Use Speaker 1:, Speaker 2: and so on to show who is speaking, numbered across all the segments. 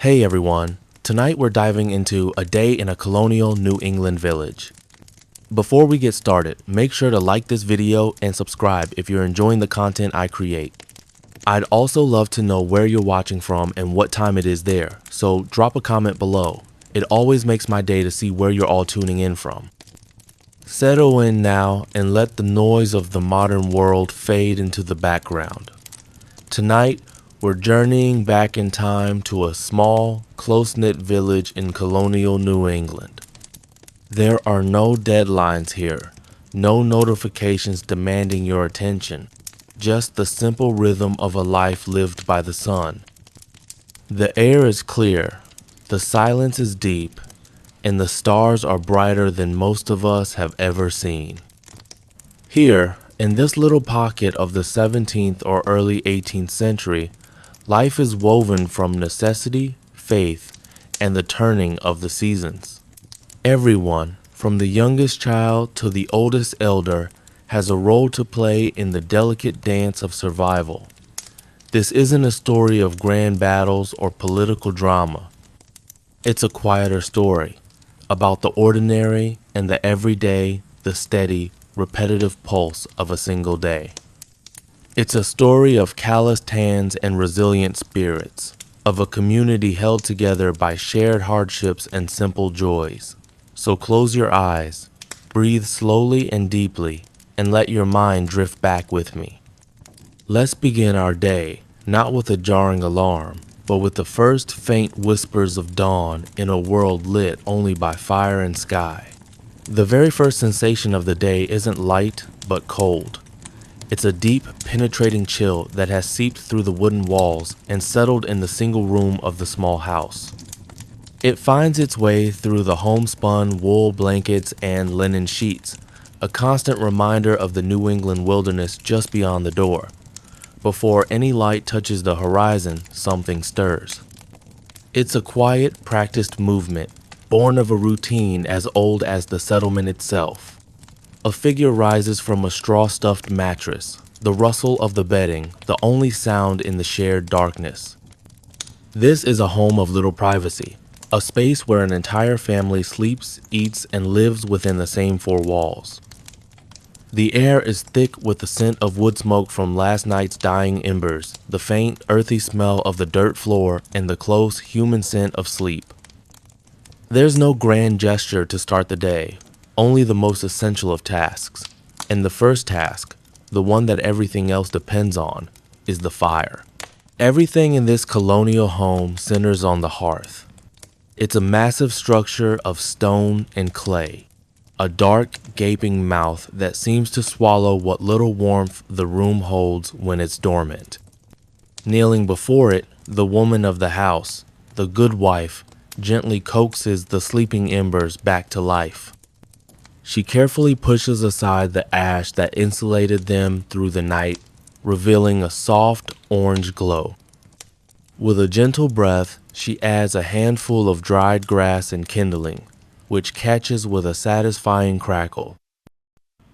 Speaker 1: Hey everyone, tonight we're diving into a day in a colonial New England village. Before we get started, make sure to like this video and subscribe if you're enjoying the content I create. I'd also love to know where you're watching from and what time it is there, so drop a comment below. It always makes my day to see where you're all tuning in from. Settle in now and let the noise of the modern world fade into the background. Tonight, we're journeying back in time to a small, close-knit village in colonial New England. There are no deadlines here, no notifications demanding your attention, just the simple rhythm of a life lived by the sun. The air is clear, the silence is deep, and the stars are brighter than most of us have ever seen. Here, in this little pocket of the 17th or early 18th century, life is woven from necessity, faith, and the turning of the seasons. Everyone, from the youngest child to the oldest elder, has a role to play in the delicate dance of survival. This isn't a story of grand battles or political drama. It's a quieter story, about the ordinary and the everyday, the steady, repetitive pulse of a single day. It's a story of calloused hands and resilient spirits, of a community held together by shared hardships and simple joys. So close your eyes, breathe slowly and deeply, and let your mind drift back with me. Let's begin our day, not with a jarring alarm, but with the first faint whispers of dawn in a world lit only by fire and sky. The very first sensation of the day isn't light, but cold. It's a deep, penetrating chill that has seeped through the wooden walls and settled in the single room of the small house. It finds its way through the homespun wool blankets and linen sheets, a constant reminder of the New England wilderness just beyond the door. Before any light touches the horizon, something stirs. It's a quiet, practiced movement, born of a routine as old as the settlement itself. A figure rises from a straw-stuffed mattress, the rustle of the bedding, the only sound in the shared darkness. This is a home of little privacy, a space where an entire family sleeps, eats, and lives within the same four walls. The air is thick with the scent of wood smoke from last night's dying embers, the faint, earthy smell of the dirt floor, and the close, human scent of sleep. There's no grand gesture to start the day, only the most essential of tasks. And the first task, the one that everything else depends on, is the fire. Everything in this colonial home centers on the hearth. It's a massive structure of stone and clay, a dark, gaping mouth that seems to swallow what little warmth the room holds when it's dormant. Kneeling before it, the woman of the house, the good wife, gently coaxes the sleeping embers back to life. She carefully pushes aside the ash that insulated them through the night, revealing a soft orange glow. With a gentle breath, she adds a handful of dried grass and kindling, which catches with a satisfying crackle.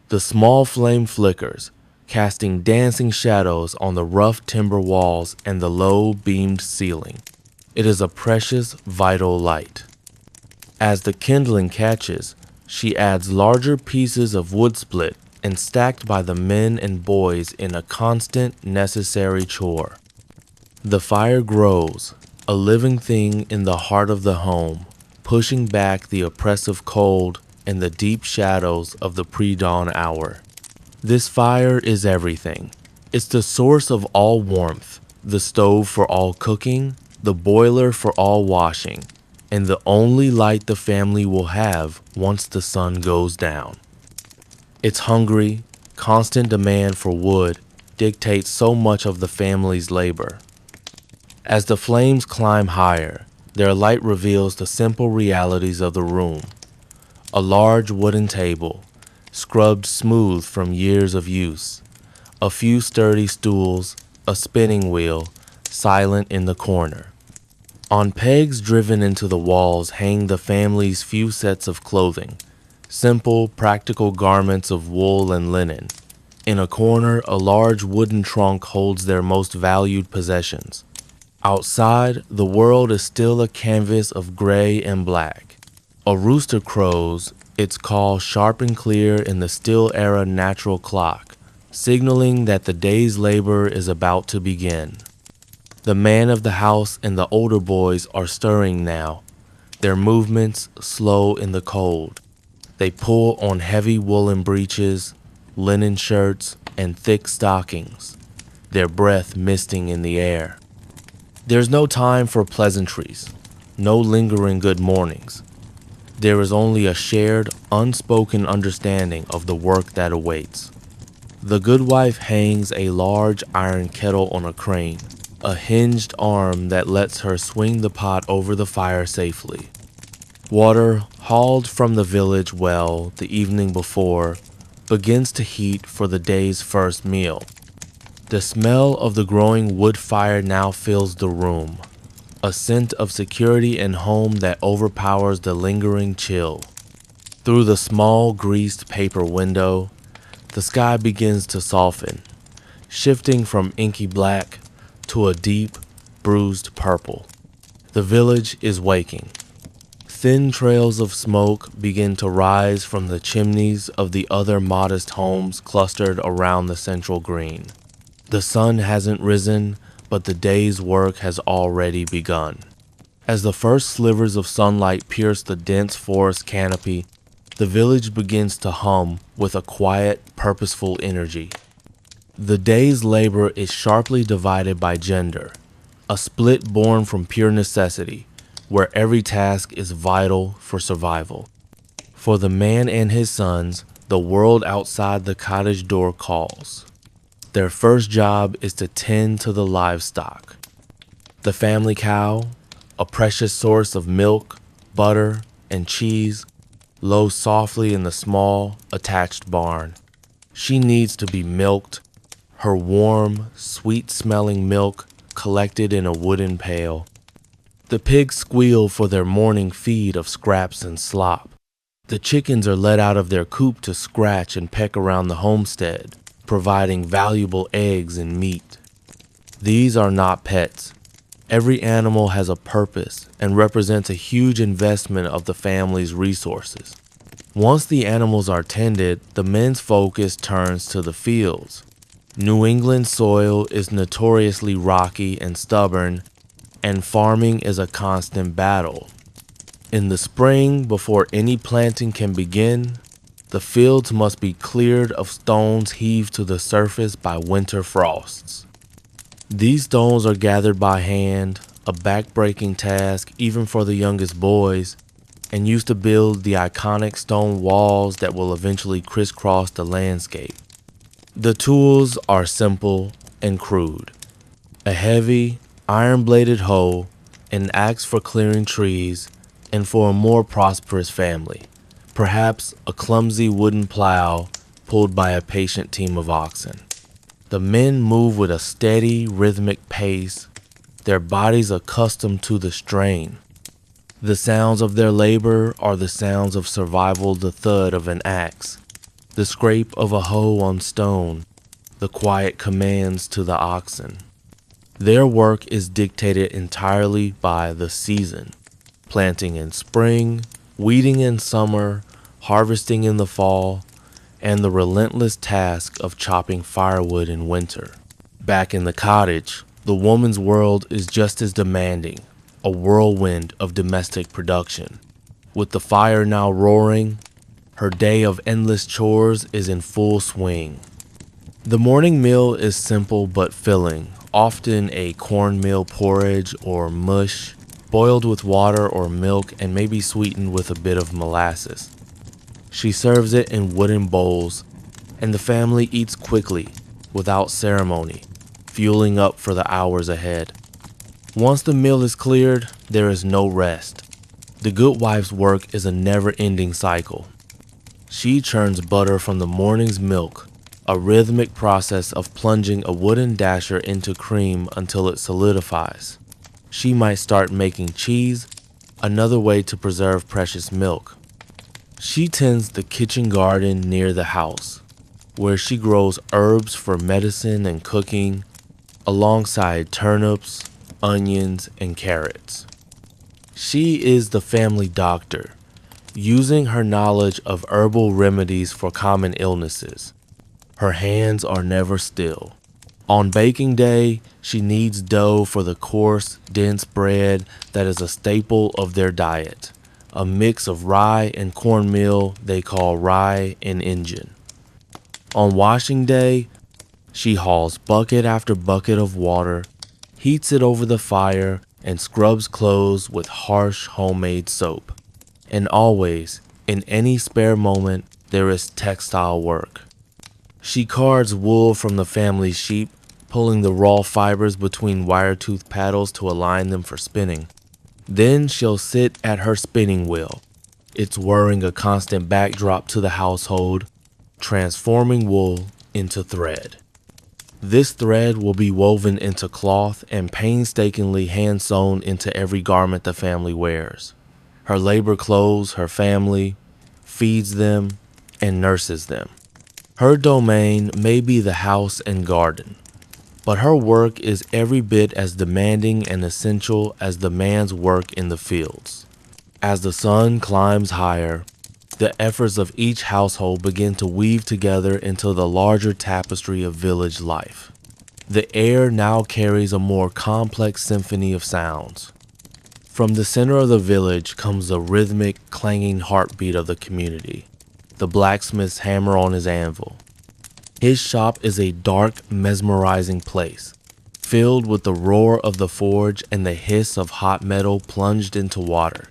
Speaker 1: The small flame flickers, casting dancing shadows on the rough timber walls and the low beamed ceiling. It is a precious, vital light. As the kindling catches, she adds larger pieces of wood split and stacked by the men and boys in a constant, necessary chore. The fire grows, a living thing in the heart of the home, pushing back the oppressive cold and the deep shadows of the pre-dawn hour. This fire is everything. It's the source of all warmth, the stove for all cooking, the boiler for all washing, and the only light the family will have once the sun goes down. Its hungry, constant demand for wood dictates so much of the family's labor. As the flames climb higher, their light reveals the simple realities of the room. A large wooden table, scrubbed smooth from years of use, a few sturdy stools, a spinning wheel, silent in the corner. On pegs driven into the walls hang the family's few sets of clothing, simple, practical garments of wool and linen. In a corner, a large wooden trunk holds their most valued possessions, Outside, the world is still a canvas of gray and black. A rooster crows, its call sharp and clear in the still era natural clock, signaling that the day's labor is about to begin. The man of the house and the older boys are stirring now, their movements slow in the cold. They pull on heavy woolen breeches, linen shirts, and thick stockings, their breath misting in the air. There's no time for pleasantries, no lingering good mornings. There is only a shared, unspoken understanding of the work that awaits. The good wife hangs a large iron kettle on a crane, a hinged arm that lets her swing the pot over the fire safely. Water, hauled from the village well the evening before, begins to heat for the day's first meal. The smell of the growing wood fire now fills the room, a scent of security and home that overpowers the lingering chill. Through the small greased paper window, the sky begins to soften, shifting from inky black to a deep, bruised purple. The village is waking. Thin trails of smoke begin to rise from the chimneys of the other modest homes clustered around the central green. The sun hasn't risen, but the day's work has already begun. As the first slivers of sunlight pierce the dense forest canopy, the village begins to hum with a quiet, purposeful energy. The day's labor is sharply divided by gender, a split born from pure necessity, where every task is vital for survival. For the man and his sons, the world outside the cottage door calls. Their first job is to tend to the livestock. The family cow, a precious source of milk, butter, and cheese, lows softly in the small, attached barn. She needs to be milked, her warm, sweet-smelling milk collected in a wooden pail. The pigs squeal for their morning feed of scraps and slop. The chickens are let out of their coop to scratch and peck around the homestead, providing valuable eggs and meat. These are not pets. Every animal has a purpose and represents a huge investment of the family's resources. Once the animals are tended, the men's focus turns to the fields. New England soil is notoriously rocky and stubborn, and farming is a constant battle. In the spring, before any planting can begin, the fields must be cleared of stones heaved to the surface by winter frosts. These stones are gathered by hand, a back-breaking task even for the youngest boys, and used to build the iconic stone walls that will eventually crisscross the landscape. The tools are simple and crude. A heavy, iron-bladed hoe, an axe for clearing trees, and for a more prosperous family, perhaps a clumsy wooden plow pulled by a patient team of oxen. The men move with a steady, rhythmic pace, their bodies accustomed to the strain. The sounds of their labor are the sounds of survival, the thud of an axe, the scrape of a hoe on stone, the quiet commands to the oxen. Their work is dictated entirely by the season, planting in spring, weeding in summer, harvesting in the fall, and the relentless task of chopping firewood in winter. Back in the cottage, the woman's world is just as demanding, a whirlwind of domestic production. With the fire now roaring, her day of endless chores is in full swing. The morning meal is simple but filling, often a cornmeal porridge or mush, boiled with water or milk and maybe sweetened with a bit of molasses. She serves it in wooden bowls, and the family eats quickly, without ceremony, fueling up for the hours ahead. Once the meal is cleared, there is no rest. The good wife's work is a never-ending cycle. She churns butter from the morning's milk, a rhythmic process of plunging a wooden dasher into cream until it solidifies. She might start making cheese, another way to preserve precious milk. She tends the kitchen garden near the house, where she grows herbs for medicine and cooking, alongside turnips, onions, and carrots. She is the family doctor, using her knowledge of herbal remedies for common illnesses. Her hands are never still. On baking day, she kneads dough for the coarse, dense bread that is a staple of their diet, a mix of rye and cornmeal they call rye and injun. On washing day, she hauls bucket after bucket of water, heats it over the fire, and scrubs clothes with harsh homemade soap. And always, in any spare moment, there is textile work. She cards wool from the family sheep, pulling the raw fibers between wire-toothed paddles to align them for spinning. Then she'll sit at her spinning wheel, its whirring a constant backdrop to the household, transforming wool into thread. This thread will be woven into cloth and painstakingly hand-sewn into every garment the family wears. Her labor clothes her family, feeds them, and nurses them. Her domain may be the house and garden, but her work is every bit as demanding and essential as the man's work in the fields. As the sun climbs higher, the efforts of each household begin to weave together into the larger tapestry of village life. The air now carries a more complex symphony of sounds. From the center of the village comes the rhythmic, clanging heartbeat of the community, the blacksmith's hammer on his anvil. His shop is a dark, mesmerizing place, filled with the roar of the forge and the hiss of hot metal plunged into water.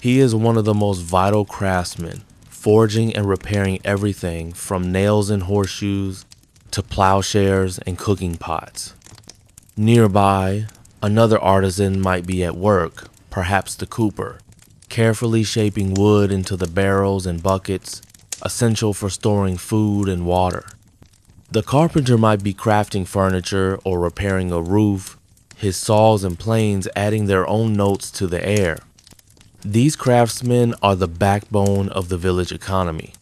Speaker 1: He is one of the most vital craftsmen, forging and repairing everything from nails and horseshoes to plowshares and cooking pots. Nearby, another artisan might be at work, perhaps the cooper, carefully shaping wood into the barrels and buckets, essential for storing food and water. The carpenter might be crafting furniture or repairing a roof, his saws and planes adding their own notes to the air. These craftsmen are the backbone of the village economy,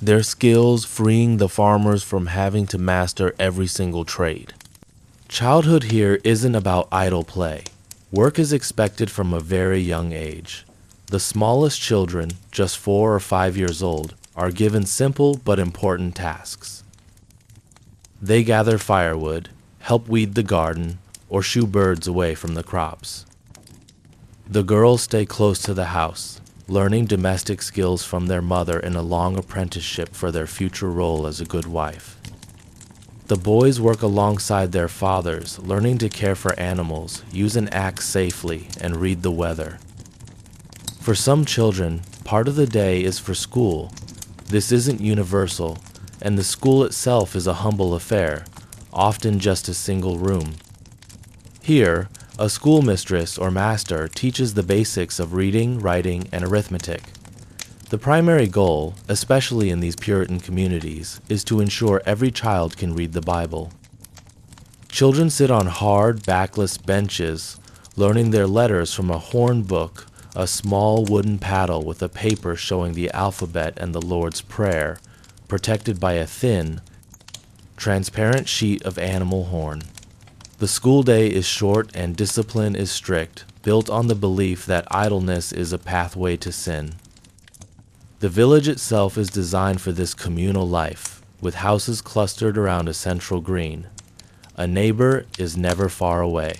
Speaker 1: their skills freeing the farmers from having to master every single trade. Childhood here isn't about idle play. Work is expected from a very young age. The smallest children, just 4 or 5 years old, are given simple but important tasks. They gather firewood, help weed the garden, or shoo birds away from the crops. The girls stay close to the house, learning domestic skills from their mother in a long apprenticeship for their future role as a good wife. The boys work alongside their fathers, learning to care for animals, use an axe safely, and read the weather. For some children, part of the day is for school. This isn't universal, and the school itself is a humble affair, often just a single room. Here, a schoolmistress or master teaches the basics of reading, writing, and arithmetic. The primary goal, especially in these Puritan communities, is to ensure every child can read the Bible. Children sit on hard, backless benches, learning their letters from a horn book, a small wooden paddle with a paper showing the alphabet and the Lord's Prayer, protected by a thin, transparent sheet of animal horn. The school day is short and discipline is strict, built on the belief that idleness is a pathway to sin. The village itself is designed for this communal life, with houses clustered around a central green. A neighbor is never far away.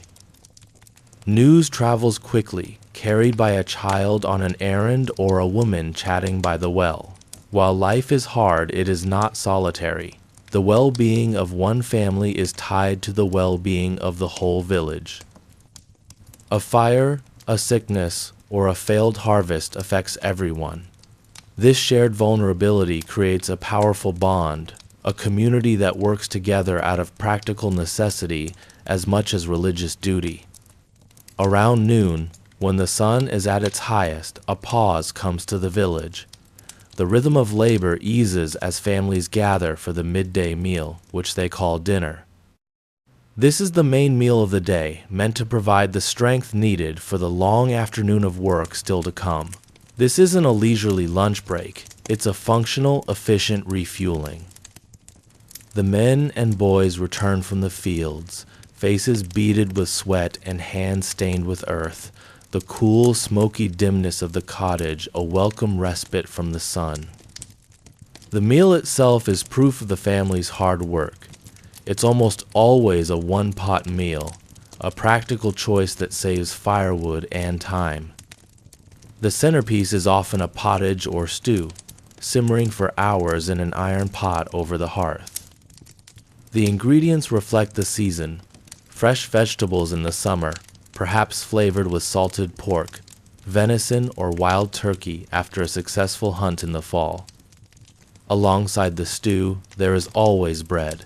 Speaker 1: News travels quickly, carried by a child on an errand or a woman chatting by the well. While life is hard, it is not solitary. The well-being of one family is tied to the well-being of the whole village. A fire, a sickness, or a failed harvest affects everyone. This shared vulnerability creates a powerful bond, a community that works together out of practical necessity as much as religious duty. Around noon, when the sun is at its highest, a pause comes to the village. The rhythm of labor eases as families gather for the midday meal, which they call dinner. This is the main meal of the day, meant to provide the strength needed for the long afternoon of work still to come. This isn't a leisurely lunch break, it's a functional, efficient refueling. The men and boys return from the fields, faces beaded with sweat and hands stained with earth, the cool, smoky dimness of the cottage a welcome respite from the sun. The meal itself is proof of the family's hard work. It's almost always a one-pot meal, a practical choice that saves firewood and time. The centerpiece is often a pottage or stew, simmering for hours in an iron pot over the hearth. The ingredients reflect the season: fresh vegetables in the summer, perhaps flavored with salted pork, venison or wild turkey after a successful hunt in the fall. Alongside the stew, there is always bread.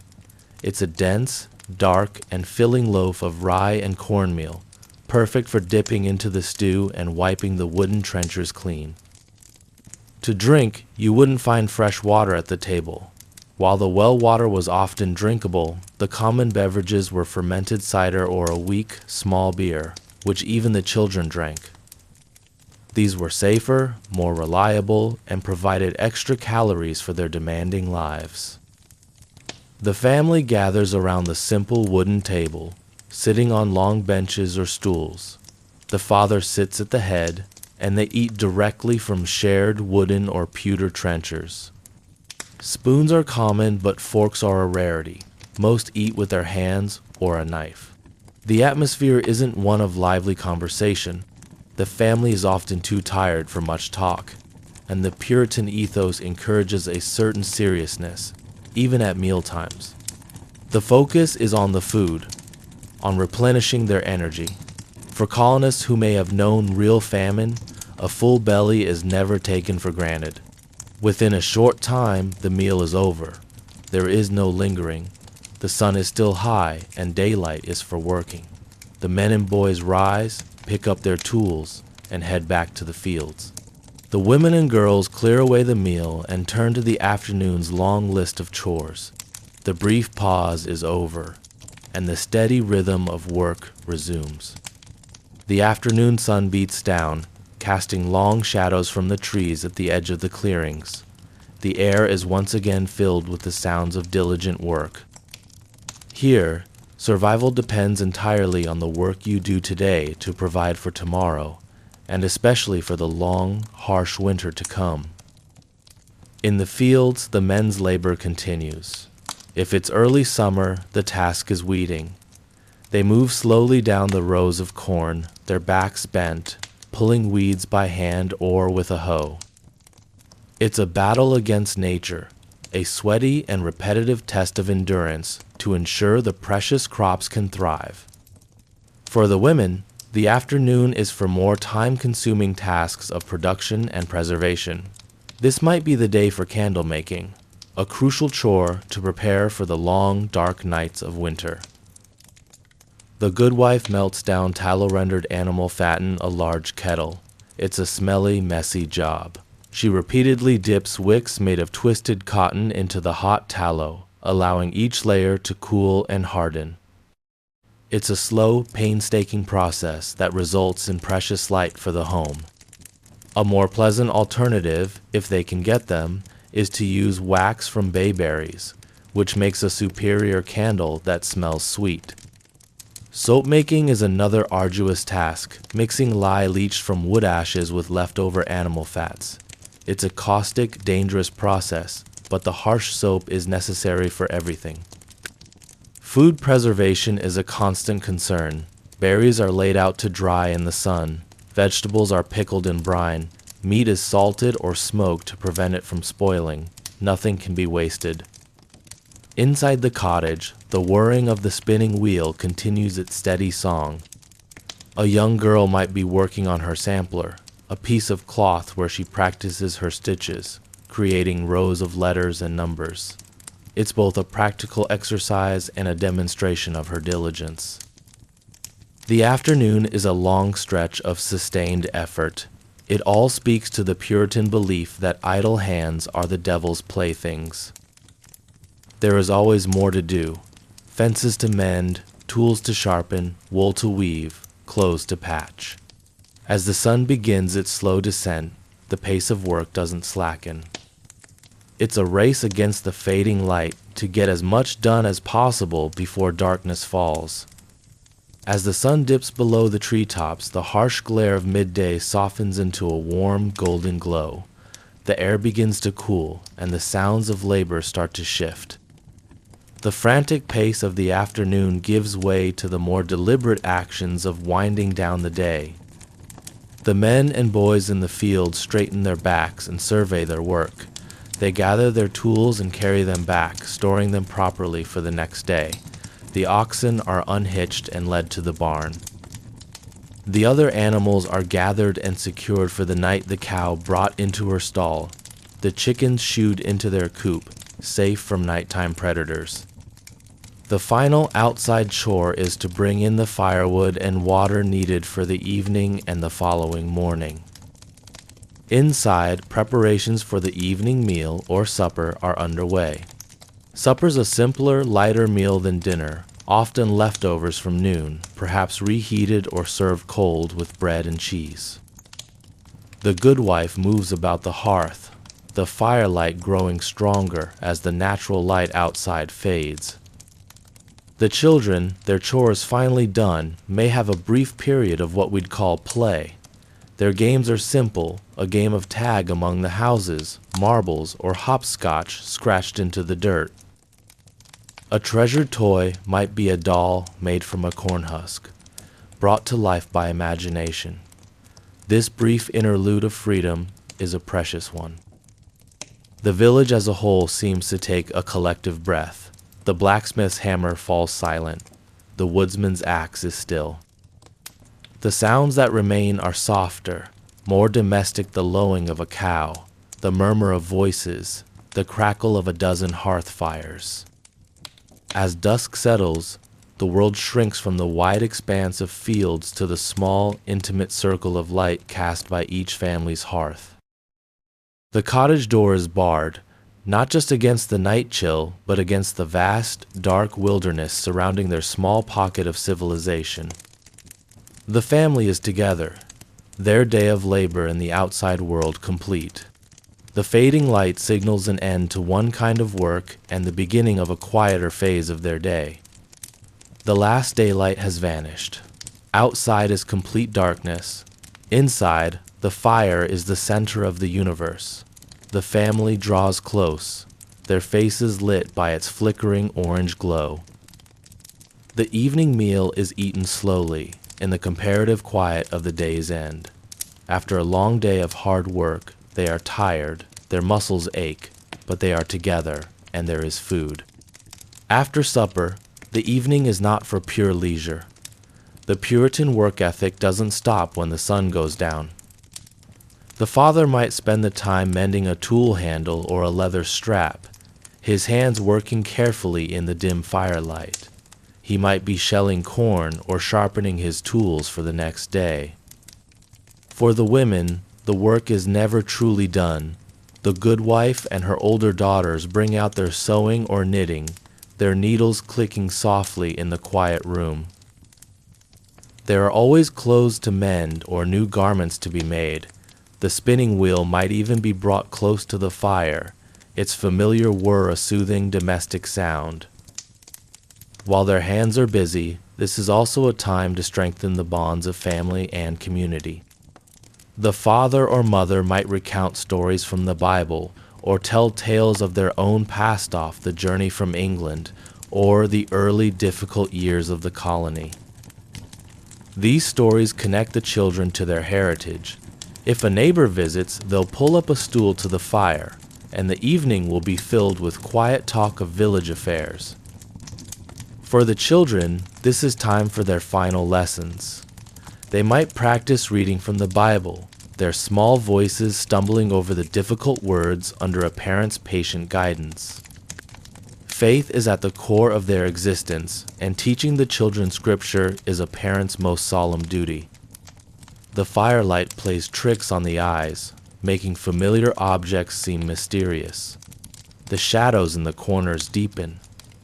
Speaker 1: It's a dense, dark, and filling loaf of rye and cornmeal, perfect for dipping into the stew and wiping the wooden trenchers clean. To drink, you wouldn't find fresh water at the table. While the well water was often drinkable, the common beverages were fermented cider or a weak, small beer, which even the children drank. These were safer, more reliable, and provided extra calories for their demanding lives. The family gathers around the simple wooden table, sitting on long benches or stools. The father sits at the head, and they eat directly from shared wooden or pewter trenchers. Spoons are common, but forks are a rarity. Most eat with their hands or a knife. The atmosphere isn't one of lively conversation. The family is often too tired for much talk, and the Puritan ethos encourages a certain seriousness, even at mealtimes. The focus is on the food, on replenishing their energy. For colonists who may have known real famine, a full belly is never taken for granted. Within a short time, the meal is over. There is no lingering. The sun is still high, and daylight is for working. The men and boys rise, pick up their tools, and head back to the fields. The women and girls clear away the meal and turn to the afternoon's long list of chores. The brief pause is over, and the steady rhythm of work resumes. The afternoon sun beats down, casting long shadows from the trees at the edge of the clearings. The air is once again filled with the sounds of diligent work. Here, survival depends entirely on the work you do today to provide for tomorrow, and especially for the long, harsh winter to come. In the fields, the men's labor continues. If it's early summer, the task is weeding. They move slowly down the rows of corn, their backs bent, pulling weeds by hand or with a hoe. It's a battle against nature, a sweaty and repetitive test of endurance to ensure the precious crops can thrive. For the women, the afternoon is for more time-consuming tasks of production and preservation. This might be the day for candle making, a crucial chore to prepare for the long, dark nights of winter. The good wife melts down tallow-rendered animal fat in a large kettle. It's a smelly, messy job. She repeatedly dips wicks made of twisted cotton into the hot tallow, allowing each layer to cool and harden. It's a slow, painstaking process that results in precious light for the home. A more pleasant alternative, if they can get them, is to use wax from bayberries, which makes a superior candle that smells sweet. Soap making is another arduous task, mixing lye leached from wood ashes with leftover animal fats. It's a caustic, dangerous process, but the harsh soap is necessary for everything. Food preservation is a constant concern. Berries are laid out to dry in the sun. Vegetables are pickled in brine. Meat is salted or smoked to prevent it from spoiling. Nothing can be wasted. Inside the cottage, the whirring of the spinning wheel continues its steady song. A young girl might be working on her sampler, a piece of cloth where she practices her stitches, creating rows of letters and numbers. It's both a practical exercise and a demonstration of her diligence. The afternoon is a long stretch of sustained effort. It all speaks to the Puritan belief that idle hands are the devil's playthings. There is always more to do: fences to mend, tools to sharpen, wool to weave, clothes to patch. As the sun begins its slow descent, the pace of work doesn't slacken. It's a race against the fading light to get as much done as possible before darkness falls. As the sun dips below the treetops, the harsh glare of midday softens into a warm, golden glow. The air begins to cool, and the sounds of labor start to shift. The frantic pace of the afternoon gives way to the more deliberate actions of winding down the day. The men and boys in the field straighten their backs and survey their work. They gather their tools and carry them back, storing them properly for the next day. The oxen are unhitched and led to the barn. The other animals are gathered and secured for the night, the cow brought into her stall. The chickens shooed into their coop, safe from nighttime predators. The final outside chore is to bring in the firewood and water needed for the evening and the following morning. Inside, preparations for the evening meal or supper are underway. Supper's a simpler, lighter meal than dinner, often leftovers from noon, perhaps reheated or served cold with bread and cheese. The good wife moves about the hearth, the firelight growing stronger as the natural light outside fades. The children, their chores finally done, may have a brief period of what we'd call play. Their games are simple, a game of tag among the houses, marbles, or hopscotch scratched into the dirt. A treasured toy might be a doll made from a corn husk, brought to life by imagination. This brief interlude of freedom is a precious one. The village as a whole seems to take a collective breath. The blacksmith's hammer falls silent. The woodsman's axe is still. The sounds that remain are softer, more domestic, the lowing of a cow, the murmur of voices, the crackle of a dozen hearth fires. As dusk settles, the world shrinks from the wide expanse of fields to the small, intimate circle of light cast by each family's hearth. The cottage door is barred, not just against the night chill, but against the vast, dark wilderness surrounding their small pocket of civilization. The family is together, their day of labor in the outside world complete. The fading light signals an end to one kind of work and the beginning of a quieter phase of their day. The last daylight has vanished. Outside is complete darkness. Inside, the fire is the center of the universe. The family draws close, their faces lit by its flickering orange glow. The evening meal is eaten slowly, in the comparative quiet of the day's end. After a long day of hard work, they are tired, their muscles ache, but they are together, and there is food. After supper, the evening is not for pure leisure. The Puritan work ethic doesn't stop when the sun goes down. The father might spend the time mending a tool handle or a leather strap, his hands working carefully in the dim firelight. He might be shelling corn or sharpening his tools for the next day. For the women, the work is never truly done. The good wife and her older daughters bring out their sewing or knitting, their needles clicking softly in the quiet room. There are always clothes to mend or new garments to be made. The spinning wheel might even be brought close to the fire, its familiar whir a soothing domestic sound. While their hands are busy, this is also a time to strengthen the bonds of family and community. The father or mother might recount stories from the Bible or tell tales of their own past off the journey from England or the early difficult years of the colony. These stories connect the children to their heritage. If a neighbor visits, they'll pull up a stool to the fire, and the evening will be filled with quiet talk of village affairs. For the children, this is time for their final lessons. They might practice reading from the Bible, their small voices stumbling over the difficult words under a parent's patient guidance. Faith is at the core of their existence, and teaching the children Scripture is a parent's most solemn duty. The firelight plays tricks on the eyes, making familiar objects seem mysterious. The shadows in the corners deepen,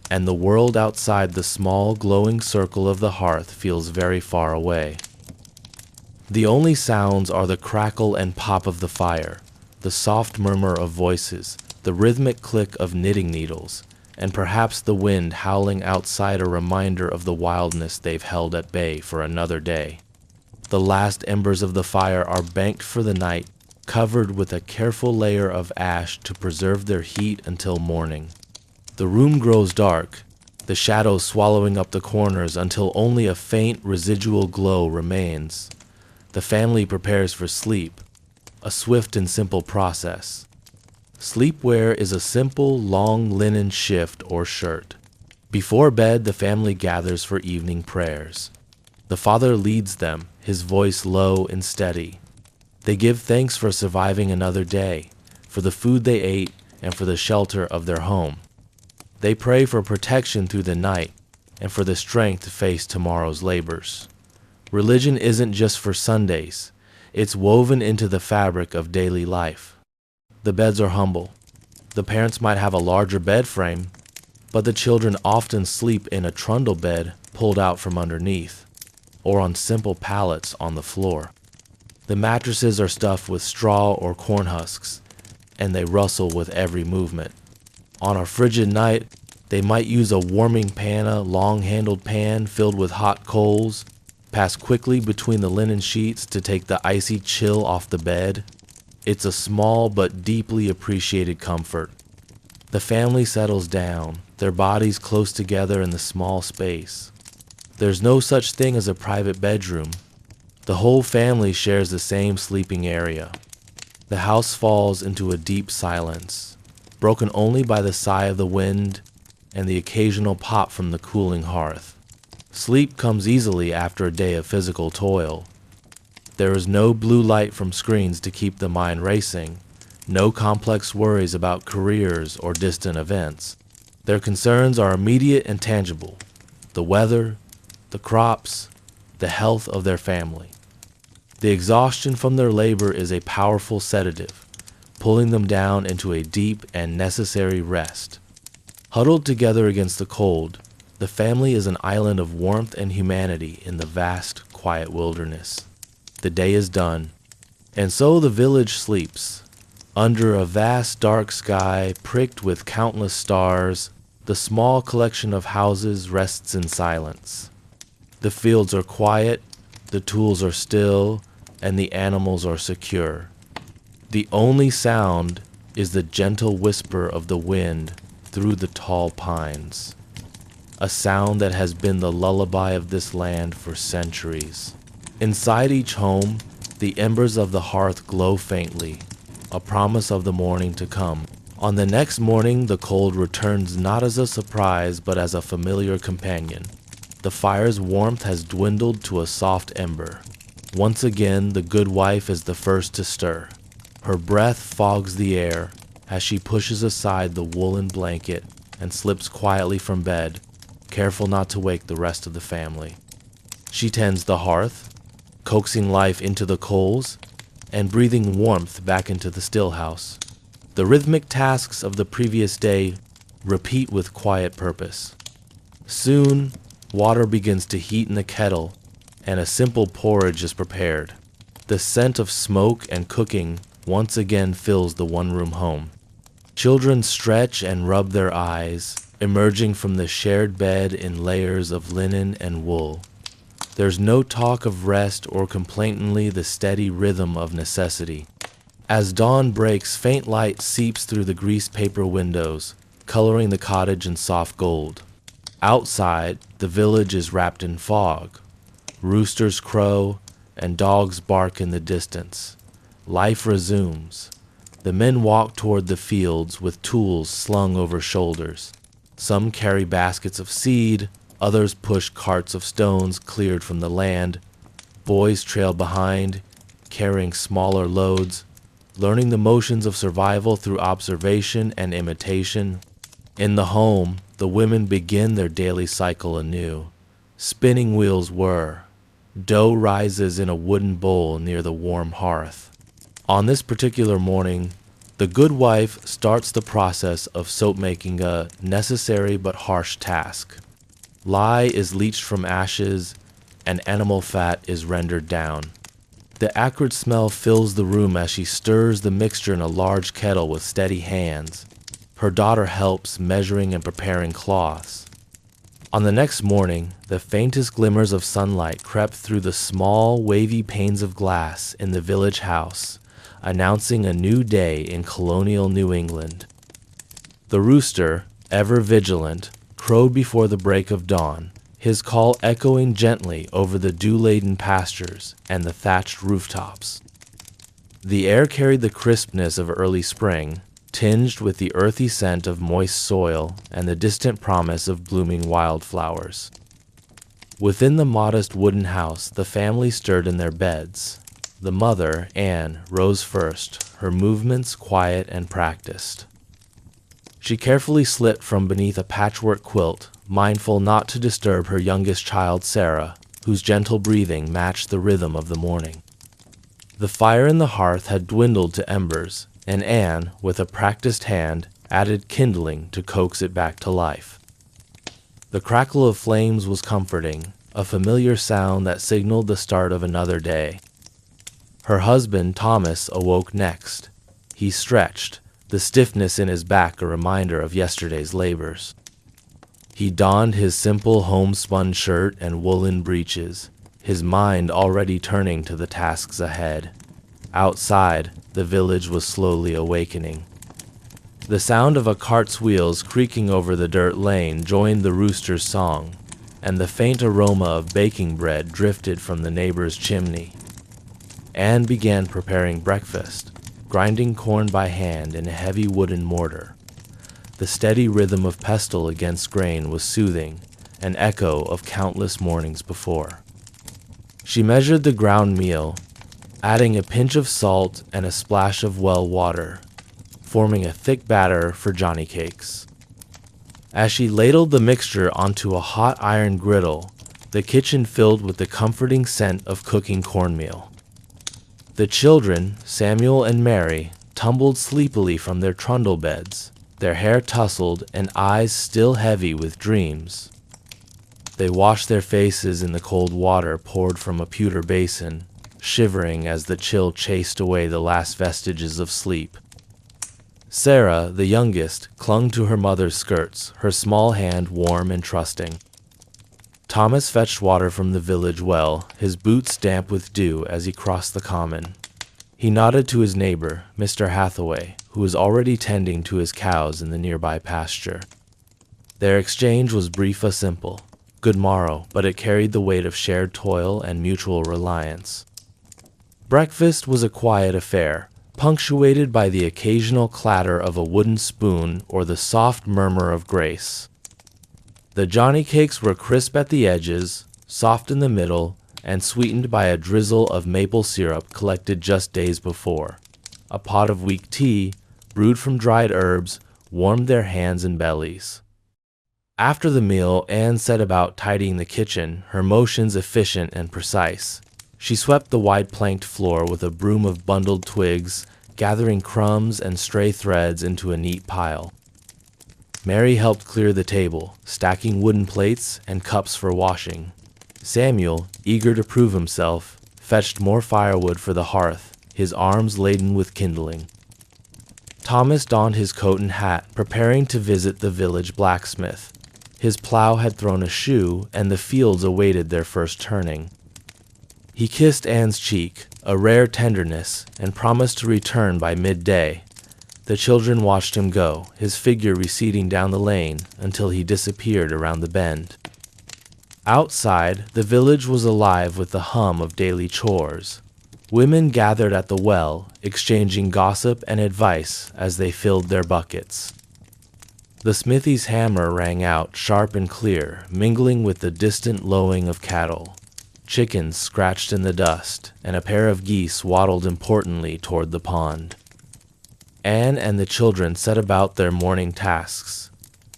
Speaker 1: and the world outside the small glowing circle of the hearth feels very far away. The only sounds are the crackle and pop of the fire, the soft murmur of voices, the rhythmic click of knitting needles, and perhaps the wind howling outside a reminder of the wildness they've held at bay for another day. The last embers of the fire are banked for the night, covered with a careful layer of ash to preserve their heat until morning. The room grows dark, the shadows swallowing up the corners until only a faint residual glow remains. The family prepares for sleep, a swift and simple process. Sleepwear is a simple, long linen shift or shirt. Before bed, the family gathers for evening prayers. The father leads them, his voice low and steady. They give thanks for surviving another day, for the food they ate, and for the shelter of their home. They pray for protection through the night and for the strength to face tomorrow's labors. Religion isn't just for Sundays. It's woven into the fabric of daily life. The beds are humble. The parents might have a larger bed frame, but the children often sleep in a trundle bed pulled out from underneath, or on simple pallets on the floor. The mattresses are stuffed with straw or corn husks, and they rustle with every movement. On a frigid night, they might use a warming long-handled pan filled with hot coals, pass quickly between the linen sheets to take the icy chill off the bed. It's a small but deeply appreciated comfort. The family settles down, their bodies close together in the small space. There's no such thing as a private bedroom. The whole family shares the same sleeping area. The house falls into a deep silence, broken only by the sigh of the wind and the occasional pop from the cooling hearth. Sleep comes easily after a day of physical toil. There is no blue light from screens to keep the mind racing, no complex worries about careers or distant events. Their concerns are immediate and tangible: the weather, the crops, the health of their family. The exhaustion from their labor is a powerful sedative, pulling them down into a deep and necessary rest. Huddled together against the cold, the family is an island of warmth and humanity in the vast, quiet wilderness. The day is done, and so the village sleeps. Under a vast dark sky pricked with countless stars, the small collection of houses rests in silence. The fields are quiet, the tools are still, and the animals are secure. The only sound is the gentle whisper of the wind through the tall pines, a sound that has been the lullaby of this land for centuries. Inside each home, the embers of the hearth glow faintly, a promise of the morning to come. On the next morning, the cold returns not as a surprise but as a familiar companion. The fire's warmth has dwindled to a soft ember. Once again, the good wife is the first to stir. Her breath fogs the air as she pushes aside the woolen blanket and slips quietly from bed, careful not to wake the rest of the family. She tends the hearth, coaxing life into the coals and breathing warmth back into the still house. The rhythmic tasks of the previous day repeat with quiet purpose. Soon, water begins to heat in the kettle, and a simple porridge is prepared. The scent of smoke and cooking once again fills the one-room home. Children stretch and rub their eyes, emerging from the shared bed in layers of linen and wool. There's no talk of rest or complainingly the steady rhythm of necessity. As dawn breaks, faint light seeps through the greased paper windows, coloring the cottage in soft gold. Outside, the village is wrapped in fog. Roosters crow and dogs bark in the distance. Life resumes. The men walk toward the fields with tools slung over shoulders. Some carry baskets of seed, others push carts of stones cleared from the land. Boys trail behind, carrying smaller loads, learning the motions of survival through observation and imitation. In the home, the women begin their daily cycle anew. Spinning wheels whir. Dough rises in a wooden bowl near the warm hearth. On this particular morning, the good wife starts the process of soap making, a necessary but harsh task. Lye is leached from ashes, and animal fat is rendered down. The acrid smell fills the room as she stirs the mixture in a large kettle with steady hands. Her daughter helps, measuring and preparing cloths. On the next morning, the faintest glimmers of sunlight crept through the small, wavy panes of glass in the village house, announcing a new day in colonial New England. The rooster, ever vigilant, crowed before the break of dawn, his call echoing gently over the dew-laden pastures and the thatched rooftops. The air carried the crispness of early spring, tinged with the earthy scent of moist soil and the distant promise of blooming wildflowers. Within the modest wooden house, the family stirred in their beds. The mother, Anne, rose first, her movements quiet and practiced. She carefully slipped from beneath a patchwork quilt, mindful not to disturb her youngest child, Sarah, whose gentle breathing matched the rhythm of the morning. The fire in the hearth had dwindled to embers, and Anne, with a practiced hand, added kindling to coax it back to life. The crackle of flames was comforting, a familiar sound that signaled the start of another day. Her husband, Thomas, awoke next. He stretched, the stiffness in his back a reminder of yesterday's labors. He donned his simple homespun shirt and woolen breeches, his mind already turning to the tasks ahead. Outside, the village was slowly awakening. The sound of a cart's wheels creaking over the dirt lane joined the rooster's song, and the faint aroma of baking bread drifted from the neighbor's chimney. Anne began preparing breakfast, grinding corn by hand in a heavy wooden mortar. The steady rhythm of pestle against grain was soothing, an echo of countless mornings before. She measured the ground meal, adding a pinch of salt and a splash of well water, forming a thick batter for Johnny cakes. As she ladled the mixture onto a hot iron griddle, the kitchen filled with the comforting scent of cooking cornmeal. The children, Samuel and Mary, tumbled sleepily from their trundle beds, their hair tousled and eyes still heavy with dreams. They washed their faces in the cold water poured from a pewter basin, shivering as the chill chased away the last vestiges of sleep. Sarah, the youngest, clung to her mother's skirts, her small hand warm and trusting. Thomas fetched water from the village well, his boots damp with dew as he crossed the common. He nodded to his neighbor, Mr. Hathaway, who was already tending to his cows in the nearby pasture. Their exchange was brief and simple. Good morrow, but it carried the weight of shared toil and mutual reliance. Breakfast was a quiet affair, punctuated by the occasional clatter of a wooden spoon or the soft murmur of grace. The Johnny cakes were crisp at the edges, soft in the middle, and sweetened by a drizzle of maple syrup collected just days before. A pot of weak tea, brewed from dried herbs, warmed their hands and bellies. After the meal, Anne set about tidying the kitchen, her motions efficient and precise. She swept the wide planked floor with a broom of bundled twigs, gathering crumbs and stray threads into a neat pile. Mary helped clear the table, stacking wooden plates and cups for washing. Samuel, eager to prove himself, fetched more firewood for the hearth, his arms laden with kindling. Thomas donned his coat and hat, preparing to visit the village blacksmith. His plow had thrown a shoe, and the fields awaited their first turning. He kissed Anne's cheek, a rare tenderness, and promised to return by midday. The children watched him go, his figure receding down the lane until he disappeared around the bend. Outside, the village was alive with the hum of daily chores. Women gathered at the well, exchanging gossip and advice as they filled their buckets. The smithy's hammer rang out sharp and clear, mingling with the distant lowing of cattle. Chickens scratched in the dust, and a pair of geese waddled importantly toward the pond. Anne and the children set about their morning tasks.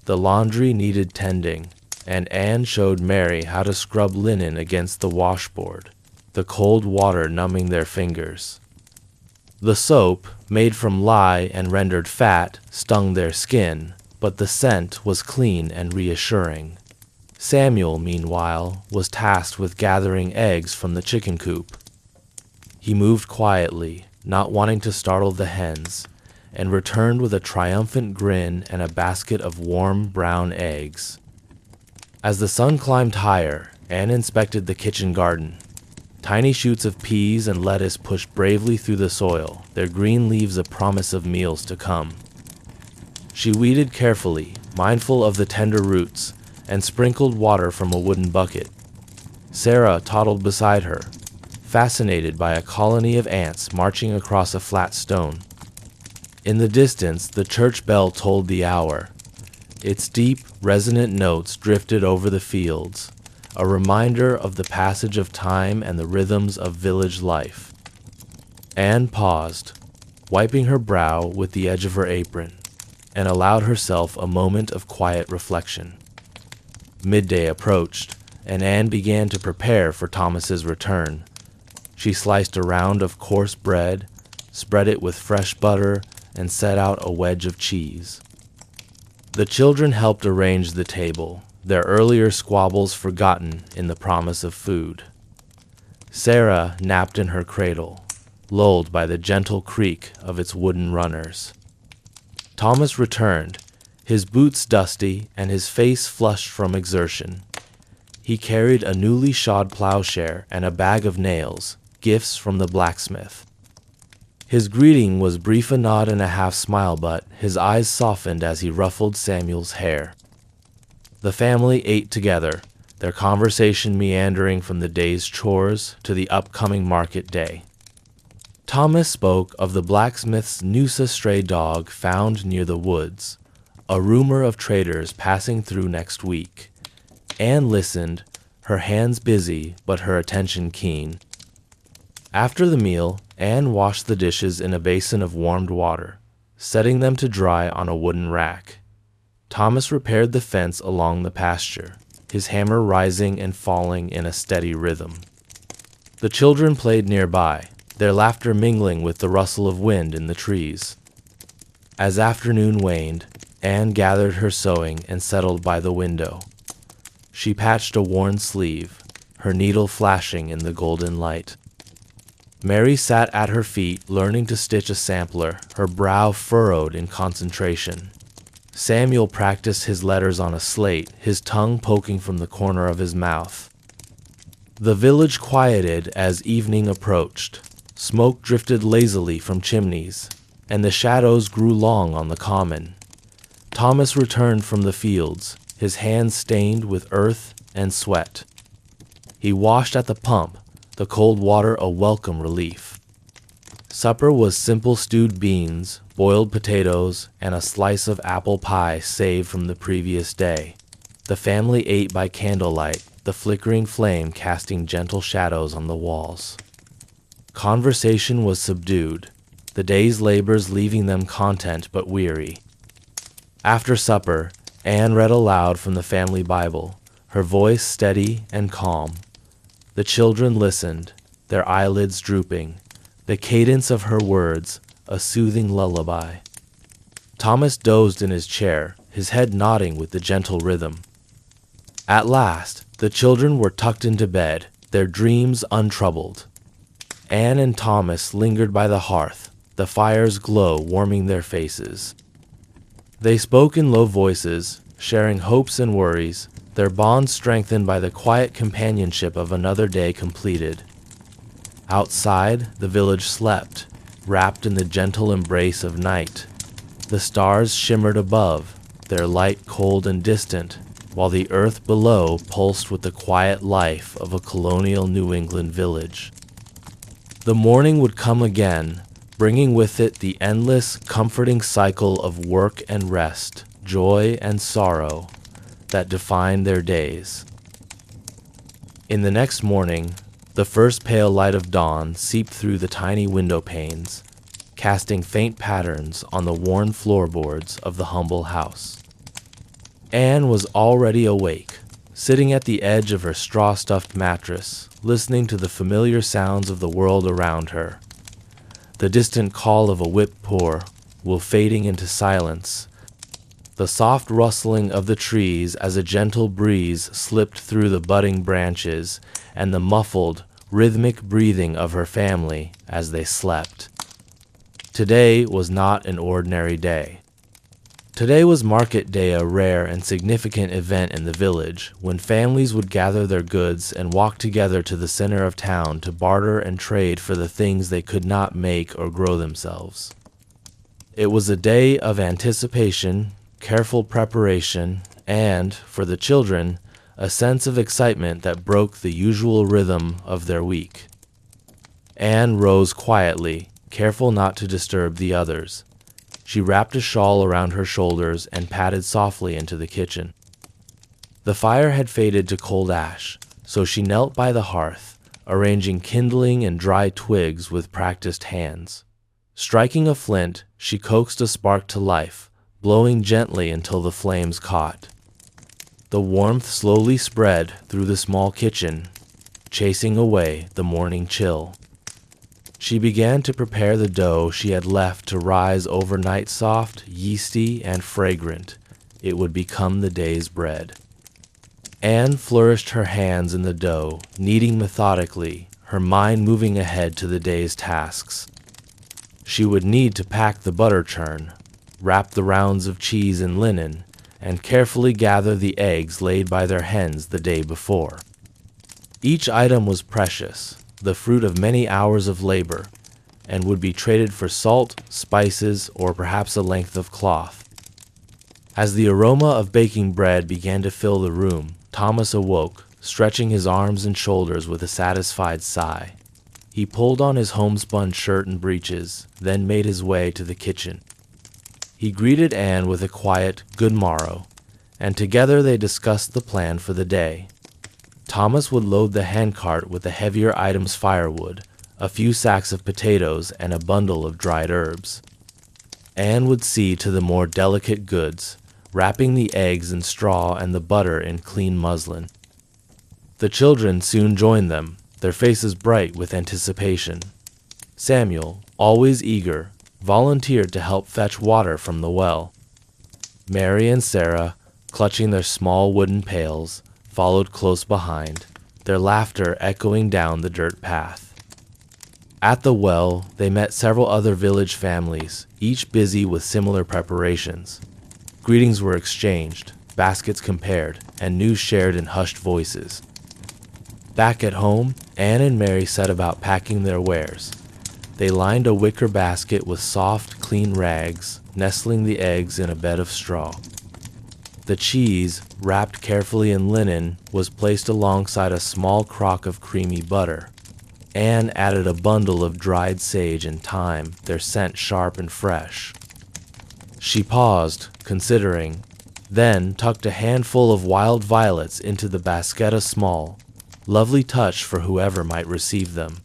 Speaker 1: The laundry needed tending, and Anne showed Mary how to scrub linen against the washboard, the cold water numbing their fingers. The soap, made from lye and rendered fat, stung their skin, but the scent was clean and reassuring. Samuel, meanwhile, was tasked with gathering eggs from the chicken coop. He moved quietly, not wanting to startle the hens, and returned with a triumphant grin and a basket of warm brown eggs. As the sun climbed higher, Anne inspected the kitchen garden. Tiny shoots of peas and lettuce pushed bravely through the soil, their green leaves a promise of meals to come. She weeded carefully, mindful of the tender roots, and sprinkled water from a wooden bucket. Sarah toddled beside her, fascinated by a colony of ants marching across a flat stone. In the distance, the church bell tolled the hour. Its deep, resonant notes drifted over the fields, a reminder of the passage of time and the rhythms of village life. Anne paused, wiping her brow with the edge of her apron, and allowed herself a moment of quiet reflection. Midday approached, and Anne began to prepare for Thomas's return. She sliced a round of coarse bread, spread it with fresh butter, and set out a wedge of cheese. The children helped arrange the table, their earlier squabbles forgotten in the promise of food. Sarah napped in her cradle, lulled by the gentle creak of its wooden runners. Thomas returned, his boots dusty and his face flushed from exertion. He carried a newly shod plowshare and a bag of nails, gifts from the blacksmith. His greeting was brief, a nod and a half smile, but his eyes softened as he ruffled Samuel's hair. The family ate together, their conversation meandering from the day's chores to the upcoming market day. Thomas spoke of the blacksmith's Noosa stray dog found near the woods, a rumor of traders passing through next week. Anne listened, her hands busy but her attention keen. After the meal, Anne washed the dishes in a basin of warmed water, setting them to dry on a wooden rack. Thomas repaired the fence along the pasture, his hammer rising and falling in a steady rhythm. The children played nearby, their laughter mingling with the rustle of wind in the trees. As afternoon waned, Anne gathered her sewing and settled by the window. She patched a worn sleeve, her needle flashing in the golden light. Mary sat at her feet, learning to stitch a sampler, her brow furrowed in concentration. Samuel practiced his letters on a slate, his tongue poking from the corner of his mouth. The village quieted as evening approached. Smoke drifted lazily from chimneys, and the shadows grew long on the common. Thomas returned from the fields, his hands stained with earth and sweat. He washed at the pump, the cold water a welcome relief. Supper was simple stewed beans, boiled potatoes, and a slice of apple pie saved from the previous day. The family ate by candlelight, the flickering flame casting gentle shadows on the walls. Conversation was subdued, the day's labors leaving them content but weary. After supper, Anne read aloud from the family Bible, her voice steady and calm. The children listened, their eyelids drooping, the cadence of her words a soothing lullaby. Thomas dozed in his chair, his head nodding with the gentle rhythm. At last, the children were tucked into bed, their dreams untroubled. Anne and Thomas lingered by the hearth, the fire's glow warming their faces. They spoke in low voices, sharing hopes and worries, their bond strengthened by the quiet companionship of another day completed. Outside, the village slept, wrapped in the gentle embrace of night. The stars shimmered above, their light cold and distant, while the earth below pulsed with the quiet life of a colonial New England village. The morning would come again, bringing with it the endless, comforting cycle of work and rest, joy and sorrow that defined their days. In the next morning, the first pale light of dawn seeped through the tiny window panes, casting faint patterns on the worn floorboards of the humble house. Anne was already awake, sitting at the edge of her straw-stuffed mattress, listening to the familiar sounds of the world around her. The distant call of a whip-poor will fading into silence, the soft rustling of the trees as a gentle breeze slipped through the budding branches, and the muffled, rhythmic breathing of her family as they slept. Today was not an ordinary day. Today was market day, a rare and significant event in the village, when families would gather their goods and walk together to the center of town to barter and trade for the things they could not make or grow themselves. It was a day of anticipation, careful preparation, and, for the children, a sense of excitement that broke the usual rhythm of their week. Anne rose quietly, careful not to disturb the others. She wrapped a shawl around her shoulders and padded softly into the kitchen. The fire had faded to cold ash, so she knelt by the hearth, arranging kindling and dry twigs with practiced hands. Striking a flint, she coaxed a spark to life, blowing gently until the flames caught. The warmth slowly spread through the small kitchen, chasing away the morning chill. She began to prepare the dough she had left to rise overnight, soft, yeasty, and fragrant. It would become the day's bread. Anne flourished her hands in the dough, kneading methodically, her mind moving ahead to the day's tasks. She would need to pack the butter churn, wrap the rounds of cheese in linen, and carefully gather the eggs laid by their hens the day before. Each item was precious, the fruit of many hours of labor, and would be traded for salt, spices, or perhaps a length of cloth. As the aroma of baking bread began to fill the room, Thomas awoke, stretching his arms and shoulders with a satisfied sigh. He pulled on his homespun shirt and breeches, then made his way to the kitchen. He greeted Anne with a quiet "good morrow," and together they discussed the plan for the day. Thomas would load the handcart with the heavier items: firewood, a few sacks of potatoes, and a bundle of dried herbs. Anne would see to the more delicate goods, wrapping the eggs in straw and the butter in clean muslin. The children soon joined them, their faces bright with anticipation. Samuel, always eager, volunteered to help fetch water from the well. Mary and Sarah, clutching their small wooden pails, followed close behind, their laughter echoing down the dirt path. At the well, they met several other village families, each busy with similar preparations. Greetings were exchanged, baskets compared, and news shared in hushed voices. Back at home, Anne and Mary set about packing their wares. They lined a wicker basket with soft, clean rags, nestling the eggs in a bed of straw. The cheese, wrapped carefully in linen, was placed alongside a small crock of creamy butter. Anne added a bundle of dried sage and thyme, their scent sharp and fresh. She paused, considering, then tucked a handful of wild violets into the basketta small, lovely touch for whoever might receive them.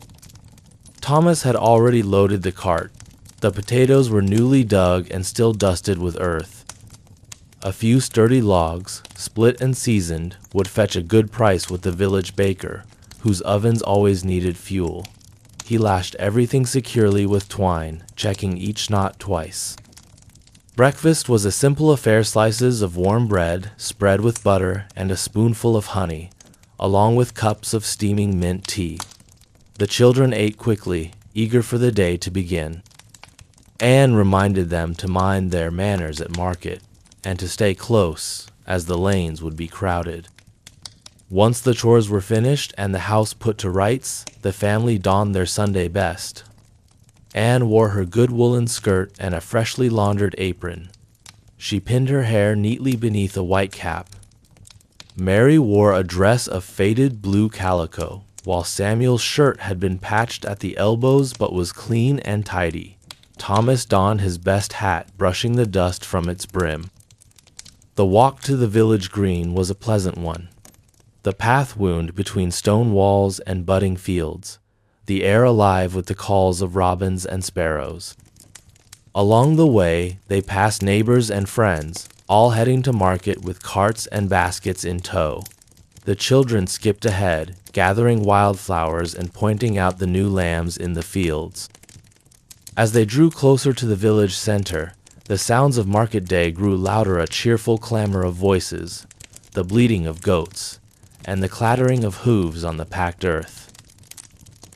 Speaker 1: Thomas had already loaded the cart. The potatoes were newly dug and still dusted with earth. A few sturdy logs, split and seasoned, would fetch a good price with the village baker, whose ovens always needed fuel. He lashed everything securely with twine, checking each knot twice. Breakfast was a simple affair: slices of warm bread, spread with butter, and a spoonful of honey, along with cups of steaming mint tea. The children ate quickly, eager for the day to begin. Anne reminded them to mind their manners at market, and to stay close, as the lanes would be crowded. Once the chores were finished and the house put to rights, the family donned their Sunday best. Anne wore her good woolen skirt and a freshly laundered apron. She pinned her hair neatly beneath a white cap. Mary wore a dress of faded blue calico, while Samuel's shirt had been patched at the elbows but was clean and tidy. Thomas donned his best hat, brushing the dust from its brim. The walk to the village green was a pleasant one. The path wound between stone walls and budding fields, the air alive with the calls of robins and sparrows. Along the way, they passed neighbors and friends, all heading to market with carts and baskets in tow. The children skipped ahead, gathering wildflowers and pointing out the new lambs in the fields. As they drew closer to the village center, the sounds of market day grew louder: a cheerful clamor of voices, the bleating of goats, and the clattering of hooves on the packed earth.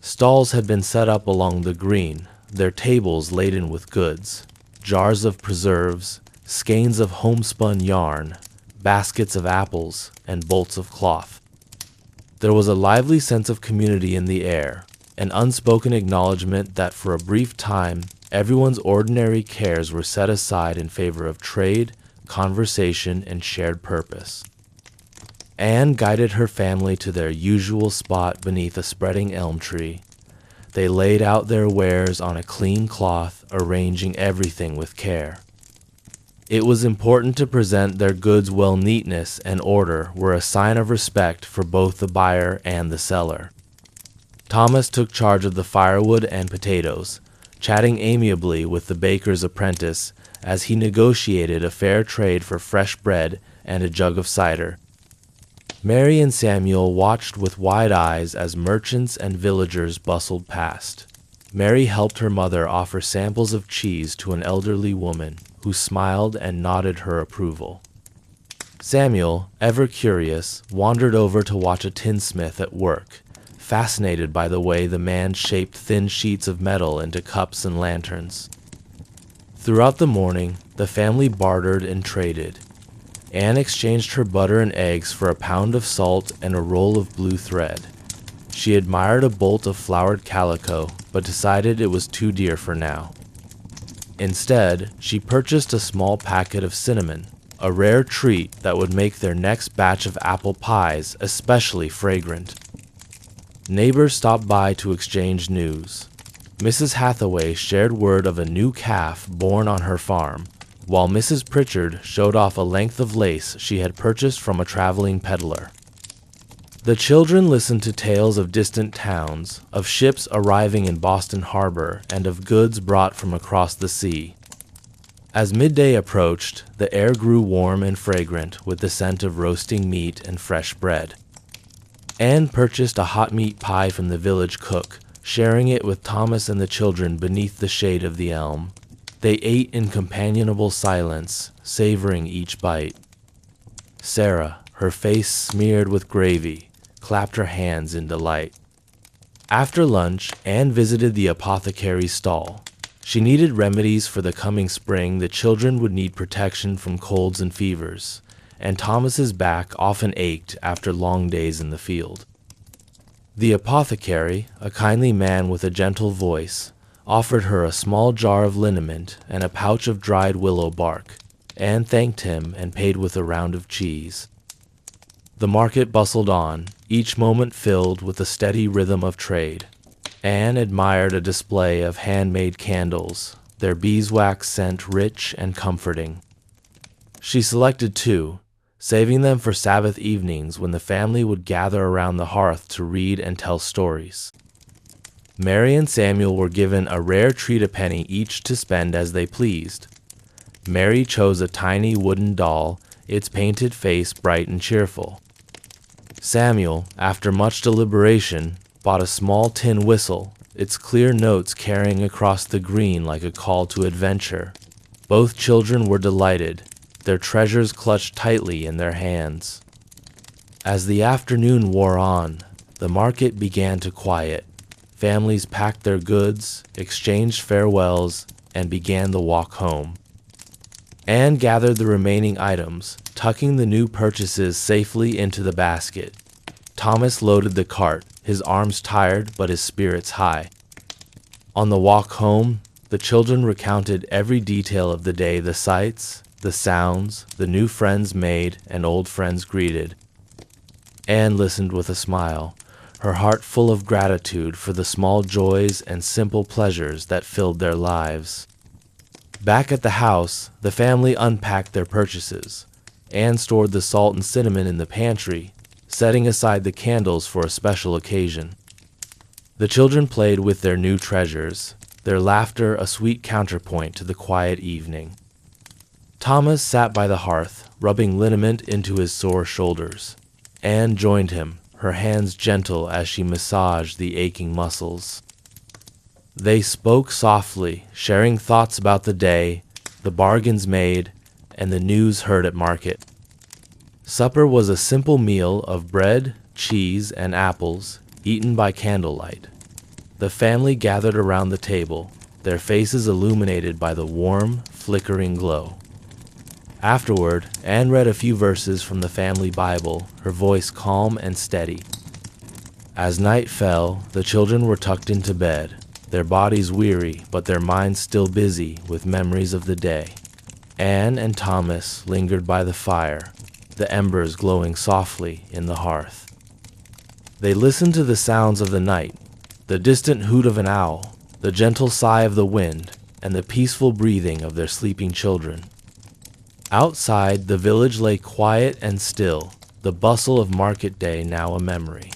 Speaker 1: Stalls had been set up along the green, their tables laden with goods, jars of preserves, skeins of homespun yarn, baskets of apples, and bolts of cloth. There was a lively sense of community in the air, an unspoken acknowledgement that for a brief time, everyone's ordinary cares were set aside in favor of trade, conversation, and shared purpose. Anne guided her family to their usual spot beneath a spreading elm tree. They laid out their wares on a clean cloth, arranging everything with care. It was important to present their goods while neatness and order were a sign of respect for both the buyer and the seller. Thomas took charge of the firewood and potatoes, chatting amiably with the baker's apprentice as he negotiated a fair trade for fresh bread and a jug of cider. Mary and Samuel watched with wide eyes as merchants and villagers bustled past. Mary helped her mother offer samples of cheese to an elderly woman who smiled and nodded her approval. Samuel, ever curious, wandered over to watch a tinsmith at work, fascinated by the way the man shaped thin sheets of metal into cups and lanterns. Throughout the morning, the family bartered and traded. Anne exchanged her butter and eggs for a pound of salt and a roll of blue thread. She admired a bolt of flowered calico, but decided it was too dear for now. Instead, she purchased a small packet of cinnamon, a rare treat that would make their next batch of apple pies especially fragrant. Neighbors stopped by to exchange news. Mrs. Hathaway shared word of a new calf born on her farm, while Mrs. Pritchard showed off a length of lace she had purchased from a traveling peddler. The children listened to tales of distant towns, of ships arriving in Boston Harbor, and of goods brought from across the sea. As midday approached, the air grew warm and fragrant with the scent of roasting meat and fresh bread. Anne purchased a hot meat pie from the village cook, sharing it with Thomas and the children beneath the shade of the elm. They ate in companionable silence, savoring each bite. Sarah, her face smeared with gravy, clapped her hands in delight. After lunch, Anne visited the apothecary's stall. She needed remedies for the coming spring. The children would need protection from colds and fevers, and Thomas's back often ached after long days in the field. The apothecary, a kindly man with a gentle voice, offered her a small jar of liniment and a pouch of dried willow bark. Anne thanked him and paid with a round of cheese. The market bustled on, each moment filled with the steady rhythm of trade. Anne admired a display of handmade candles, their beeswax scent rich and comforting. She selected two, saving them for Sabbath evenings when the family would gather around the hearth to read and tell stories. Mary and Samuel were given a rare treat, a penny each to spend as they pleased. Mary chose a tiny wooden doll, its painted face bright and cheerful. Samuel, after much deliberation, bought a small tin whistle, its clear notes carrying across the green like a call to adventure. Both children were delighted, their treasures clutched tightly in their hands. As the afternoon wore on, the market began to quiet. Families packed their goods, exchanged farewells, and began the walk home. Anne gathered the remaining items, tucking the new purchases safely into the basket. Thomas loaded the cart, his arms tired but his spirits high. On the walk home, the children recounted every detail of the day, the sights, the sounds, the new friends made and old friends greeted. Anne listened with a smile, her heart full of gratitude for the small joys and simple pleasures that filled their lives. Back at the house, the family unpacked their purchases. Anne stored the salt and cinnamon in the pantry, setting aside the candles for a special occasion. The children played with their new treasures, their laughter a sweet counterpoint to the quiet evening. Thomas sat by the hearth, rubbing liniment into his sore shoulders. Anne joined him, her hands gentle as she massaged the aching muscles. They spoke softly, sharing thoughts about the day, the bargains made, and the news heard at market. Supper was a simple meal of bread, cheese, and apples, eaten by candlelight. The family gathered around the table, their faces illuminated by the warm, flickering glow. Afterward, Anne read a few verses from the family Bible, her voice calm and steady. As night fell, the children were tucked into bed, their bodies weary but their minds still busy with memories of the day. Anne and Thomas lingered by the fire, the embers glowing softly in the hearth. They listened to the sounds of the night, the distant hoot of an owl, the gentle sigh of the wind, and the peaceful breathing of their sleeping children. Outside, the village lay quiet and still, the bustle of market day now a memory.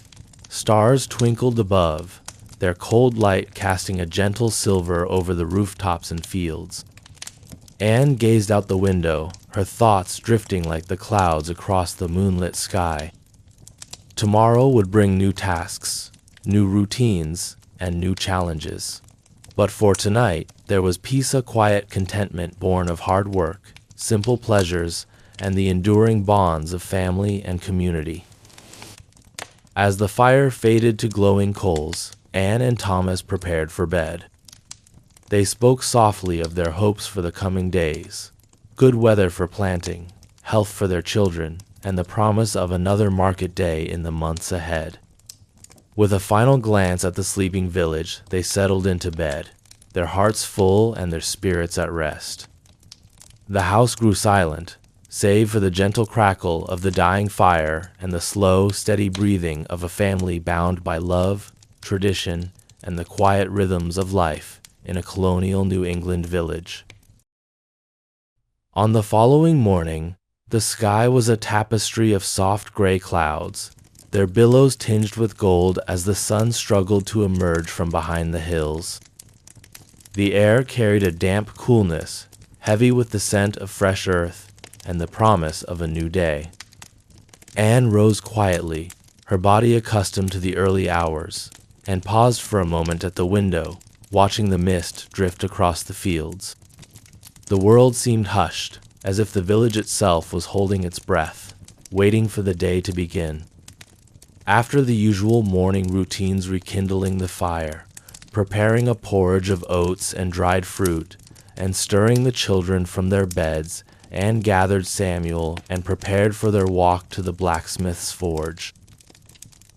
Speaker 1: Stars twinkled above, their cold light casting a gentle silver over the rooftops and fields. Anne gazed out the window, her thoughts drifting like the clouds across the moonlit sky. Tomorrow would bring new tasks, new routines, and new challenges. But for tonight, there was peace, a quiet contentment born of hard work, simple pleasures, and the enduring bonds of family and community. As the fire faded to glowing coals, Anne and Thomas prepared for bed. They spoke softly of their hopes for the coming days, good weather for planting, health for their children, and the promise of another market day in the months ahead. With a final glance at the sleeping village, they settled into bed, their hearts full and their spirits at rest. The house grew silent, save for the gentle crackle of the dying fire and the slow, steady breathing of a family bound by love, tradition, and the quiet rhythms of life in a colonial New England village. On the following morning, the sky was a tapestry of soft gray clouds, their billows tinged with gold as the sun struggled to emerge from behind the hills. The air carried a damp coolness, heavy with the scent of fresh earth and the promise of a new day. Anne rose quietly, her body accustomed to the early hours, and paused for a moment at the window, watching the mist drift across the fields. The world seemed hushed, as if the village itself was holding its breath, waiting for the day to begin. After the usual morning routines, rekindling the fire, preparing a porridge of oats and dried fruit, and stirring the children from their beds, Anne gathered Samuel and prepared for their walk to the blacksmith's forge.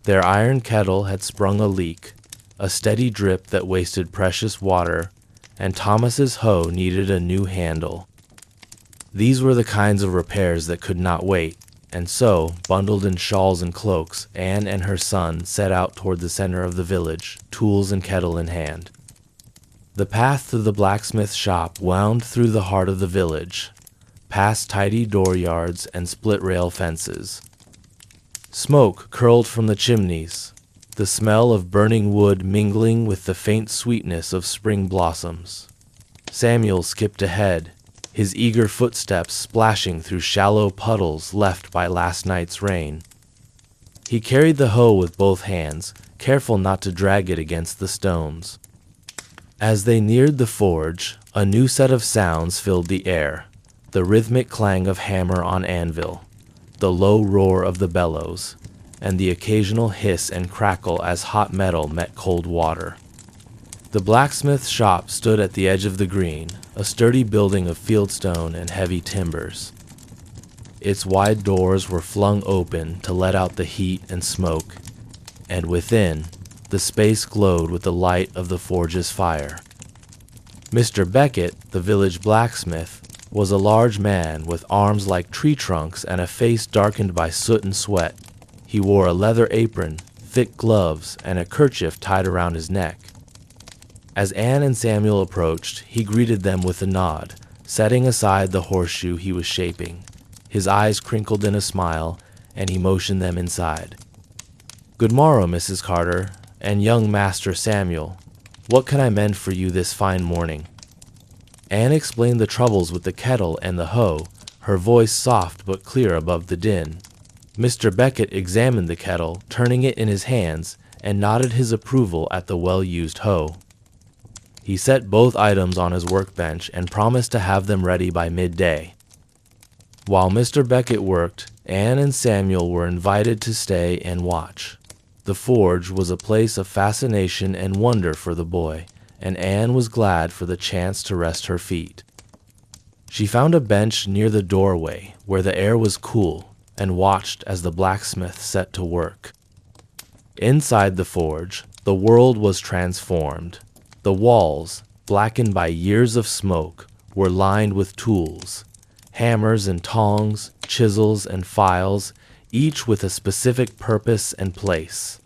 Speaker 1: Their iron kettle had sprung a leak, a steady drip that wasted precious water, and Thomas's hoe needed a new handle. These were the kinds of repairs that could not wait, and so, bundled in shawls and cloaks, Anne and her son set out toward the center of the village, tools and kettle in hand. The path to the blacksmith shop wound through the heart of the village, past tidy dooryards and split-rail fences. Smoke curled from the chimneys, the smell of burning wood mingling with the faint sweetness of spring blossoms. Samuel skipped ahead, his eager footsteps splashing through shallow puddles left by last night's rain. He carried the hoe with both hands, careful not to drag it against the stones. As they neared the forge, a new set of sounds filled the air, the rhythmic clang of hammer on anvil, the low roar of the bellows, and the occasional hiss and crackle as hot metal met cold water. The blacksmith shop stood at the edge of the green, a sturdy building of fieldstone and heavy timbers. Its wide doors were flung open to let out the heat and smoke, and within, the space glowed with the light of the forge's fire. Mr. Beckett, the village blacksmith, was a large man with arms like tree trunks and a face darkened by soot and sweat. He wore a leather apron, thick gloves, and a kerchief tied around his neck. As Anne and Samuel approached, he greeted them with a nod, setting aside the horseshoe he was shaping. His eyes crinkled in a smile, and he motioned them inside. "Good morrow, Mrs. Carter, and young Master Samuel. What can I mend for you this fine morning?" Anne explained the troubles with the kettle and the hoe, her voice soft but clear above the din. Mr. Beckett examined the kettle, turning it in his hands, and nodded his approval at the well-used hoe. He set both items on his workbench and promised to have them ready by midday. While Mr. Beckett worked, Anne and Samuel were invited to stay and watch. The forge was a place of fascination and wonder for the boy, and Anne was glad for the chance to rest her feet. She found a bench near the doorway where the air was cool and watched as the blacksmith set to work. Inside the forge, the world was transformed. The walls, blackened by years of smoke, were lined with tools, hammers and tongs, chisels and files, each with a specific purpose and place.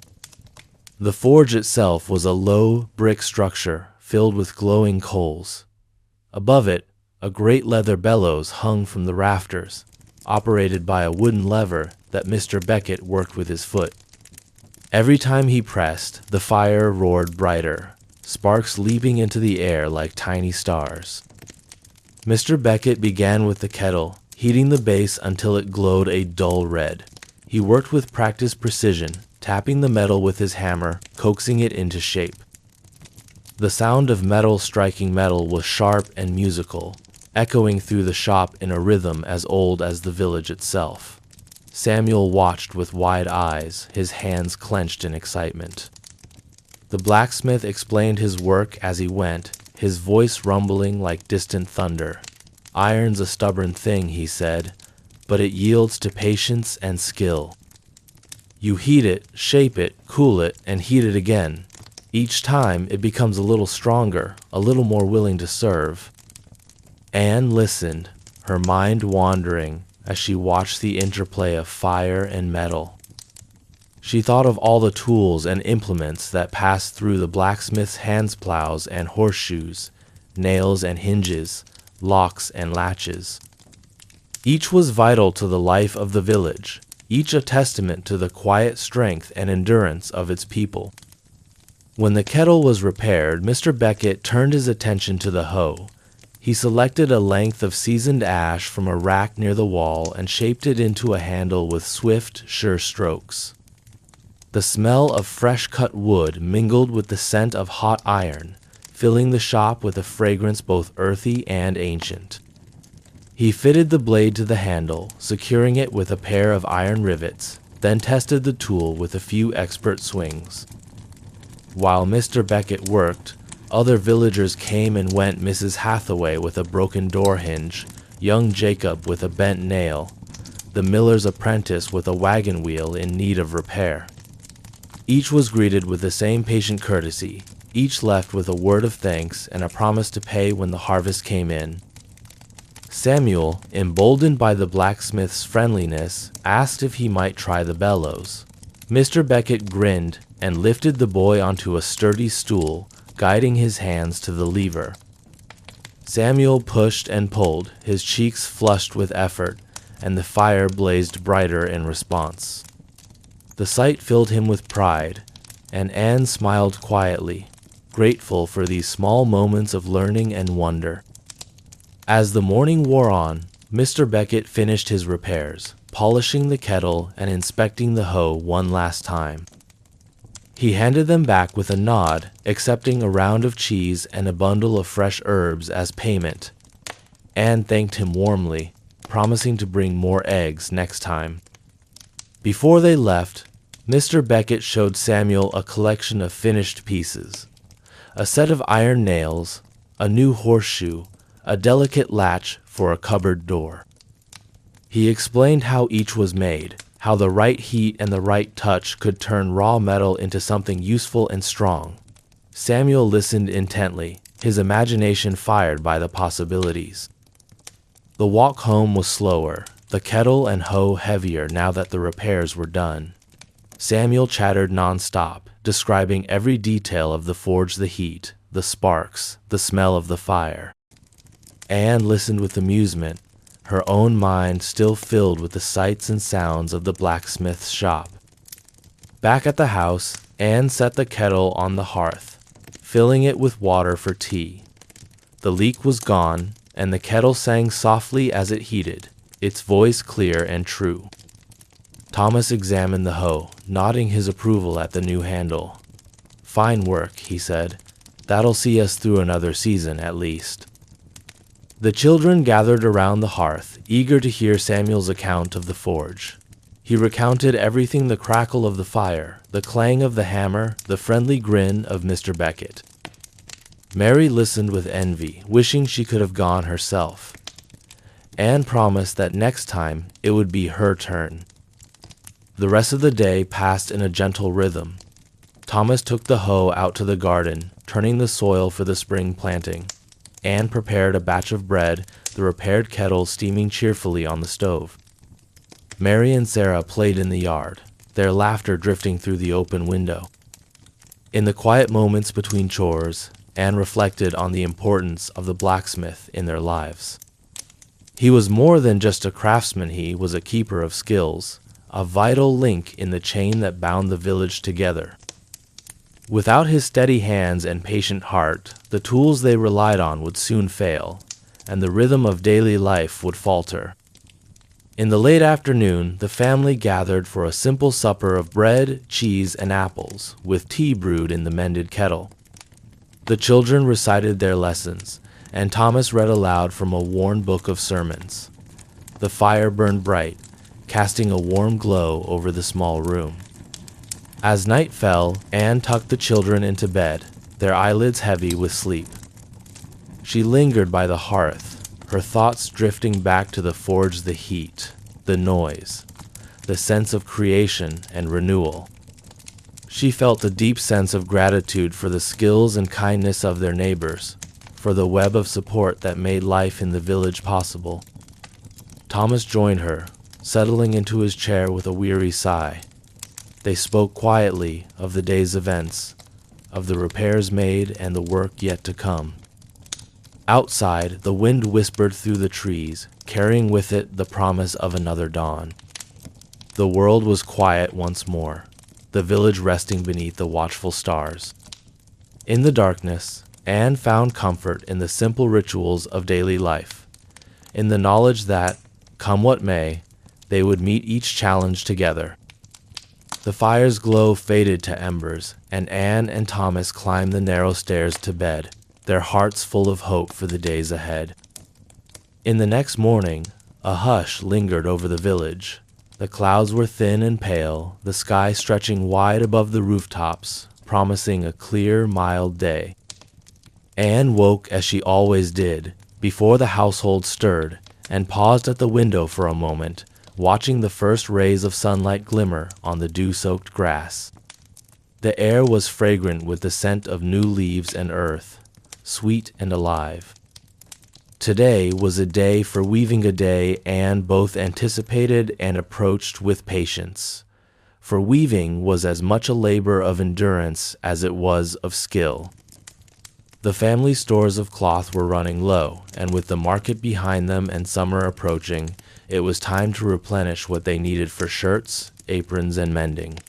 Speaker 1: The forge itself was a low brick structure filled with glowing coals. Above it, a great leather bellows hung from the rafters, operated by a wooden lever that Mr. Beckett worked with his foot. Every time he pressed, the fire roared brighter, sparks leaping into the air like tiny stars. Mr. Beckett began with the kettle, heating the base until it glowed a dull red. He worked with practiced precision, tapping the metal with his hammer, coaxing it into shape. The sound of metal striking metal was sharp and musical, echoing through the shop in a rhythm as old as the village itself. Samuel watched with wide eyes, his hands clenched in excitement. The blacksmith explained his work as he went, his voice rumbling like distant thunder. "Iron's a stubborn thing," he said, "but it yields to patience and skill. You heat it, shape it, cool it, and heat it again. Each time it becomes a little stronger, a little more willing to serve." Anne listened, her mind wandering as she watched the interplay of fire and metal. She thought of all the tools and implements that passed through the blacksmith's hand plows and horseshoes, nails and hinges, locks and latches. Each was vital to the life of the village, each a testament to the quiet strength and endurance of its people. When the kettle was repaired, Mr. Beckett turned his attention to the hoe. He selected a length of seasoned ash from a rack near the wall and shaped it into a handle with swift, sure strokes. The smell of fresh-cut wood mingled with the scent of hot iron, filling the shop with a fragrance both earthy and ancient. He fitted the blade to the handle, securing it with a pair of iron rivets, then tested the tool with a few expert swings. While Mr. Beckett worked, other villagers came and went. Mrs. Hathaway with a broken door hinge, young Jacob with a bent nail, the miller's apprentice with a wagon wheel in need of repair. Each was greeted with the same patient courtesy, each left with a word of thanks and a promise to pay when the harvest came in. Samuel, emboldened by the blacksmith's friendliness, asked if he might try the bellows. Mr. Beckett grinned and lifted the boy onto a sturdy stool, guiding his hands to the lever. Samuel pushed and pulled, his cheeks flushed with effort, and the fire blazed brighter in response. The sight filled him with pride, and Anne smiled quietly, grateful for these small moments of learning and wonder. As the morning wore on, Mr. Beckett finished his repairs, polishing the kettle and inspecting the hoe one last time. He handed them back with a nod, accepting a round of cheese and a bundle of fresh herbs as payment. Anne thanked him warmly, promising to bring more eggs next time. Before they left, Mr. Beckett showed Samuel a collection of finished pieces. A set of iron nails, a new horseshoe, a delicate latch for a cupboard door. He explained how each was made, how the right heat and the right touch could turn raw metal into something useful and strong. Samuel listened intently, his imagination fired by the possibilities. The walk home was slower, the kettle and hoe heavier now that the repairs were done. Samuel chattered non-stop, describing every detail of the forge, the heat, the sparks, the smell of the fire. Anne listened with amusement, her own mind still filled with the sights and sounds of the blacksmith's shop. Back at the house, Anne set the kettle on the hearth, filling it with water for tea. The leak was gone, and the kettle sang softly as it heated, its voice clear and true. Thomas examined the hoe, nodding his approval at the new handle. "Fine work," he said. "That'll see us through another season at least." The children gathered around the hearth, eager to hear Samuel's account of the forge. He recounted everything: the crackle of the fire, the clang of the hammer, the friendly grin of Mr. Beckett. Mary listened with envy, wishing she could have gone herself. Anne promised that next time it would be her turn. The rest of the day passed in a gentle rhythm. Thomas took the hoe out to the garden, turning the soil for the spring planting. Anne prepared a batch of bread, the repaired kettle steaming cheerfully on the stove. Mary and Sarah played in the yard, their laughter drifting through the open window. In the quiet moments between chores, Anne reflected on the importance of the blacksmith in their lives. He was more than just a craftsman, he was a keeper of skills, a vital link in the chain that bound the village together. Without his steady hands and patient heart, the tools they relied on would soon fail, and the rhythm of daily life would falter. In the late afternoon, the family gathered for a simple supper of bread, cheese, and apples, with tea brewed in the mended kettle. The children recited their lessons, and Thomas read aloud from a worn book of sermons. The fire burned bright, casting a warm glow over the small room. As night fell, Anne tucked the children into bed, their eyelids heavy with sleep. She lingered by the hearth, her thoughts drifting back to the forge, the heat, the noise, the sense of creation and renewal. She felt a deep sense of gratitude for the skills and kindness of their neighbors, for the web of support that made life in the village possible. Thomas joined her, settling into his chair with a weary sigh. They spoke quietly of the day's events, of the repairs made and the work yet to come. Outside, the wind whispered through the trees, carrying with it the promise of another dawn. The world was quiet once more, the village resting beneath the watchful stars. In the darkness, Anne found comfort in the simple rituals of daily life, in the knowledge that, come what may, they would meet each challenge together. The fire's glow faded to embers, and Anne and Thomas climbed the narrow stairs to bed, their hearts full of hope for the days ahead. In the next morning, a hush lingered over the village. The clouds were thin and pale, the sky stretching wide above the rooftops, promising a clear, mild day. Anne woke as she always did, before the household stirred, and paused at the window for a moment, watching the first rays of sunlight glimmer on the dew-soaked grass. The air was fragrant with the scent of new leaves and earth, sweet and alive. Today was a day for weaving, a day Anne both anticipated and approached with patience. For weaving was as much a labor of endurance as it was of skill. The family stores of cloth were running low, and with the market behind them and summer approaching, it was time to replenish what they needed for shirts, aprons, and mending.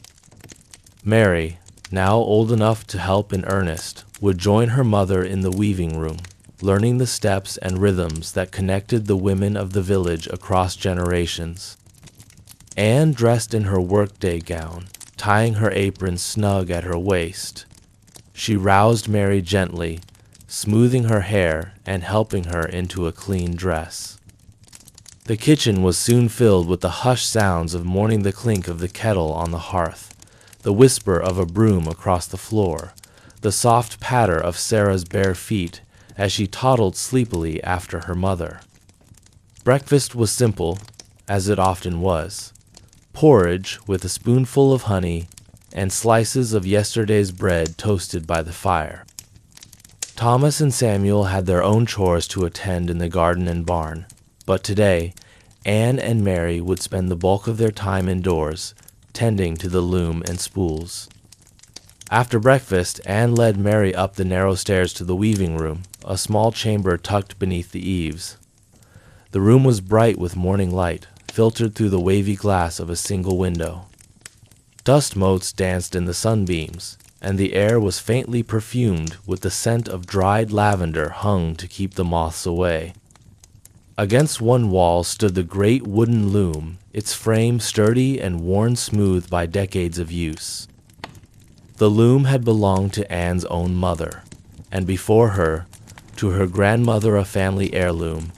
Speaker 1: Mary, now old enough to help in earnest, would join her mother in the weaving room, learning the steps and rhythms that connected the women of the village across generations. Anne dressed in her workday gown, tying her apron snug at her waist. She roused Mary gently, smoothing her hair and helping her into a clean dress. The kitchen was soon filled with the hushed sounds of morning, the clink of the kettle on the hearth, the whisper of a broom across the floor, the soft patter of Sarah's bare feet as she toddled sleepily after her mother. Breakfast was simple, as it often was. Porridge with a spoonful of honey and slices of yesterday's bread toasted by the fire. Thomas and Samuel had their own chores to attend in the garden and barn, but today, Anne and Mary would spend the bulk of their time indoors, tending to the loom and spools. After breakfast, Anne led Mary up the narrow stairs to the weaving room, a small chamber tucked beneath the eaves. The room was bright with morning light, filtered through the wavy glass of a single window. Dust motes danced in the sunbeams, and the air was faintly perfumed with the scent of dried lavender hung to keep the moths away. Against one wall stood the great wooden loom, its frame sturdy and worn smooth by decades of use. The loom had belonged to Anne's own mother, and before her, to her grandmother, a family heirloom,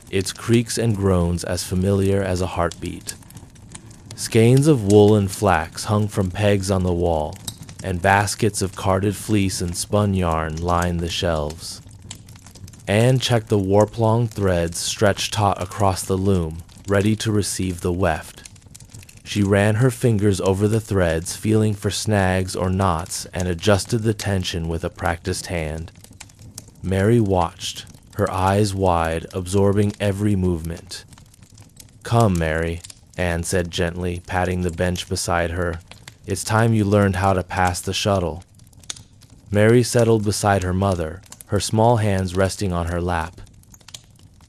Speaker 1: its creaks and groans as familiar as a heartbeat. Skeins of wool and flax hung from pegs on the wall, and baskets of carded fleece and spun yarn lined the shelves. Anne checked the warp-long threads stretched taut across the loom, ready to receive the weft. She ran her fingers over the threads, feeling for snags or knots, and adjusted the tension with a practiced hand. Mary watched, her eyes wide, absorbing every movement. "Come, Mary," Anne said gently, patting the bench beside her. "It's time you learned how to pass the shuttle." Mary settled beside her mother, her small hands resting on her lap.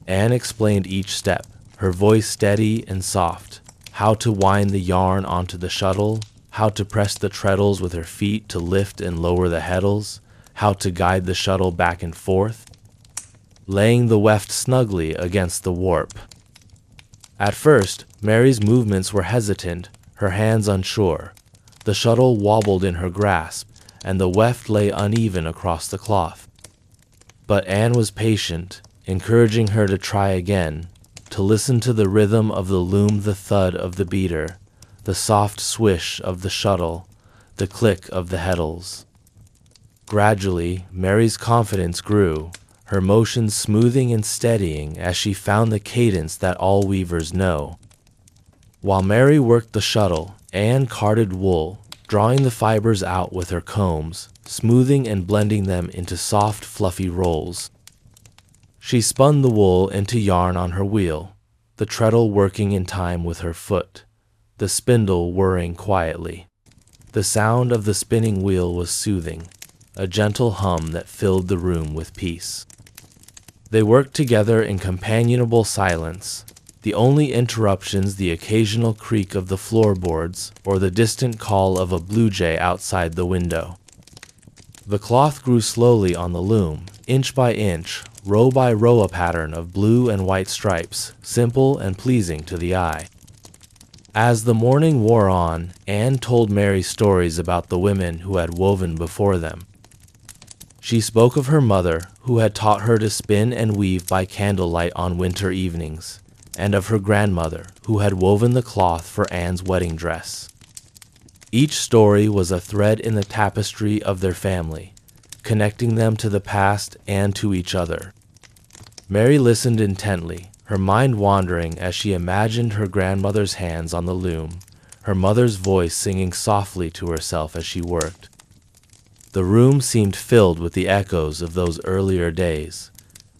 Speaker 1: Anne explained each step, her voice steady and soft. How to wind the yarn onto the shuttle, how to press the treadles with her feet to lift and lower the heddles, how to guide the shuttle back and forth, laying the weft snugly against the warp. At first, Mary's movements were hesitant, her hands unsure. The shuttle wobbled in her grasp, and the weft lay uneven across the cloth. But Anne was patient, encouraging her to try again, to listen to the rhythm of the loom, the thud of the beater, the soft swish of the shuttle, the click of the heddles. Gradually, Mary's confidence grew, her motions smoothing and steadying as she found the cadence that all weavers know. While Mary worked the shuttle, Anne carded wool, drawing the fibers out with her combs, smoothing and blending them into soft, fluffy rolls. She spun the wool into yarn on her wheel, the treadle working in time with her foot, the spindle whirring quietly. The sound of the spinning wheel was soothing, a gentle hum that filled the room with peace. They worked together in companionable silence, the only interruptions the occasional creak of the floorboards or the distant call of a blue jay outside the window. The cloth grew slowly on the loom, inch by inch, row by row, a pattern of blue and white stripes, simple and pleasing to the eye. As the morning wore on, Anne told Mary stories about the women who had woven before them. She spoke of her mother, who had taught her to spin and weave by candlelight on winter evenings, and of her grandmother, who had woven the cloth for Anne's wedding dress. Each story was a thread in the tapestry of their family, connecting them to the past and to each other. Mary listened intently, her mind wandering as she imagined her grandmother's hands on the loom, her mother's voice singing softly to herself as she worked. The room seemed filled with the echoes of those earlier days,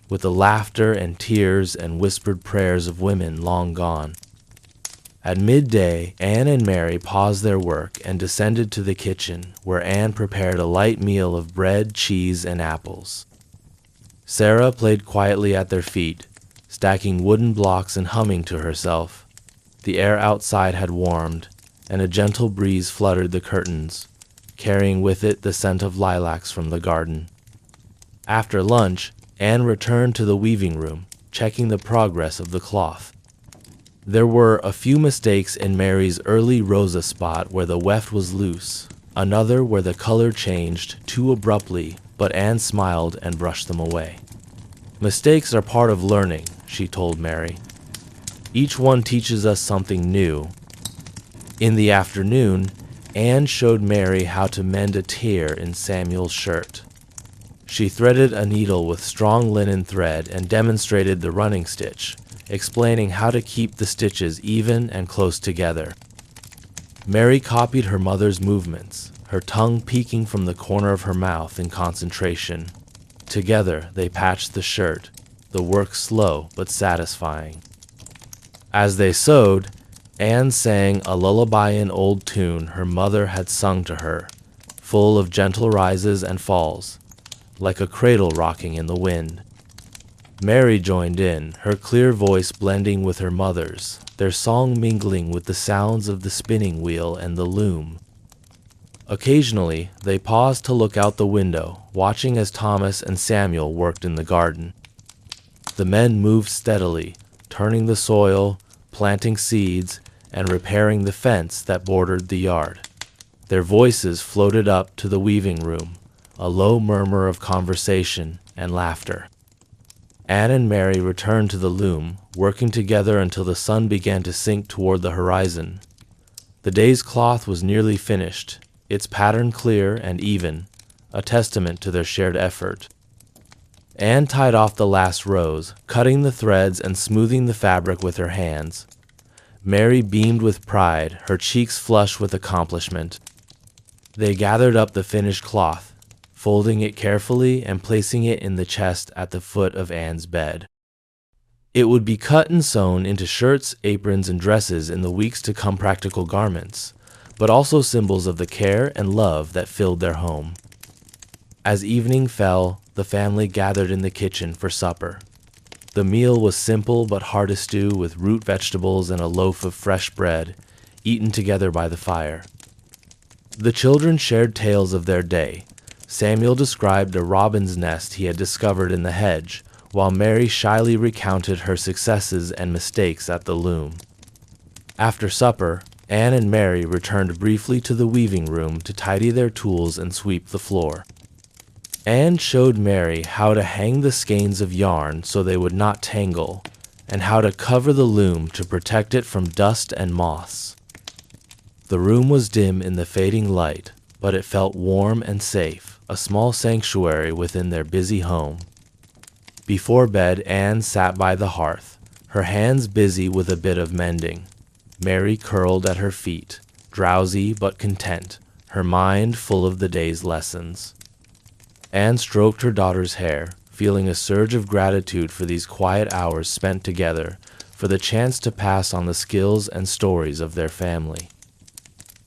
Speaker 1: with the laughter and tears and whispered prayers of women long gone. At midday, Anne and Mary paused their work and descended to the kitchen, where Anne prepared a light meal of bread, cheese, and apples. Sarah played quietly at their feet, stacking wooden blocks and humming to herself. The air outside had warmed, and a gentle breeze fluttered the curtains, carrying with it the scent of lilacs from the garden. After lunch, Anne returned to the weaving room, checking the progress of the cloth. There were a few mistakes in Mary's early rosa spot where the weft was loose, another where the color changed too abruptly, but Anne smiled and brushed them away. "Mistakes are part of learning," she told Mary. "Each one teaches us something new." In the afternoon, Anne showed Mary how to mend a tear in Samuel's shirt. She threaded a needle with strong linen thread and demonstrated the running stitch, explaining how to keep the stitches even and close together. Mary copied her mother's movements, her tongue peeking from the corner of her mouth in concentration. Together they patched the shirt, the work slow but satisfying. As they sewed, Anne sang a lullaby-in old tune her mother had sung to her, full of gentle rises and falls, like a cradle rocking in the wind. Mary joined in, her clear voice blending with her mother's, their song mingling with the sounds of the spinning wheel and the loom. Occasionally, they paused to look out the window, watching as Thomas and Samuel worked in the garden. The men moved steadily, turning the soil, planting seeds, and repairing the fence that bordered the yard. Their voices floated up to the weaving room, a low murmur of conversation and laughter. Anne and Mary returned to the loom, working together until the sun began to sink toward the horizon. The day's cloth was nearly finished, its pattern clear and even, a testament to their shared effort. Anne tied off the last rows, cutting the threads and smoothing the fabric with her hands. Mary beamed with pride, her cheeks flushed with accomplishment. They gathered up the finished cloth, folding it carefully and placing it in the chest at the foot of Anne's bed. It would be cut and sewn into shirts, aprons, and dresses in the weeks to come, practical garments, but also symbols of the care and love that filled their home. As evening fell, the family gathered in the kitchen for supper. The meal was simple but hearty stew with root vegetables and a loaf of fresh bread, eaten together by the fire. The children shared tales of their day. Samuel described a robin's nest he had discovered in the hedge, while Mary shyly recounted her successes and mistakes at the loom. After supper, Anne and Mary returned briefly to the weaving room to tidy their tools and sweep the floor. Anne showed Mary how to hang the skeins of yarn so they would not tangle, and how to cover the loom to protect it from dust and moths. The room was dim in the fading light, but it felt warm and safe, a small sanctuary within their busy home. Before bed, Anne sat by the hearth, her hands busy with a bit of mending. Mary curled at her feet, drowsy but content, her mind full of the day's lessons. Anne stroked her daughter's hair, feeling a surge of gratitude for these quiet hours spent together, for the chance to pass on the skills and stories of their family.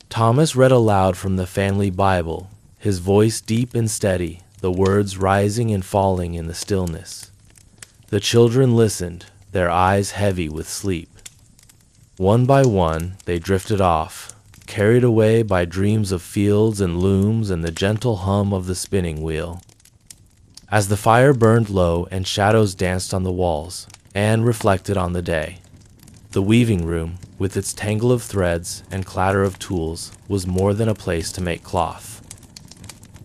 Speaker 1: Thomas read aloud from the family Bible, his voice deep and steady, the words rising and falling in the stillness. The children listened, their eyes heavy with sleep. One by one, they drifted off, carried away by dreams of fields and looms and the gentle hum of the spinning wheel. As the fire burned low and shadows danced on the walls, Anne reflected on the day. The weaving room, with its tangle of threads and clatter of tools, was more than a place to make cloth.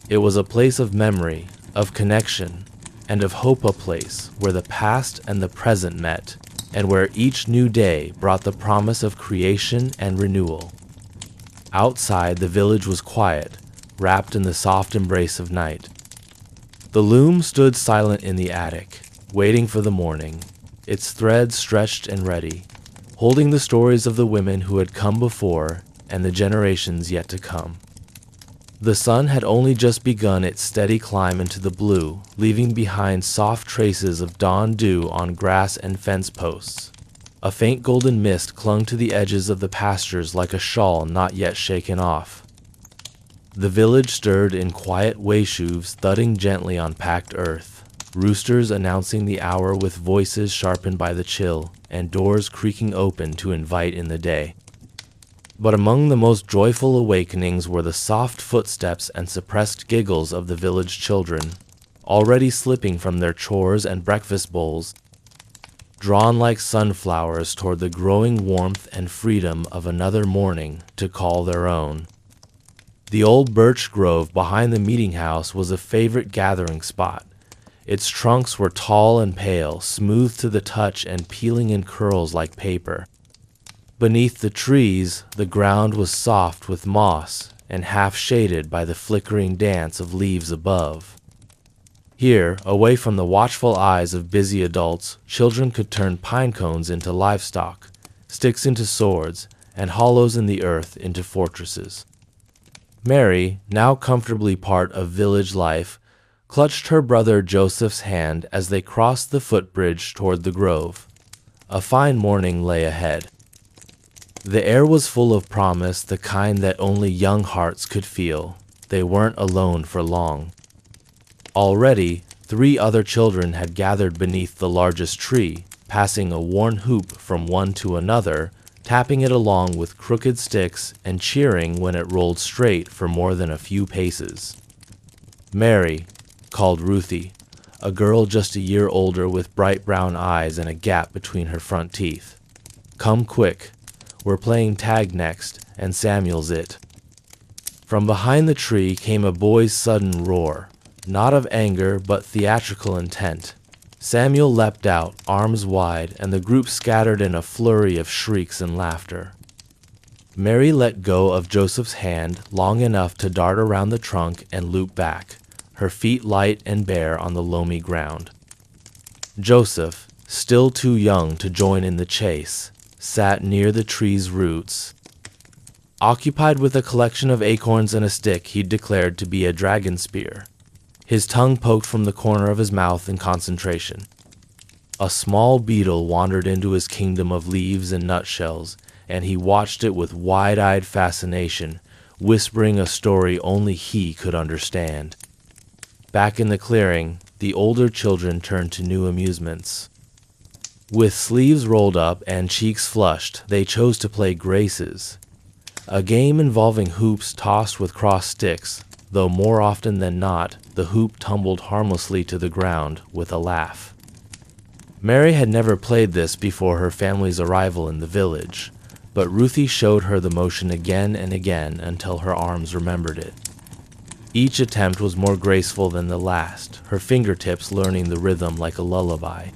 Speaker 1: It was a place of memory, of connection, and of hope, a place where the past and the present met, and where each new day brought the promise of creation and renewal. Outside, the village was quiet, wrapped in the soft embrace of night. The loom stood silent in the attic, waiting for the morning, its threads stretched and ready, holding the stories of the women who had come before and the generations yet to come. The sun had only just begun its steady climb into the blue, leaving behind soft traces of dawn dew on grass and fence posts. A faint golden mist clung to the edges of the pastures like a shawl not yet shaken off. The village stirred in quiet wayshoes thudding gently on packed earth, roosters announcing the hour with voices sharpened by the chill, and doors creaking open to invite in the day. But among the most joyful awakenings were the soft footsteps and suppressed giggles of the village children, already slipping from their chores and breakfast bowls, drawn like sunflowers toward the growing warmth and freedom of another morning to call their own. The old birch grove behind the meeting house was a favorite gathering spot. Its trunks were tall and pale, smooth to the touch and peeling in curls like paper. Beneath the trees, the ground was soft with moss and half shaded by the flickering dance of leaves above. Here, away from the watchful eyes of busy adults, children could turn pine cones into livestock, sticks into swords, and hollows in the earth into fortresses. Mary, now comfortably part of village life, clutched her brother Joseph's hand as they crossed the footbridge toward the grove. A fine morning lay ahead. The air was full of promise, the kind that only young hearts could feel. They weren't alone for long. Already, 3 other children had gathered beneath the largest tree, passing a worn hoop from one to another, tapping it along with crooked sticks and cheering when it rolled straight for more than a few paces. Mary, called Ruthie, a girl just a year older with bright brown eyes and a gap between her front teeth. "Come quick. We're playing tag next, and Samuel's it." From behind the tree came a boy's sudden roar. Not of anger, but theatrical intent. Samuel leapt out, arms wide, and the group scattered in a flurry of shrieks and laughter. Mary let go of Joseph's hand long enough to dart around the trunk and loop back, her feet light and bare on the loamy ground. Joseph, still too young to join in the chase, sat near the tree's roots. Occupied with a collection of acorns and a stick he'd declared to be a dragon spear, his tongue poked from the corner of his mouth in concentration. A small beetle wandered into his kingdom of leaves and nutshells, and he watched it with wide-eyed fascination, whispering a story only he could understand. Back in the clearing, the older children turned to new amusements. With sleeves rolled up and cheeks flushed, they chose to play graces, a game involving hoops tossed with crossed sticks, though more often than not, the hoop tumbled harmlessly to the ground with a laugh. Mary had never played this before her family's arrival in the village, but Ruthie showed her the motion again and again until her arms remembered it. Each attempt was more graceful than the last, her fingertips learning the rhythm like a lullaby.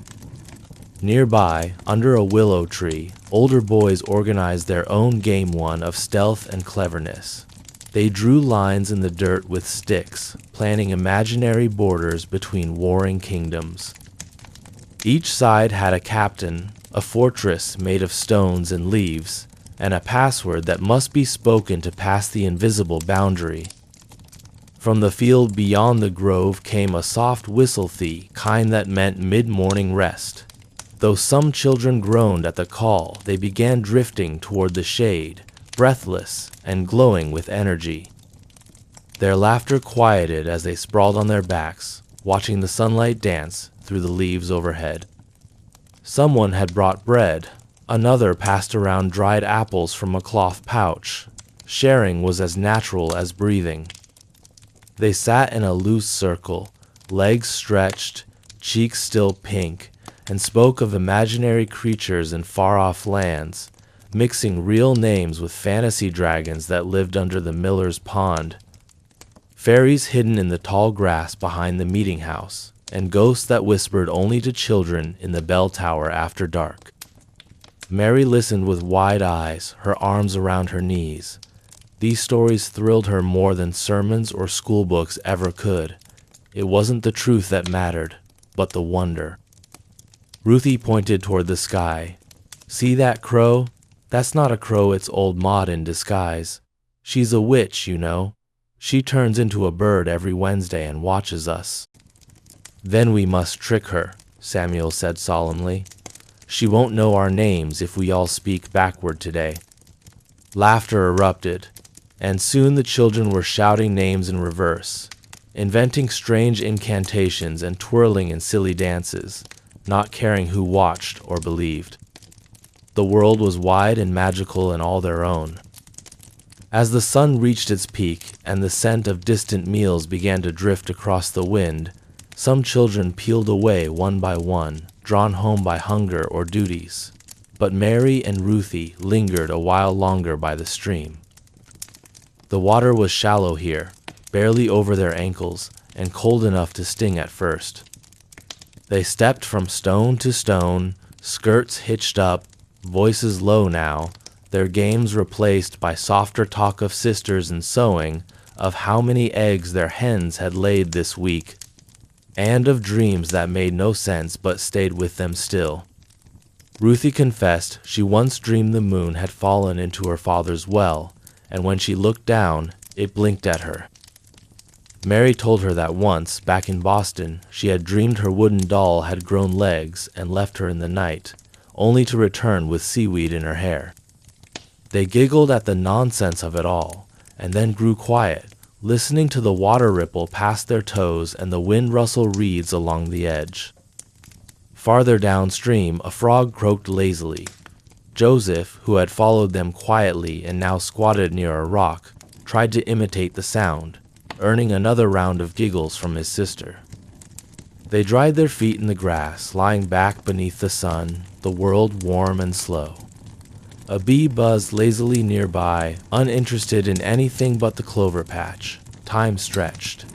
Speaker 1: Nearby, under a willow tree, older boys organized their own game one of stealth and cleverness. They drew lines in the dirt with sticks, planning imaginary borders between warring kingdoms. Each side had a captain, a fortress made of stones and leaves, and a password that must be spoken to pass the invisible boundary. From the field beyond the grove came a soft whistle-thee, kind that meant mid-morning rest. Though some children groaned at the call, they began drifting toward the shade, breathless and glowing with energy. Their laughter quieted as they sprawled on their backs, watching the sunlight dance through the leaves overhead. Someone had brought bread. Another passed around dried apples from a cloth pouch. Sharing was as natural as breathing. They sat in a loose circle, legs stretched, cheeks still pink, and spoke of imaginary creatures in far-off lands, mixing real names with fantasy dragons that lived under the miller's pond, fairies hidden in the tall grass behind the meeting house, and ghosts that whispered only to children in the bell tower after dark. Mary listened with wide eyes, her arms around her knees. These stories thrilled her more than sermons or schoolbooks ever could. It wasn't the truth that mattered, but the wonder. Ruthie pointed toward the sky. "See that crow? That's not a crow, it's old Maud in disguise. She's a witch, you know. She turns into a bird every Wednesday and watches us." "Then we must trick her," Samuel said solemnly. "She won't know our names if we all speak backward today." Laughter erupted, and soon the children were shouting names in reverse, inventing strange incantations and twirling in silly dances, not caring who watched or believed. The world was wide and magical and all their own. As the sun reached its peak and the scent of distant meals began to drift across the wind, some children peeled away one by one, drawn home by hunger or duties. But Mary and Ruthie lingered a while longer by the stream. The water was shallow here, barely over their ankles, and cold enough to sting at first. They stepped from stone to stone, skirts hitched up, voices low now, their games replaced by softer talk of sisters and sewing, of how many eggs their hens had laid this week, and of dreams that made no sense but stayed with them still. Ruthie confessed she once dreamed the moon had fallen into her father's well, and when she looked down, it blinked at her. Mary told her that once, back in Boston, she had dreamed her wooden doll had grown legs and left her in the night, only to return with seaweed in her hair. They giggled at the nonsense of it all, and then grew quiet, listening to the water ripple past their toes and the wind rustle reeds along the edge. Farther downstream, a frog croaked lazily. Joseph, who had followed them quietly and now squatted near a rock, tried to imitate the sound, earning another round of giggles from his sister. They dried their feet in the grass, lying back beneath the sun, the world warm and slow. A bee buzzed lazily nearby, uninterested in anything but the clover patch. Time stretched.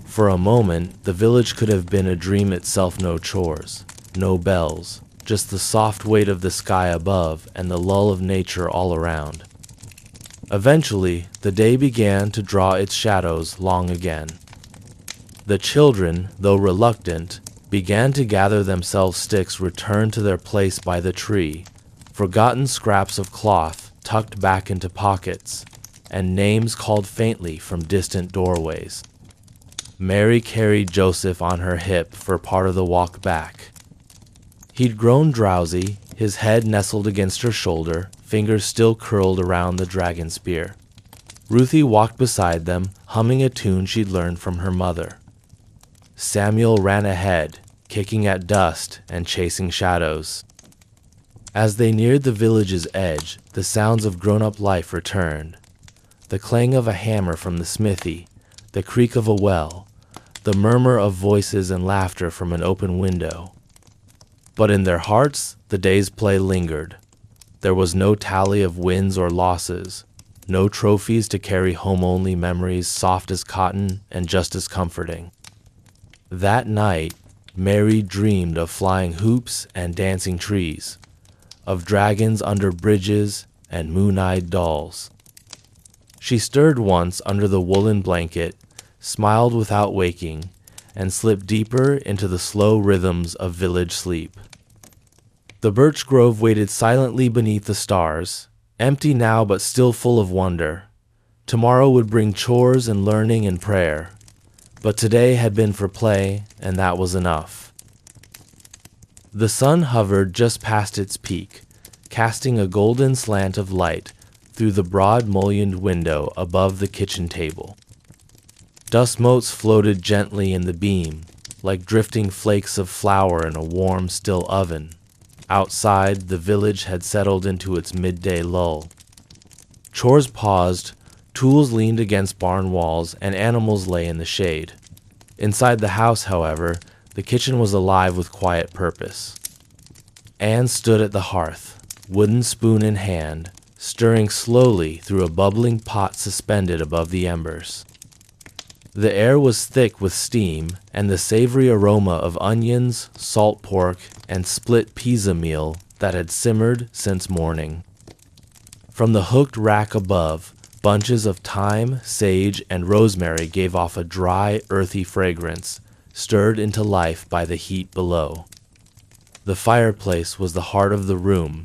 Speaker 1: For a moment, the village could have been a dream itself. No chores, no bells, just the soft weight of the sky above and the lull of nature all around. Eventually, the day began to draw its shadows long again. The children, though reluctant, began to gather themselves sticks returned to their place by the tree, forgotten scraps of cloth tucked back into pockets, and names called faintly from distant doorways. Mary carried Joseph on her hip for part of the walk back. He'd grown drowsy, his head nestled against her shoulder, fingers still curled around the dragon spear. Ruthie walked beside them, humming a tune she'd learned from her mother. Samuel ran ahead, kicking at dust and chasing shadows. As they neared the village's edge, the sounds of grown-up life returned. The clang of a hammer from the smithy, the creak of a well, the murmur of voices and laughter from an open window. But in their hearts, the day's play lingered. There was no tally of wins or losses, no trophies to carry home, only memories soft as cotton and just as comforting. That night, Mary dreamed of flying hoops and dancing trees, of dragons under bridges and moon-eyed dolls. She stirred once under the woolen blanket, smiled without waking, and slipped deeper into the slow rhythms of village sleep. The birch grove waited silently beneath the stars, empty now but still full of wonder. Tomorrow would bring chores and learning and prayer, but today had been for play, and that was enough. The sun hovered just past its peak, casting a golden slant of light through the broad mullioned window above the kitchen table. Dust motes floated gently in the beam, like drifting flakes of flour in a warm, still oven. Outside, the village had settled into its midday lull. Chores paused, tools leaned against barn walls, and animals lay in the shade. Inside the house, however, the kitchen was alive with quiet purpose. Anne stood at the hearth, wooden spoon in hand, stirring slowly through a bubbling pot suspended above the embers. The air was thick with steam, and the savory aroma of onions, salt pork, and split pizza meal that had simmered since morning. From the hooked rack above, bunches of thyme, sage, and rosemary gave off a dry, earthy fragrance, stirred into life by the heat below. The fireplace was the heart of the room,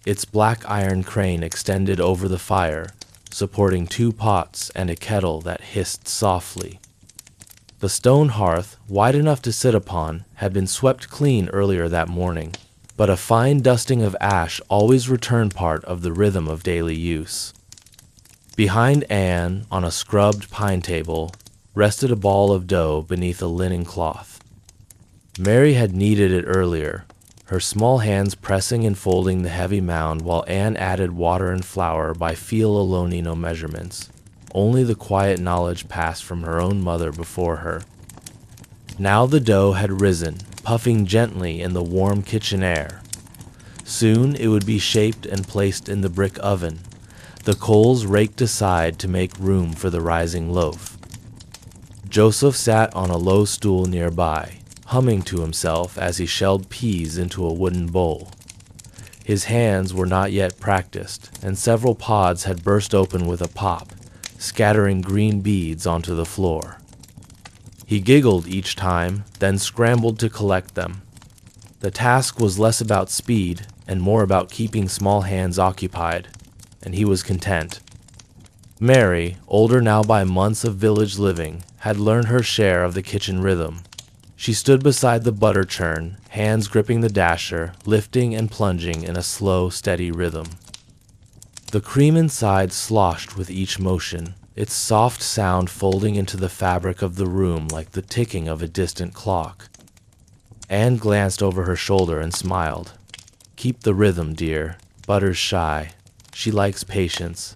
Speaker 1: its black iron crane extended over the fire, supporting 2 pots and a kettle that hissed softly. The stone hearth, wide enough to sit upon, had been swept clean earlier that morning, but a fine dusting of ash always returned part of the rhythm of daily use. Behind Anne, on a scrubbed pine table, rested a ball of dough beneath a linen cloth. Mary had kneaded it earlier, her small hands pressing and folding the heavy mound while Anne added water and flour by feel alonino measurements. Only the quiet knowledge passed from her own mother before her. Now the dough had risen, puffing gently in the warm kitchen air. Soon it would be shaped and placed in the brick oven, the coals raked aside to make room for the rising loaf. Joseph sat on a low stool nearby, humming to himself as he shelled peas into a wooden bowl. His hands were not yet practiced, and several pods had burst open with a pop, scattering green beads onto the floor. He giggled each time, then scrambled to collect them. The task was less about speed and more about keeping small hands occupied, and he was content. Mary, older now by months of village living, had learned her share of the kitchen rhythm. She stood beside the butter churn, hands gripping the dasher, lifting and plunging in a slow, steady rhythm. The cream inside sloshed with each motion, its soft sound folding into the fabric of the room like the ticking of a distant clock. Anne glanced over her shoulder and smiled. "Keep the rhythm, dear. Butter's shy. She likes patience."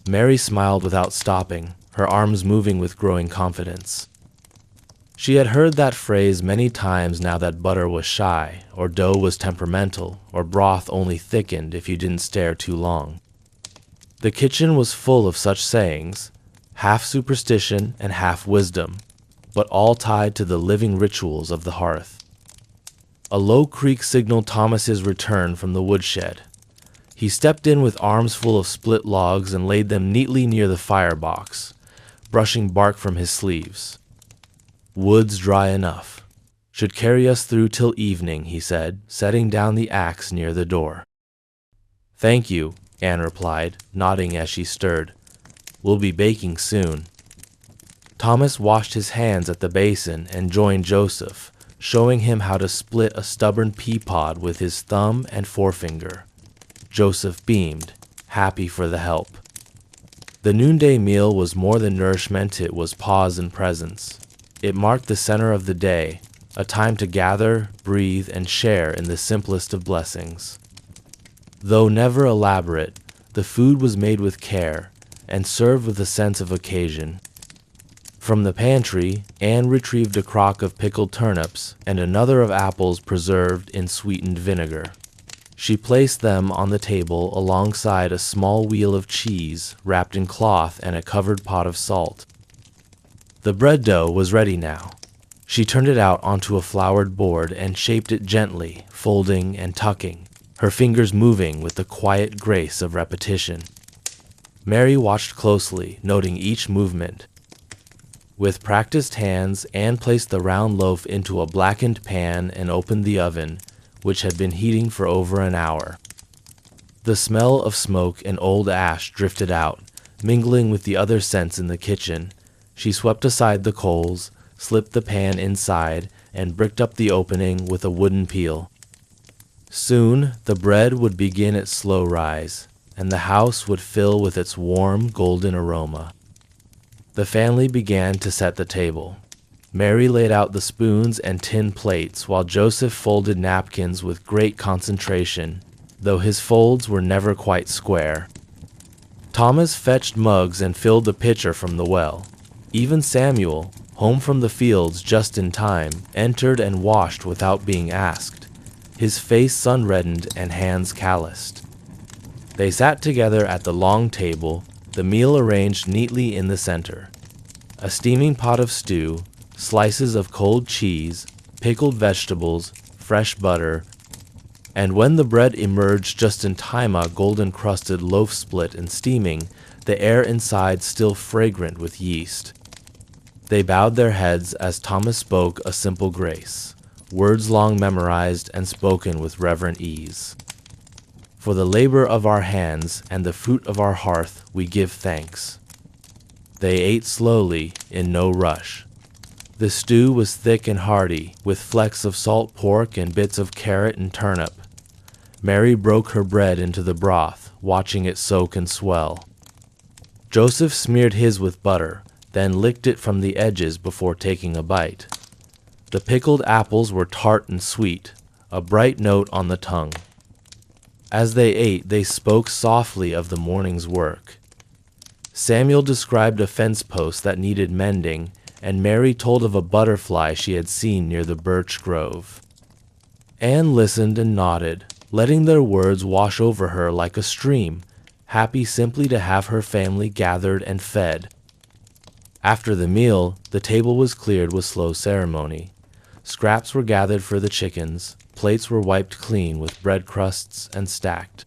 Speaker 1: Mary smiled without stopping, her arms moving with growing confidence. She had heard that phrase many times now that butter was shy, or dough was temperamental, or broth only thickened if you didn't stare too long. The kitchen was full of such sayings, half superstition and half wisdom, but all tied to the living rituals of the hearth. A low creak signaled Thomas's return from the woodshed. He stepped in with arms full of split logs and laid them neatly near the firebox, brushing bark from his sleeves. "Wood's dry enough. Should carry us through till evening," he said, setting down the axe near the door. "Thank you," Anne replied, nodding as she stirred. "We'll be baking soon." Thomas washed his hands at the basin and joined Joseph, showing him how to split a stubborn pea pod with his thumb and forefinger. Joseph beamed, happy for the help. The noonday meal was more than nourishment, it was pause and presence. It marked the center of the day, a time to gather, breathe, and share in the simplest of blessings. Though never elaborate, the food was made with care and served with a sense of occasion. From the pantry, Anne retrieved a crock of pickled turnips and another of apples preserved in sweetened vinegar. She placed them on the table alongside a small wheel of cheese wrapped in cloth and a covered pot of salt. The bread dough was ready now. She turned it out onto a floured board and shaped it gently, folding and tucking, her fingers moving with the quiet grace of repetition. Mary watched closely, noting each movement. With practiced hands, Anne placed the round loaf into a blackened pan and opened the oven, which had been heating for over an hour. The smell of smoke and old ash drifted out, mingling with the other scents in the kitchen. She swept aside the coals, slipped the pan inside, and bricked up the opening with a wooden peel. Soon, the bread would begin its slow rise, and the house would fill with its warm, golden aroma. The family began to set the table. Mary laid out the spoons and tin plates, while Joseph folded napkins with great concentration, though his folds were never quite square. Thomas fetched mugs and filled the pitcher from the well. Even Samuel, home from the fields just in time, entered and washed without being asked, his face sun-reddened and hands calloused. They sat together at the long table, the meal arranged neatly in the center. A steaming pot of stew, slices of cold cheese, pickled vegetables, fresh butter, and when the bread emerged just in time, a golden-crusted loaf split and steaming, the air inside still fragrant with yeast. They bowed their heads as Thomas spoke a simple grace, words long memorized and spoken with reverent ease. "For the labor of our hands and the fruit of our hearth we give thanks." They ate slowly, in no rush. The stew was thick and hearty, with flecks of salt pork and bits of carrot and turnip. Mary broke her bread into the broth, watching it soak and swell. Joseph smeared his with butter, then licked it from the edges before taking a bite. The pickled apples were tart and sweet, a bright note on the tongue. As they ate, they spoke softly of the morning's work. Samuel described a fence post that needed mending, and Mary told of a butterfly she had seen near the birch grove. Anne listened and nodded, letting their words wash over her like a stream, happy simply to have her family gathered and fed. After the meal, the table was cleared with slow ceremony. Scraps were gathered for the chickens, plates were wiped clean with bread crusts and stacked.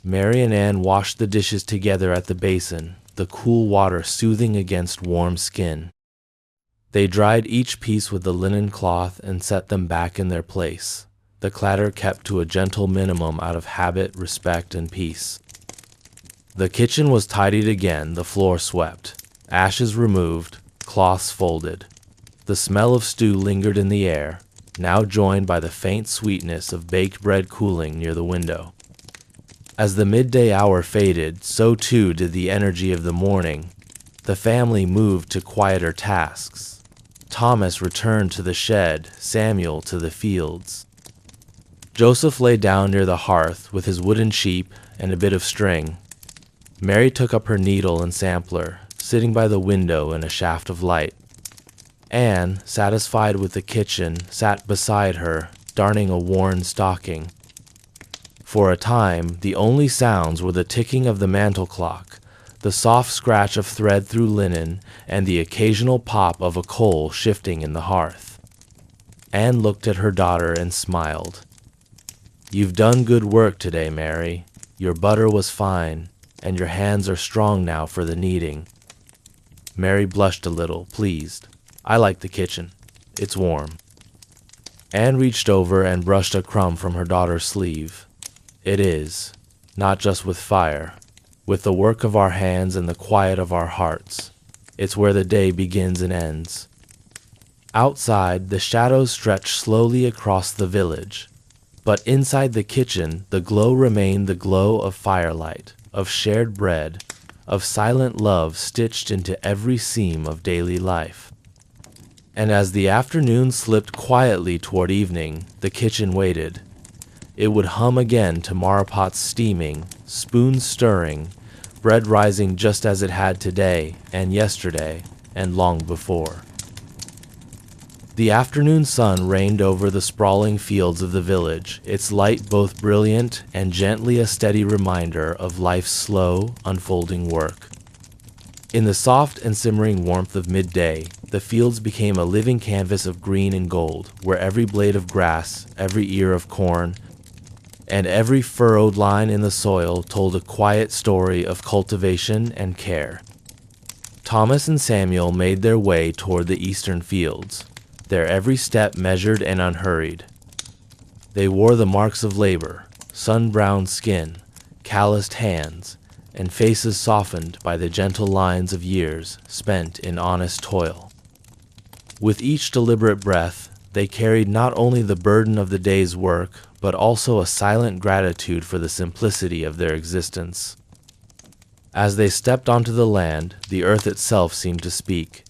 Speaker 1: Mary and Anne washed the dishes together at the basin, the cool water soothing against warm skin. They dried each piece with the linen cloth and set them back in their place, the clatter kept to a gentle minimum out of habit, respect, and peace. The kitchen was tidied again, the floor swept, ashes removed, cloths folded. The smell of stew lingered in the air, now joined by the faint sweetness of baked bread cooling near the window. As the midday hour faded, so too did the energy of the morning. The family moved to quieter tasks. Thomas returned to the shed, Samuel to the fields. Joseph lay down near the hearth with his wooden sheep and a bit of string. Mary took up her needle and sampler, sitting by the window in a shaft of light. Anne, satisfied with the kitchen, sat beside her, darning a worn stocking. For a time, the only sounds were the ticking of the mantel clock, the soft scratch of thread through linen, and the occasional pop of a coal shifting in the hearth. Anne looked at her daughter and smiled. "You've done good work today, Mary. Your butter was fine, and your hands are strong now for the kneading." Mary blushed a little, pleased. "I like the kitchen. It's warm." Anne reached over and brushed a crumb from her daughter's sleeve. "It is, not just with fire, with the work of our hands and the quiet of our hearts. It's where the day begins and ends." Outside, the shadows stretched slowly across the village. But inside the kitchen, the glow remained the glow of firelight, of shared bread, of silent love stitched into every seam of daily life. And as the afternoon slipped quietly toward evening, the kitchen waited. It would hum again to marpots steaming, spoons stirring, bread rising just as it had today and yesterday and long before. The afternoon sun reigned over the sprawling fields of the village, its light both brilliant and gently a steady reminder of life's slow, unfolding work. In the soft and simmering warmth of midday, the fields became a living canvas of green and gold, where every blade of grass, every ear of corn, and every furrowed line in the soil told a quiet story of cultivation and care. Thomas and Samuel made their way toward the eastern fields, their every step measured and unhurried. They wore the marks of labor, sun-browned skin, calloused hands, and faces softened by the gentle lines of years spent in honest toil. With each deliberate breath, they carried not only the burden of the day's work, but also a silent gratitude for the simplicity of their existence. As they stepped onto the land, the earth itself seemed to speak.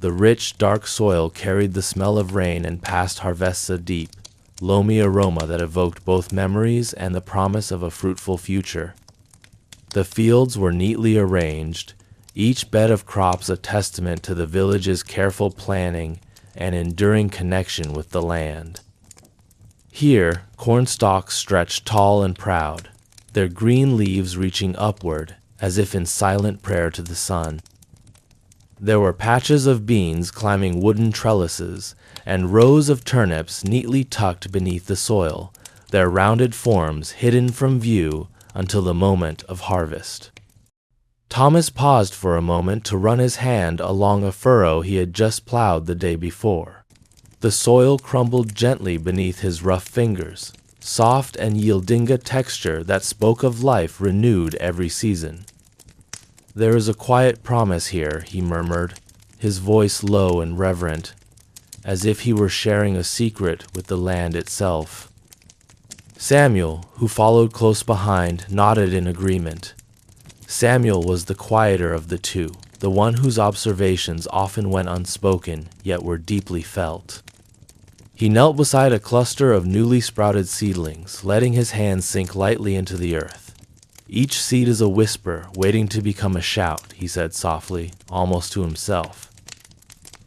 Speaker 1: The rich, dark soil carried the smell of rain and past harvests a deep, loamy aroma that evoked both memories and the promise of a fruitful future. The fields were neatly arranged, each bed of crops a testament to the village's careful planning and enduring connection with the land. Here, corn stalks stretched tall and proud, their green leaves reaching upward as if in silent prayer to the sun. There were patches of beans climbing wooden trellises, and rows of turnips neatly tucked beneath the soil, their rounded forms hidden from view until the moment of harvest. Thomas paused for a moment to run his hand along a furrow he had just plowed the day before. The soil crumbled gently beneath his rough fingers, soft and yielding a texture that spoke of life renewed every season. "There is a quiet promise here," he murmured, his voice low and reverent, as if he were sharing a secret with the land itself. Samuel, who followed close behind, nodded in agreement. Samuel was the quieter of the two, the one whose observations often went unspoken, yet were deeply felt. He knelt beside a cluster of newly sprouted seedlings, letting his hands sink lightly into the earth. "Each seed is a whisper, waiting to become a shout," he said softly, almost to himself.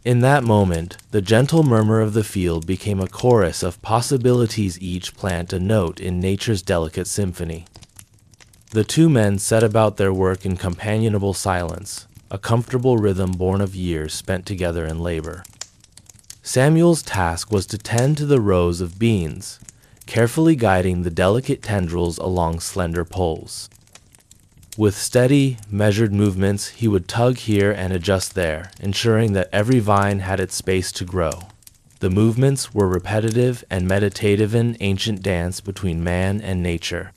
Speaker 1: In that moment, the gentle murmur of the field became a chorus of possibilities, each plant a note in nature's delicate symphony. The two men set about their work in companionable silence, a comfortable rhythm born of years spent together in labor. Samuel's task was to tend to the rows of beans, carefully guiding the delicate tendrils along slender poles. With steady, measured movements, he would tug here and adjust there, ensuring that every vine had its space to grow. The movements were repetitive and meditative, an ancient dance between man and nature.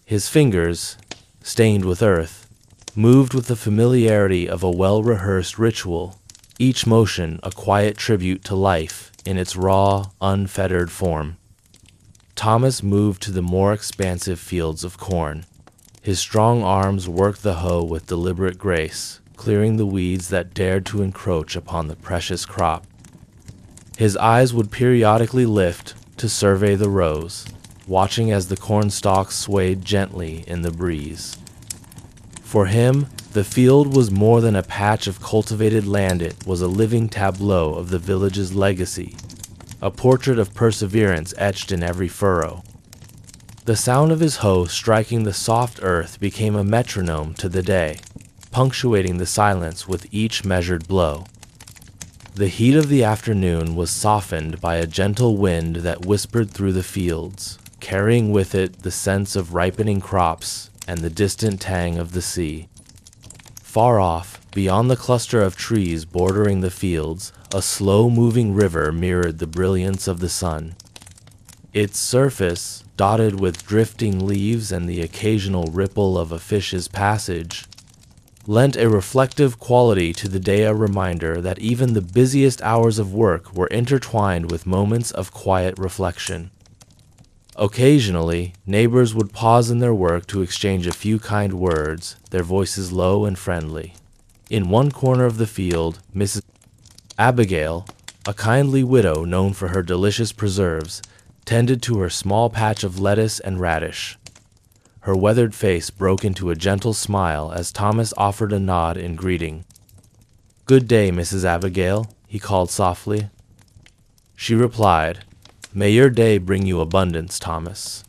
Speaker 1: His fingers, stained with earth, moved with the familiarity of a well-rehearsed ritual, each motion a quiet tribute to life in its raw, unfettered form. Thomas moved to the more expansive fields of corn. His strong arms worked the hoe with deliberate grace, clearing the weeds that dared to encroach upon the precious crop. His eyes would periodically lift to survey the rows, watching as the corn stalks swayed gently in the breeze. For him, the field was more than a patch of cultivated land. It was a living tableau of the village's legacy, a portrait of perseverance etched in every furrow. The sound of his hoe striking the soft earth became a metronome to the day, punctuating the silence with each measured blow. The heat of the afternoon was softened by a gentle wind that whispered through the fields, carrying with it the sense of ripening crops and the distant tang of the sea. Far off, beyond the cluster of trees bordering the fields, a slow-moving river mirrored the brilliance of the sun. Its surface, dotted with drifting leaves and the occasional ripple of a fish's passage, lent a reflective quality to the day, a reminder that even the busiest hours of work were intertwined with moments of quiet reflection. Occasionally, neighbors would pause in their work to exchange a few kind words, their voices low and friendly. In one corner of the field, Mrs. Abigail, a kindly widow known for her delicious preserves, tended to her small patch of lettuce and radish. Her weathered face broke into a gentle smile as Thomas offered a nod in greeting. "Good day, Mrs. Abigail," he called softly. She replied, "May your day bring you abundance, Thomas."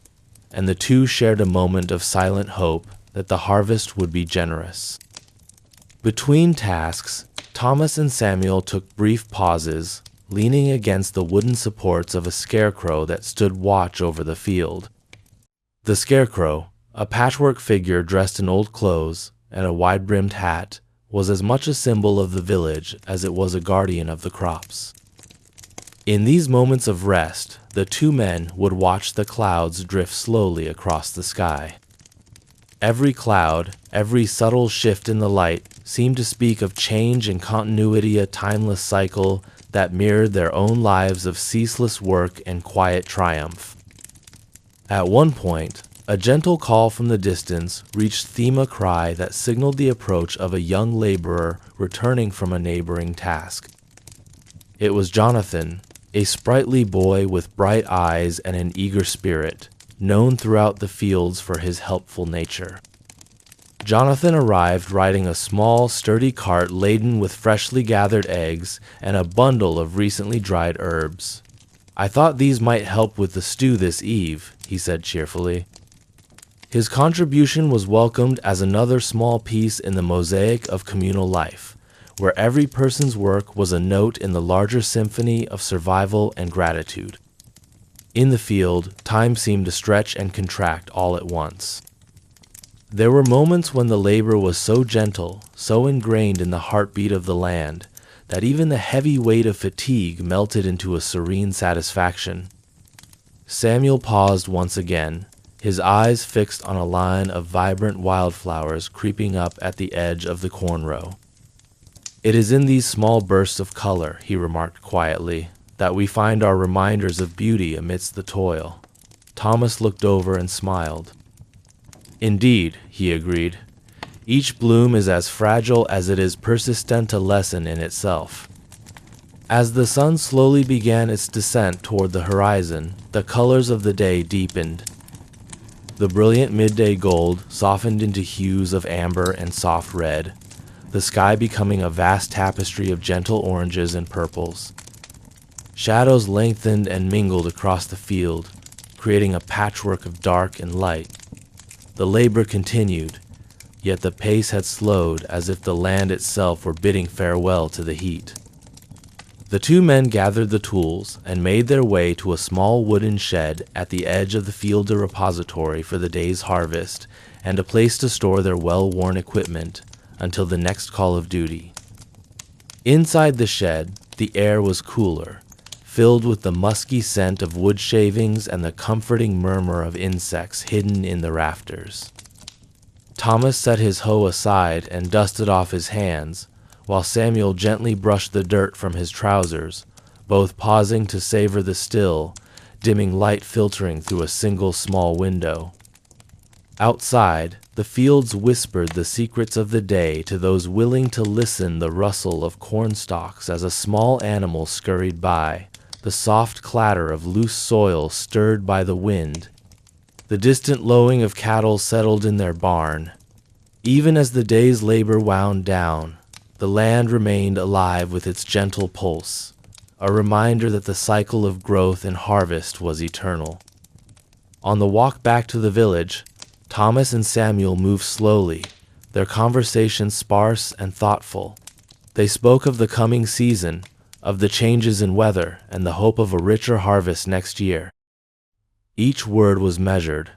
Speaker 1: And the two shared a moment of silent hope that the harvest would be generous. Between tasks, Thomas and Samuel took brief pauses, leaning against the wooden supports of a scarecrow that stood watch over the field. The scarecrow, a patchwork figure dressed in old clothes and a wide-brimmed hat, was as much a symbol of the village as it was a guardian of the crops. In these moments of rest, the two men would watch the clouds drift slowly across the sky. Every cloud, every subtle shift in the light, seemed to speak of change and continuity, a timeless cycle that mirrored their own lives of ceaseless work and quiet triumph. At one point, a gentle call from the distance reached them, a cry that signaled the approach of a young laborer returning from a neighboring task. It was Jonathan, a sprightly boy with bright eyes and an eager spirit, known throughout the fields for his helpful nature. Jonathan arrived riding a small, sturdy cart laden with freshly gathered eggs and a bundle of recently dried herbs. "I thought these might help with the stew this eve," he said cheerfully. His contribution was welcomed as another small piece in the mosaic of communal life, where every person's work was a note in the larger symphony of survival and gratitude. In the field, time seemed to stretch and contract all at once. There were moments when the labor was so gentle, so ingrained in the heartbeat of the land, that even the heavy weight of fatigue melted into a serene satisfaction. Samuel paused once again, his eyes fixed on a line of vibrant wildflowers creeping up at the edge of the corn row. "It is in these small bursts of color," he remarked quietly, "that we find our reminders of beauty amidst the toil." Thomas looked over and smiled. "Indeed," he agreed, "each bloom is as fragile as it is persistent a lesson in itself." As the sun slowly began its descent toward the horizon, the colors of the day deepened. The brilliant midday gold softened into hues of amber and soft red, the sky becoming a vast tapestry of gentle oranges and purples. Shadows lengthened and mingled across the field, creating a patchwork of dark and light. The labor continued, yet the pace had slowed as if the land itself were bidding farewell to the heat. The two men gathered the tools and made their way to a small wooden shed at the edge of the field, a repository for the day's harvest and a place to store their well-worn equipment until the next call of duty. Inside the shed, the air was cooler, filled with the musky scent of wood shavings and the comforting murmur of insects hidden in the rafters. Thomas set his hoe aside and dusted off his hands, while Samuel gently brushed the dirt from his trousers, both pausing to savor the still, dimming light filtering through a single small window. Outside, the fields whispered the secrets of the day to those willing to listen, the rustle of corn stalks as a small animal scurried by, the soft clatter of loose soil stirred by the wind, the distant lowing of cattle settled in their barn. Even as the day's labor wound down, the land remained alive with its gentle pulse, a reminder that the cycle of growth and harvest was eternal. On the walk back to the village, Thomas and Samuel moved slowly, their conversation sparse and thoughtful. They spoke of the coming season, of the changes in weather, and the hope of a richer harvest next year. Each word was measured,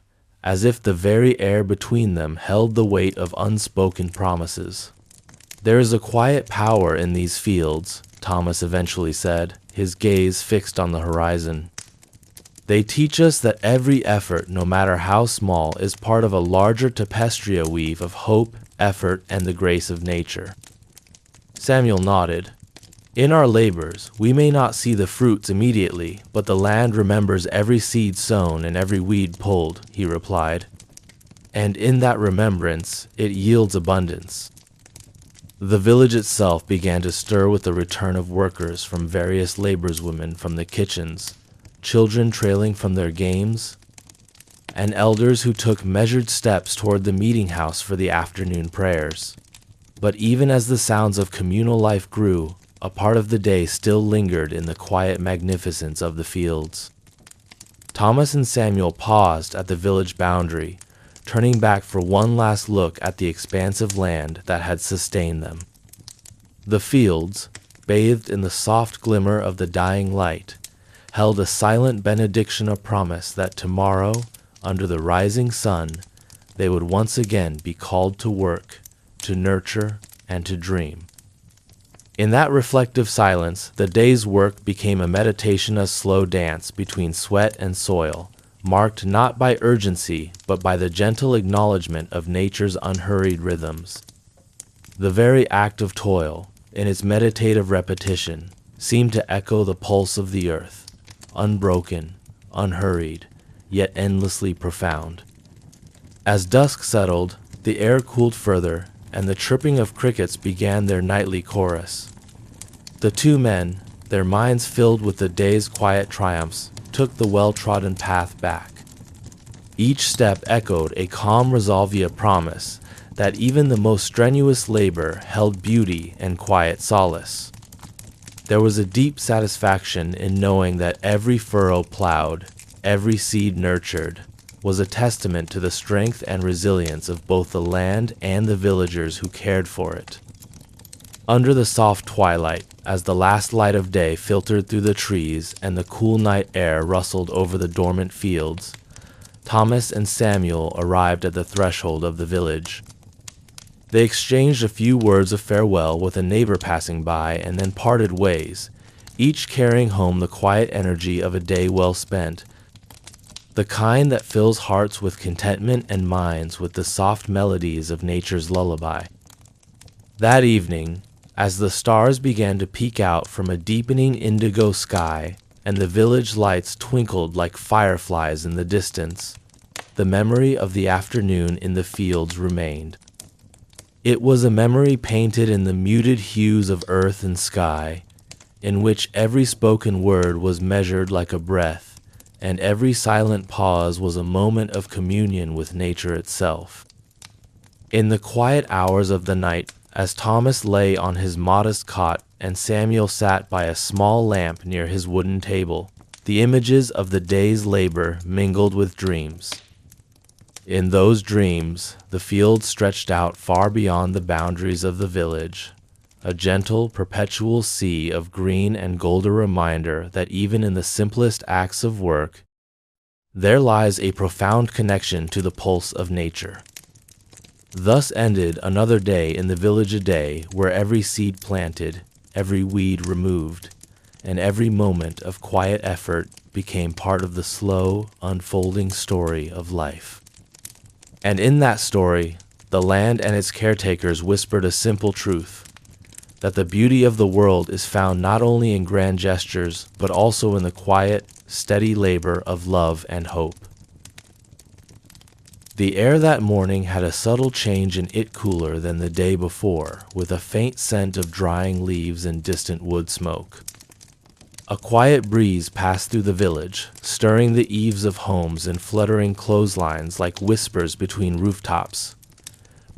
Speaker 1: as if the very air between them held the weight of unspoken promises. "There is a quiet power in these fields," Thomas eventually said, his gaze fixed on the horizon. "They teach us that every effort, no matter how small, is part of a larger tapestry weave of hope, effort, and the grace of nature." Samuel nodded. "In our labors, we may not see the fruits immediately, but the land remembers every seed sown and every weed pulled," he replied. "And in that remembrance, it yields abundance." The village itself began to stir with the return of workers from various laborswomen from the kitchens, children trailing from their games, and elders who took measured steps toward the meeting house for the afternoon prayers. But even as the sounds of communal life grew, a part of the day still lingered in the quiet magnificence of the fields. Thomas and Samuel paused at the village boundary, turning back for one last look at the expansive land that had sustained them. The fields, bathed in the soft glimmer of the dying light, held a silent benediction of promise that tomorrow, under the rising sun, they would once again be called to work, to nurture, and to dream. In that reflective silence, the day's work became a meditation, a slow dance between sweat and soil, marked not by urgency, but by the gentle acknowledgement of nature's unhurried rhythms. The very act of toil, in its meditative repetition, seemed to echo the pulse of the earth, unbroken, unhurried, yet endlessly profound. As dusk settled, the air cooled further, and the chirping of crickets began their nightly chorus. The two men, their minds filled with the day's quiet triumphs, took the well-trodden path back. Each step echoed a calm resolve, a promise that even the most strenuous labor held beauty and quiet solace. There was a deep satisfaction in knowing that every furrow plowed, every seed nurtured, was a testament to the strength and resilience of both the land and the villagers who cared for it. Under the soft twilight, as the last light of day filtered through the trees and the cool night air rustled over the dormant fields, Thomas and Samuel arrived at the threshold of the village. They exchanged a few words of farewell with a neighbor passing by and then parted ways, each carrying home the quiet energy of a day well spent, the kind that fills hearts with contentment and minds with the soft melodies of nature's lullaby. That evening, as the stars began to peek out from a deepening indigo sky and the village lights twinkled like fireflies in the distance, the memory of the afternoon in the fields remained. It was a memory painted in the muted hues of earth and sky, in which every spoken word was measured like a breath, and every silent pause was a moment of communion with nature itself. In the quiet hours of the night, as Thomas lay on his modest cot and Samuel sat by a small lamp near his wooden table, the images of the day's labor mingled with dreams. In those dreams, the fields stretched out far beyond the boundaries of the village, a gentle, perpetual sea of green and gold, a reminder that even in the simplest acts of work, there lies a profound connection to the pulse of nature. Thus ended another day in the village, a day where every seed planted, every weed removed, and every moment of quiet effort became part of the slow, unfolding story of life. And in that story, the land and its caretakers whispered a simple truth, that the beauty of the world is found not only in grand gestures, but also in the quiet, steady labor of love and hope. The air that morning had a subtle change in it, cooler than the day before, with a faint scent of drying leaves and distant wood smoke. A quiet breeze passed through the village, stirring the eaves of homes and fluttering clotheslines like whispers between rooftops.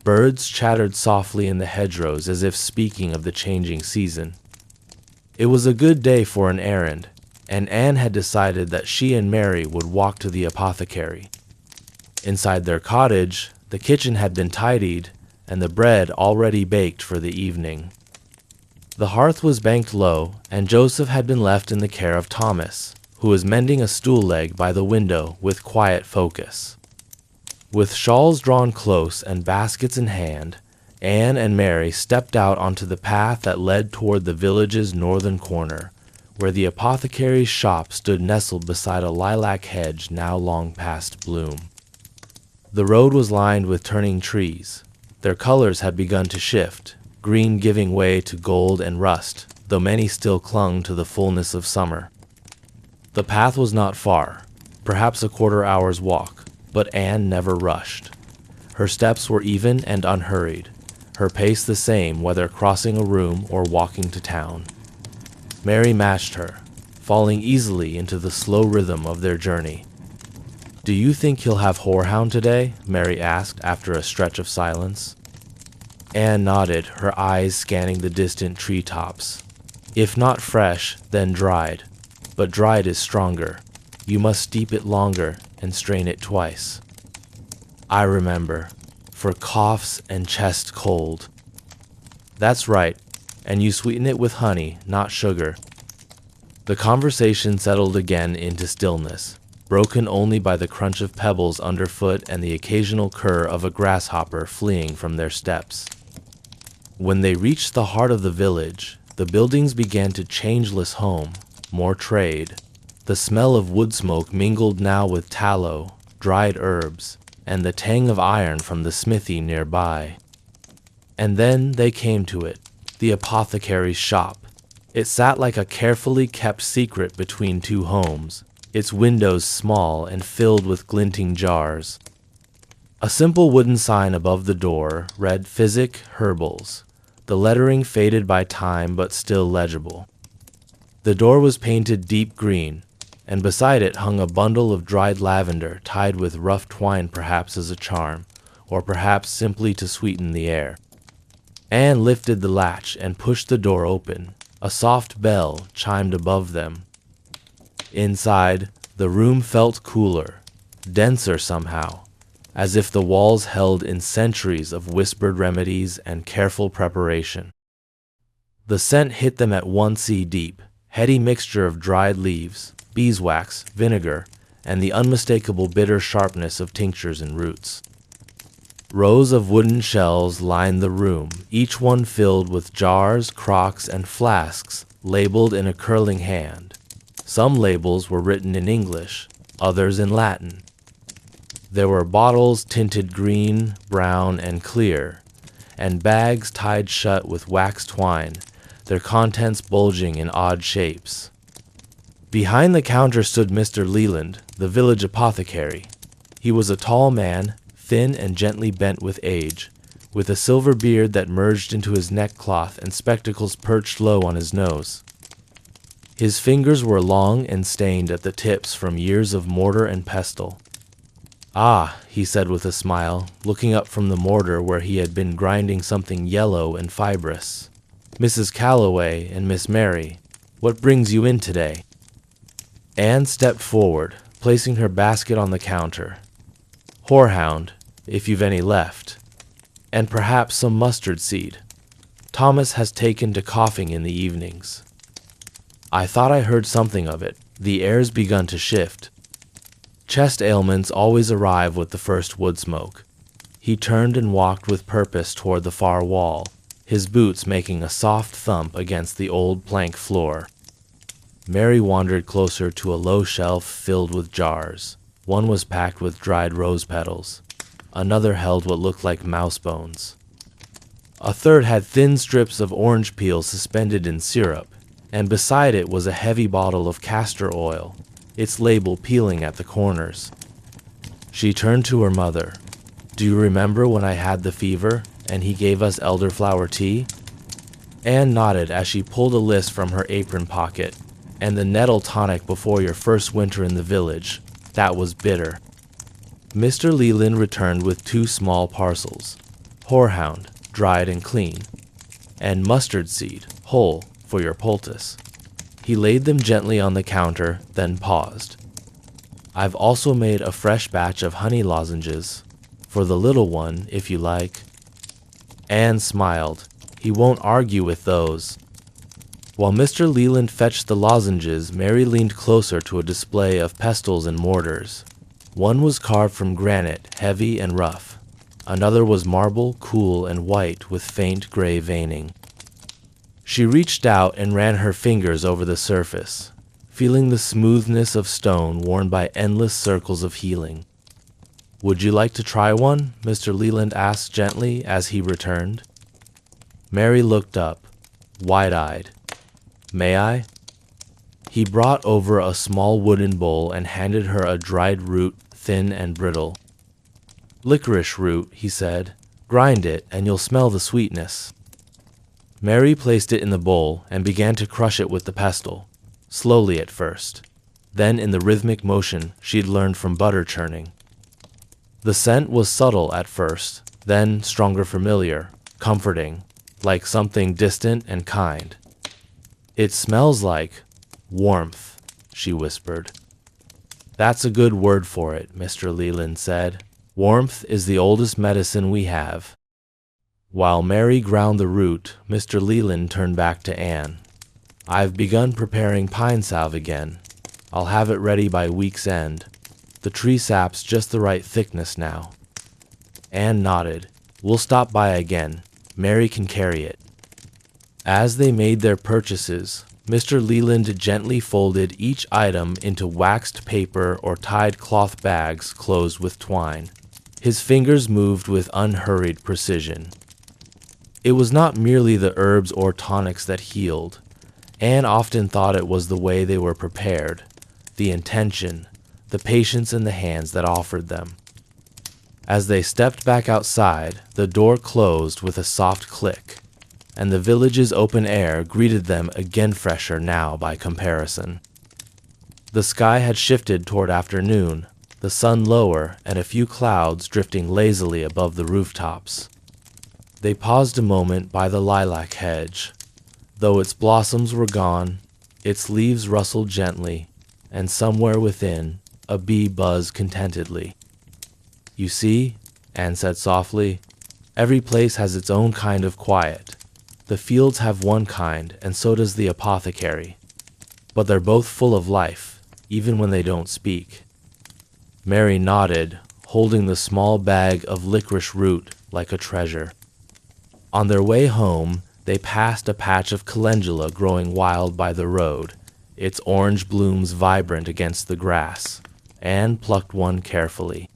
Speaker 1: Birds chattered softly in the hedgerows as if speaking of the changing season. It was a good day for an errand, and Anne had decided that she and Mary would walk to the apothecary. Inside their cottage, the kitchen had been tidied, and the bread already baked for the evening. The hearth was banked low, and Joseph had been left in the care of Thomas, who was mending a stool leg by the window with quiet focus. With shawls drawn close and baskets in hand, Anne and Mary stepped out onto the path that led toward the village's northern corner, where the apothecary's shop stood nestled beside a lilac hedge now long past bloom. The road was lined with turning trees. Their colors had begun to shift, green giving way to gold and rust, though many still clung to the fullness of summer. The path was not far, perhaps a quarter-hour's walk, but Anne never rushed. Her steps were even and unhurried, her pace the same whether crossing a room or walking to town. Mary matched her, falling easily into the slow rhythm of their journey. "Do you think he'll have horehound today?" Mary asked after a stretch of silence. Anne nodded, her eyes scanning the distant treetops. "If not fresh, then dried. But dried is stronger. You must steep it longer and strain it twice." "I remember. For coughs and chest cold." "That's right. And you sweeten it with honey, not sugar." The conversation settled again into stillness, broken only by the crunch of pebbles underfoot and the occasional kurr of a grasshopper fleeing from their steps. When they reached the heart of the village, the buildings began to changeless home, more trade. The smell of wood smoke mingled now with tallow, dried herbs, and the tang of iron from the smithy nearby. And then they came to it, the apothecary's shop. It sat like a carefully kept secret between two homes, its windows small and filled with glinting jars. A simple wooden sign above the door read "Physic Herbals," the lettering faded by time but still legible. The door was painted deep green, and beside it hung a bundle of dried lavender tied with rough twine, perhaps as a charm, or perhaps simply to sweeten the air. Anne lifted the latch and pushed the door open. A soft bell chimed above them. Inside, the room felt cooler, denser somehow, as if the walls held in centuries of whispered remedies and careful preparation. The scent hit them at once deep, heady mixture of dried leaves, beeswax, vinegar, and the unmistakable bitter sharpness of tinctures and roots. Rows of wooden shelves lined the room, each one filled with jars, crocks, and flasks labeled in a curling hand. Some labels were written in English, others in Latin. There were bottles tinted green, brown, and clear, and bags tied shut with wax twine, their contents bulging in odd shapes. Behind the counter stood Mr. Leland, the village apothecary. He was a tall man, thin and gently bent with age, with a silver beard that merged into his neckcloth and spectacles perched low on his nose. His fingers were long and stained at the tips from years of mortar and pestle. "Ah," he said with a smile, looking up from the mortar where he had been grinding something yellow and fibrous. "Mrs. Calloway and Miss Mary, what brings you in today?" Anne stepped forward, placing her basket on the counter. "Horehound, if you've any left, and perhaps some mustard seed. Thomas has taken to coughing in the evenings." "I thought I heard something of it. The air's begun to shift." Chest ailments always arrive with the first wood smoke. He turned and walked with purpose toward the far wall, his boots making a soft thump against the old plank floor. Mary wandered closer to a low shelf filled with jars. One was packed with dried rose petals. Another held what looked like mouse bones. A third had thin strips of orange peel suspended in syrup, and beside it was a heavy bottle of castor oil, its label peeling at the corners. She turned to her mother. "Do you remember when I had the fever, and he gave us elderflower tea?" Anne nodded as she pulled a list from her apron pocket. "And the nettle tonic before your first winter in the village. That was bitter." Mr. Leland returned with 2 small parcels, horehound, dried and clean, and mustard seed, whole, for your poultice. He laid them gently on the counter, then paused. "I've also made a fresh batch of honey lozenges, for the little one, if you like." Anne smiled. "He won't argue with those." While Mr. Leland fetched the lozenges, Mary leaned closer to a display of pestles and mortars. One was carved from granite, heavy and rough. Another was marble, cool and white with faint gray veining. She reached out and ran her fingers over the surface, feeling the smoothness of stone worn by endless circles of healing. "Would you like to try one?" Mr. Leland asked gently as he returned. Mary looked up, wide-eyed. "May I?" He brought over a small wooden bowl and handed her a dried root, thin and brittle. "Licorice root," he said. "Grind it and you'll smell the sweetness." Mary placed it in the bowl and began to crush it with the pestle, slowly at first, then in the rhythmic motion she'd learned from butter churning. The scent was subtle at first, then stronger, familiar, comforting, like something distant and kind. "It smells like warmth," she whispered. "That's a good word for it," Mr. Leland said. "Warmth is the oldest medicine we have." While Mary ground the root, Mr. Leland turned back to Anne. "I've begun preparing pine salve again. I'll have it ready by week's end. The tree sap's just the right thickness now." Anne nodded. "We'll stop by again. Mary can carry it." As they made their purchases, Mr. Leland gently folded each item into waxed paper or tied cloth bags closed with twine. His fingers moved with unhurried precision. It was not merely the herbs or tonics that healed. Anne often thought it was the way they were prepared, the intention, the patience in the hands that offered them. As they stepped back outside, the door closed with a soft click, and the village's open air greeted them again, fresher now by comparison. The sky had shifted toward afternoon, the sun lower and a few clouds drifting lazily above the rooftops. They paused a moment by the lilac hedge. Though its blossoms were gone, its leaves rustled gently, and somewhere within, a bee buzzed contentedly. "You see," Anne said softly, "every place has its own kind of quiet. The fields have one kind, and so does the apothecary. But they're both full of life, even when they don't speak." Mary nodded, holding the small bag of licorice root like a treasure. On their way home, they passed a patch of calendula growing wild by the road, its orange blooms vibrant against the grass. Anne plucked one carefully.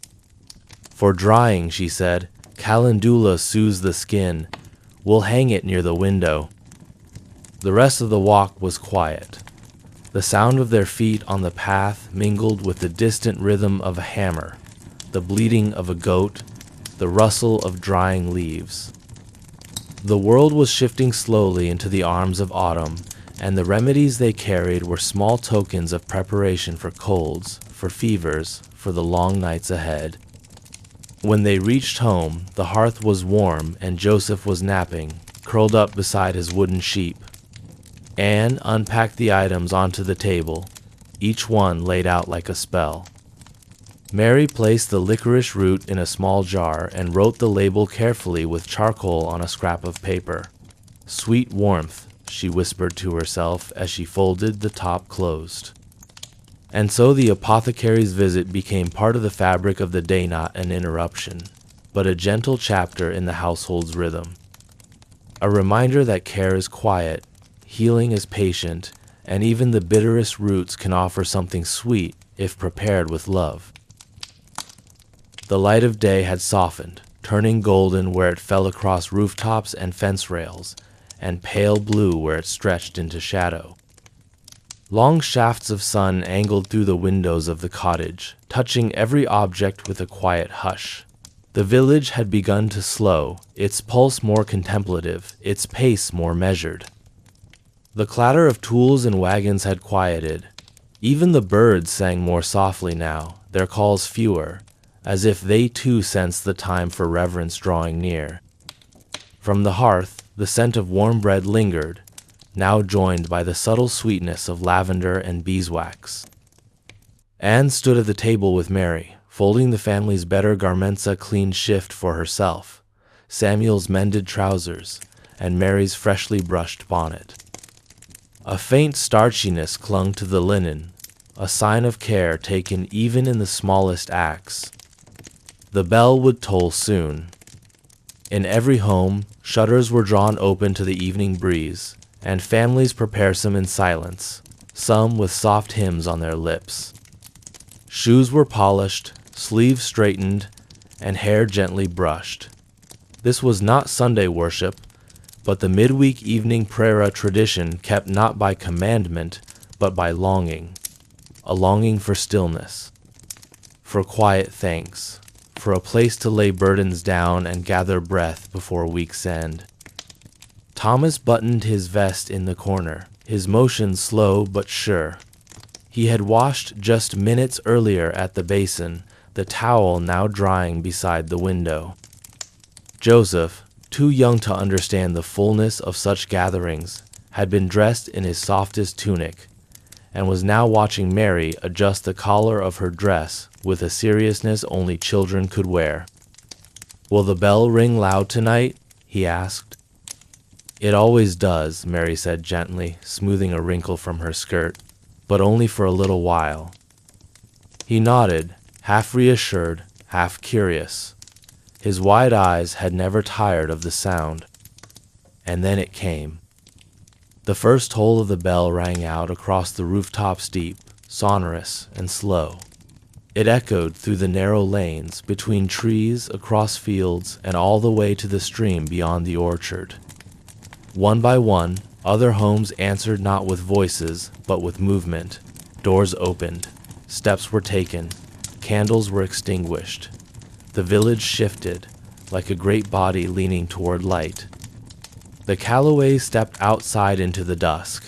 Speaker 1: "For drying," she said, "calendula soothes the skin. We'll hang it near the window." The rest of the walk was quiet. The sound of their feet on the path mingled with the distant rhythm of a hammer, the bleating of a goat, the rustle of drying leaves. The world was shifting slowly into the arms of autumn, and the remedies they carried were small tokens of preparation for colds, for fevers, for the long nights ahead. When they reached home, the hearth was warm and Joseph was napping, curled up beside his wooden sheep. Anne unpacked the items onto the table, each one laid out like a spell. Mary placed the licorice root in a small jar and wrote the label carefully with charcoal on a scrap of paper. "Sweet warmth," she whispered to herself as she folded the top closed. And so the apothecary's visit became part of the fabric of the day, not an interruption, but a gentle chapter in the household's rhythm. A reminder that care is quiet, healing is patient, and even the bitterest roots can offer something sweet if prepared with love. The light of day had softened, turning golden where it fell across rooftops and fence rails, and pale blue where it stretched into shadow. Long shafts of sun angled through the windows of the cottage, touching every object with a quiet hush. The village had begun to slow, its pulse more contemplative, its pace more measured. The clatter of tools and wagons had quieted. Even the birds sang more softly now, their calls fewer, as if they too sensed the time for reverence drawing near. From the hearth, the scent of warm bread lingered, now joined by the subtle sweetness of lavender and beeswax. Anne stood at the table with Mary, folding the family's better garmenza clean shift for herself, Samuel's mended trousers, and Mary's freshly brushed bonnet. A faint starchiness clung to the linen, a sign of care taken even in the smallest acts. The bell would toll soon. In every home, shutters were drawn open to the evening breeze, and families prepare some in silence, some with soft hymns on their lips. Shoes were polished, sleeves straightened, and hair gently brushed. This was not Sunday worship, but the midweek evening prayer tradition kept not by commandment, but by longing, a longing for stillness, for quiet thanks, for a place to lay burdens down and gather breath before week's end. Thomas buttoned his vest in the corner, his motion slow but sure. He had washed just minutes earlier at the basin, the towel now drying beside the window. Joseph, too young to understand the fullness of such gatherings, had been dressed in his softest tunic, and was now watching Mary adjust the collar of her dress with a seriousness only children could wear. "Will the bell ring loud tonight?" he asked. "It always does," Mary said gently, smoothing a wrinkle from her skirt, "but only for a little while." He nodded, half reassured, half curious. His wide eyes had never tired of the sound. And then it came. The first toll of the bell rang out across the rooftop steep, sonorous and slow. It echoed through the narrow lanes, between trees, across fields, and all the way to the stream beyond the orchard. One by one, other homes answered not with voices, but with movement. Doors opened, steps were taken, candles were extinguished. The village shifted, like a great body leaning toward light. The Calloways stepped outside into the dusk.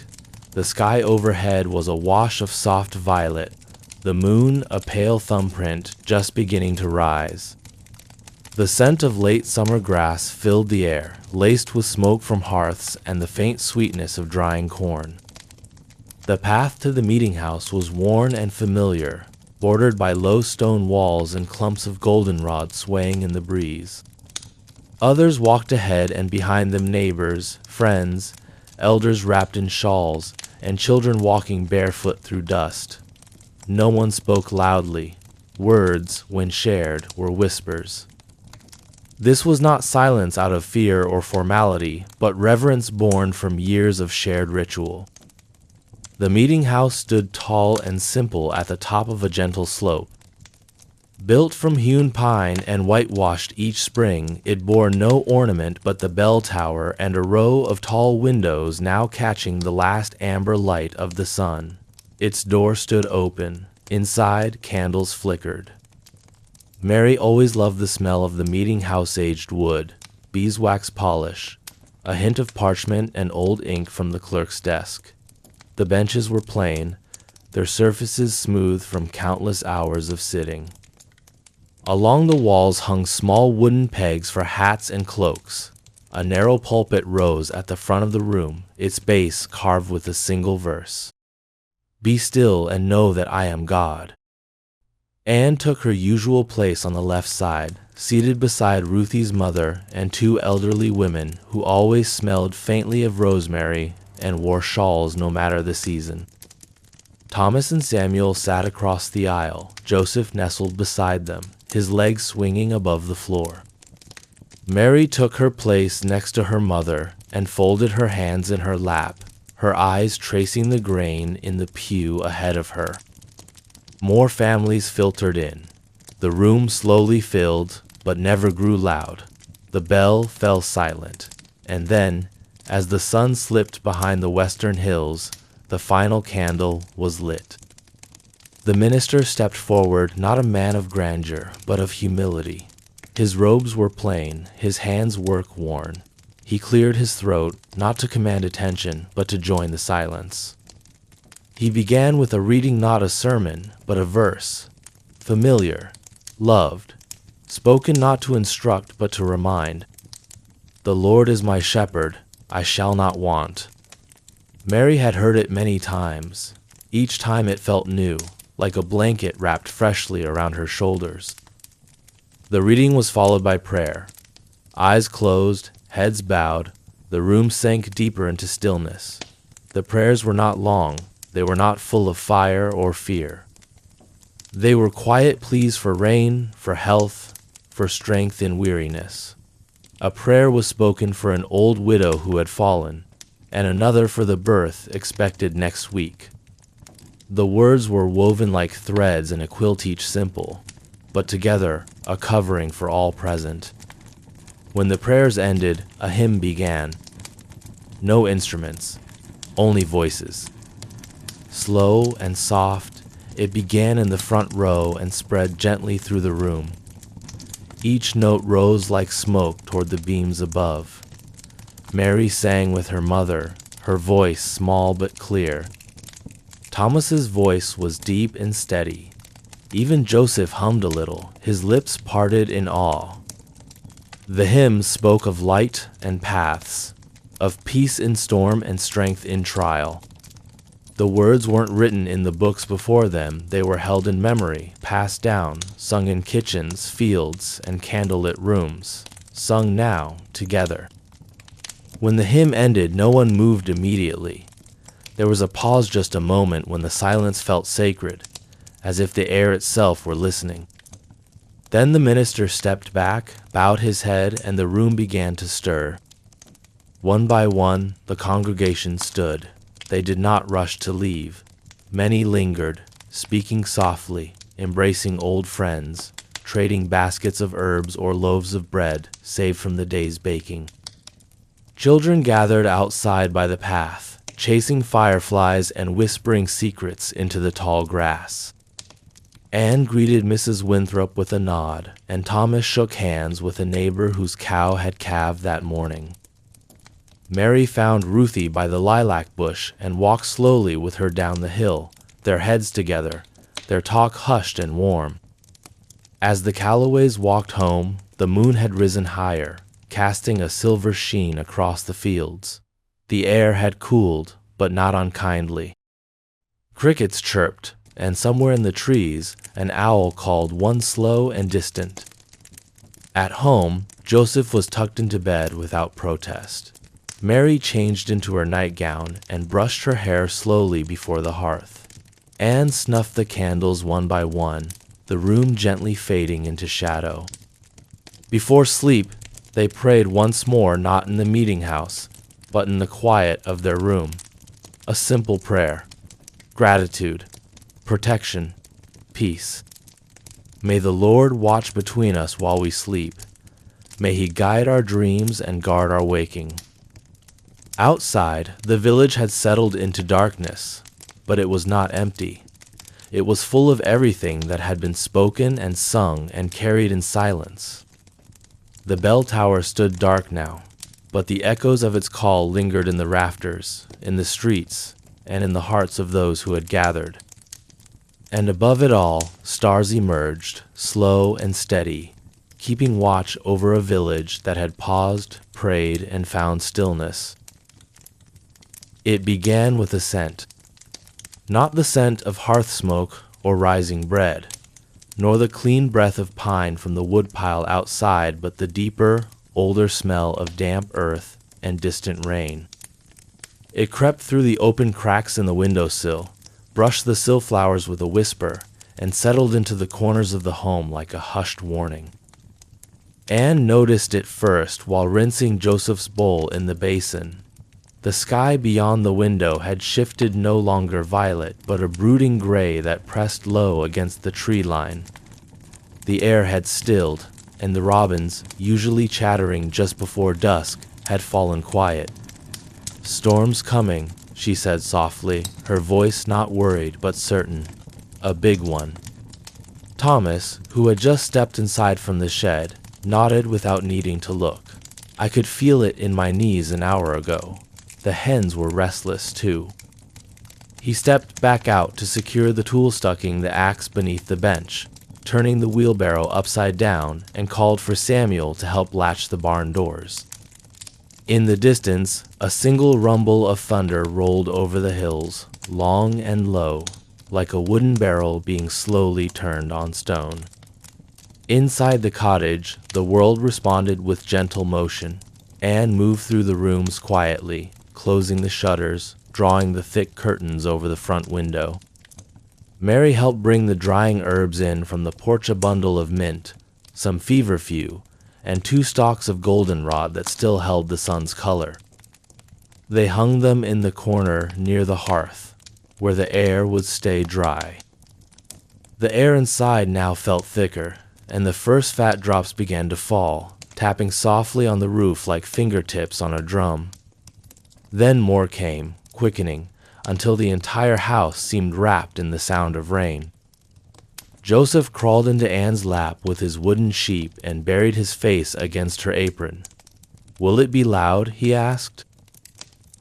Speaker 1: The sky overhead was a wash of soft violet, the moon a pale thumbprint just beginning to rise. The scent of late summer grass filled the air, laced with smoke from hearths and the faint sweetness of drying corn. The path to the meeting house was worn and familiar, bordered by low stone walls and clumps of goldenrod swaying in the breeze. Others walked ahead, and behind them neighbors, friends, elders wrapped in shawls, and children walking barefoot through dust. No one spoke loudly. Words, when shared, were whispers. This was not silence out of fear or formality, but reverence born from years of shared ritual. The meeting house stood tall and simple at the top of a gentle slope. Built from hewn pine and whitewashed each spring, it bore no ornament but the bell tower and a row of tall windows now catching the last amber light of the sun. Its door stood open. Inside, candles flickered. Mary always loved the smell of the meeting house-aged wood, beeswax polish, a hint of parchment and old ink from the clerk's desk. The benches were plain, their surfaces smooth from countless hours of sitting. Along the walls hung small wooden pegs for hats and cloaks. A narrow pulpit rose at the front of the room, its base carved with a single verse. "Be still and know that I am God." Anne took her usual place on the left side, seated beside Ruthie's mother and two elderly women who always smelled faintly of rosemary and wore shawls no matter the season. Thomas and Samuel sat across the aisle. Joseph nestled beside them, his legs swinging above the floor. Mary took her place next to her mother and folded her hands in her lap, her eyes tracing the grain in the pew ahead of her. More families filtered in. The room slowly filled, but never grew loud. The bell fell silent, and then, as the sun slipped behind the western hills, the final candle was lit. The minister stepped forward, not a man of grandeur, but of humility. His robes were plain, his hands work-worn. He cleared his throat, not to command attention, but to join the silence. He began with a reading, not a sermon, but a verse, familiar, loved, spoken not to instruct, but to remind. "The Lord is my shepherd, I shall not want." Mary had heard it many times. Each time it felt new, like a blanket wrapped freshly around her shoulders. The reading was followed by prayer. Eyes closed, heads bowed, the room sank deeper into stillness. The prayers were not long. They were not full of fire or fear. They were quiet pleas for rain, for health, for strength in weariness. A prayer was spoken for an old widow who had fallen, and another for the birth expected next week. The words were woven like threads in a quilt, each simple, but together a covering for all present. When the prayers ended, a hymn began. No instruments, only voices. Slow and soft, it began in the front row and spread gently through the room. Each note rose like smoke toward the beams above. Mary sang with her mother, her voice small but clear. Thomas's voice was deep and steady. Even Joseph hummed a little, his lips parted in awe. The hymn spoke of light and paths, of peace in storm and strength in trial. The words weren't written in the books before them, they were held in memory, passed down, sung in kitchens, fields, and candlelit rooms, sung now, together. When the hymn ended, no one moved immediately. There was a pause, just a moment, when the silence felt sacred, as if the air itself were listening. Then the minister stepped back, bowed his head, and the room began to stir. One by one, the congregation stood. They did not rush to leave. Many lingered, speaking softly, embracing old friends, trading baskets of herbs or loaves of bread saved from the day's baking. Children gathered outside by the path, chasing fireflies and whispering secrets into the tall grass. Anne greeted Mrs. Winthrop with a nod, and Thomas shook hands with a neighbor whose cow had calved that morning. Mary found Ruthie by the lilac bush and walked slowly with her down the hill, their heads together, their talk hushed and warm. As the Callaways walked home, the moon had risen higher, casting a silver sheen across the fields. The air had cooled, but not unkindly. Crickets chirped, and somewhere in the trees, an owl called one slow and distant. At home, Joseph was tucked into bed without protest. Mary changed into her nightgown and brushed her hair slowly before the hearth. Anne snuffed the candles one by one, the room gently fading into shadow. Before sleep, they prayed once more, not in the meeting house, but in the quiet of their room. A simple prayer. Gratitude, protection, peace. May the Lord watch between us while we sleep. May He guide our dreams and guard our waking. Outside, the village had settled into darkness, but it was not empty. It was full of everything that had been spoken and sung and carried in silence. The bell tower stood dark now, but the echoes of its call lingered in the rafters, in the streets, and in the hearts of those who had gathered. And above it all, stars emerged, slow and steady, keeping watch over a village that had paused, prayed, and found stillness. It began with a scent. Not the scent of hearth smoke or rising bread, nor the clean breath of pine from the woodpile outside, but the deeper, older smell of damp earth and distant rain. It crept through the open cracks in the windowsill, brushed the sillflowers with a whisper, and settled into the corners of the home like a hushed warning. Anne noticed it first while rinsing Joseph's bowl in the basin. The sky beyond the window had shifted, no longer violet, but a brooding gray that pressed low against the tree line. The air had stilled, and the robins, usually chattering just before dusk, had fallen quiet. "Storm's coming," she said softly, her voice not worried but certain. "A big one." Thomas, who had just stepped inside from the shed, nodded without needing to look. "I could feel it in my knees an hour ago." The hens were restless, too. He stepped back out to secure the tool, stucking the axe beneath the bench, turning the wheelbarrow upside down, and called for Samuel to help latch the barn doors. In the distance, a single rumble of thunder rolled over the hills, long and low, like a wooden barrel being slowly turned on stone. Inside the cottage, the world responded with gentle motion. Anne moved through the rooms quietly, closing the shutters, drawing the thick curtains over the front window. Mary helped bring the drying herbs in from the porch, a bundle of mint, some feverfew, and 2 stalks of goldenrod that still held the sun's color. They hung them in the corner near the hearth, where the air would stay dry. The air inside now felt thicker, and the first fat drops began to fall, tapping softly on the roof like fingertips on a drum. Then more came, quickening, until the entire house seemed wrapped in the sound of rain. Joseph crawled into Anne's lap with his wooden sheep and buried his face against her apron. "Will it be loud?" he asked.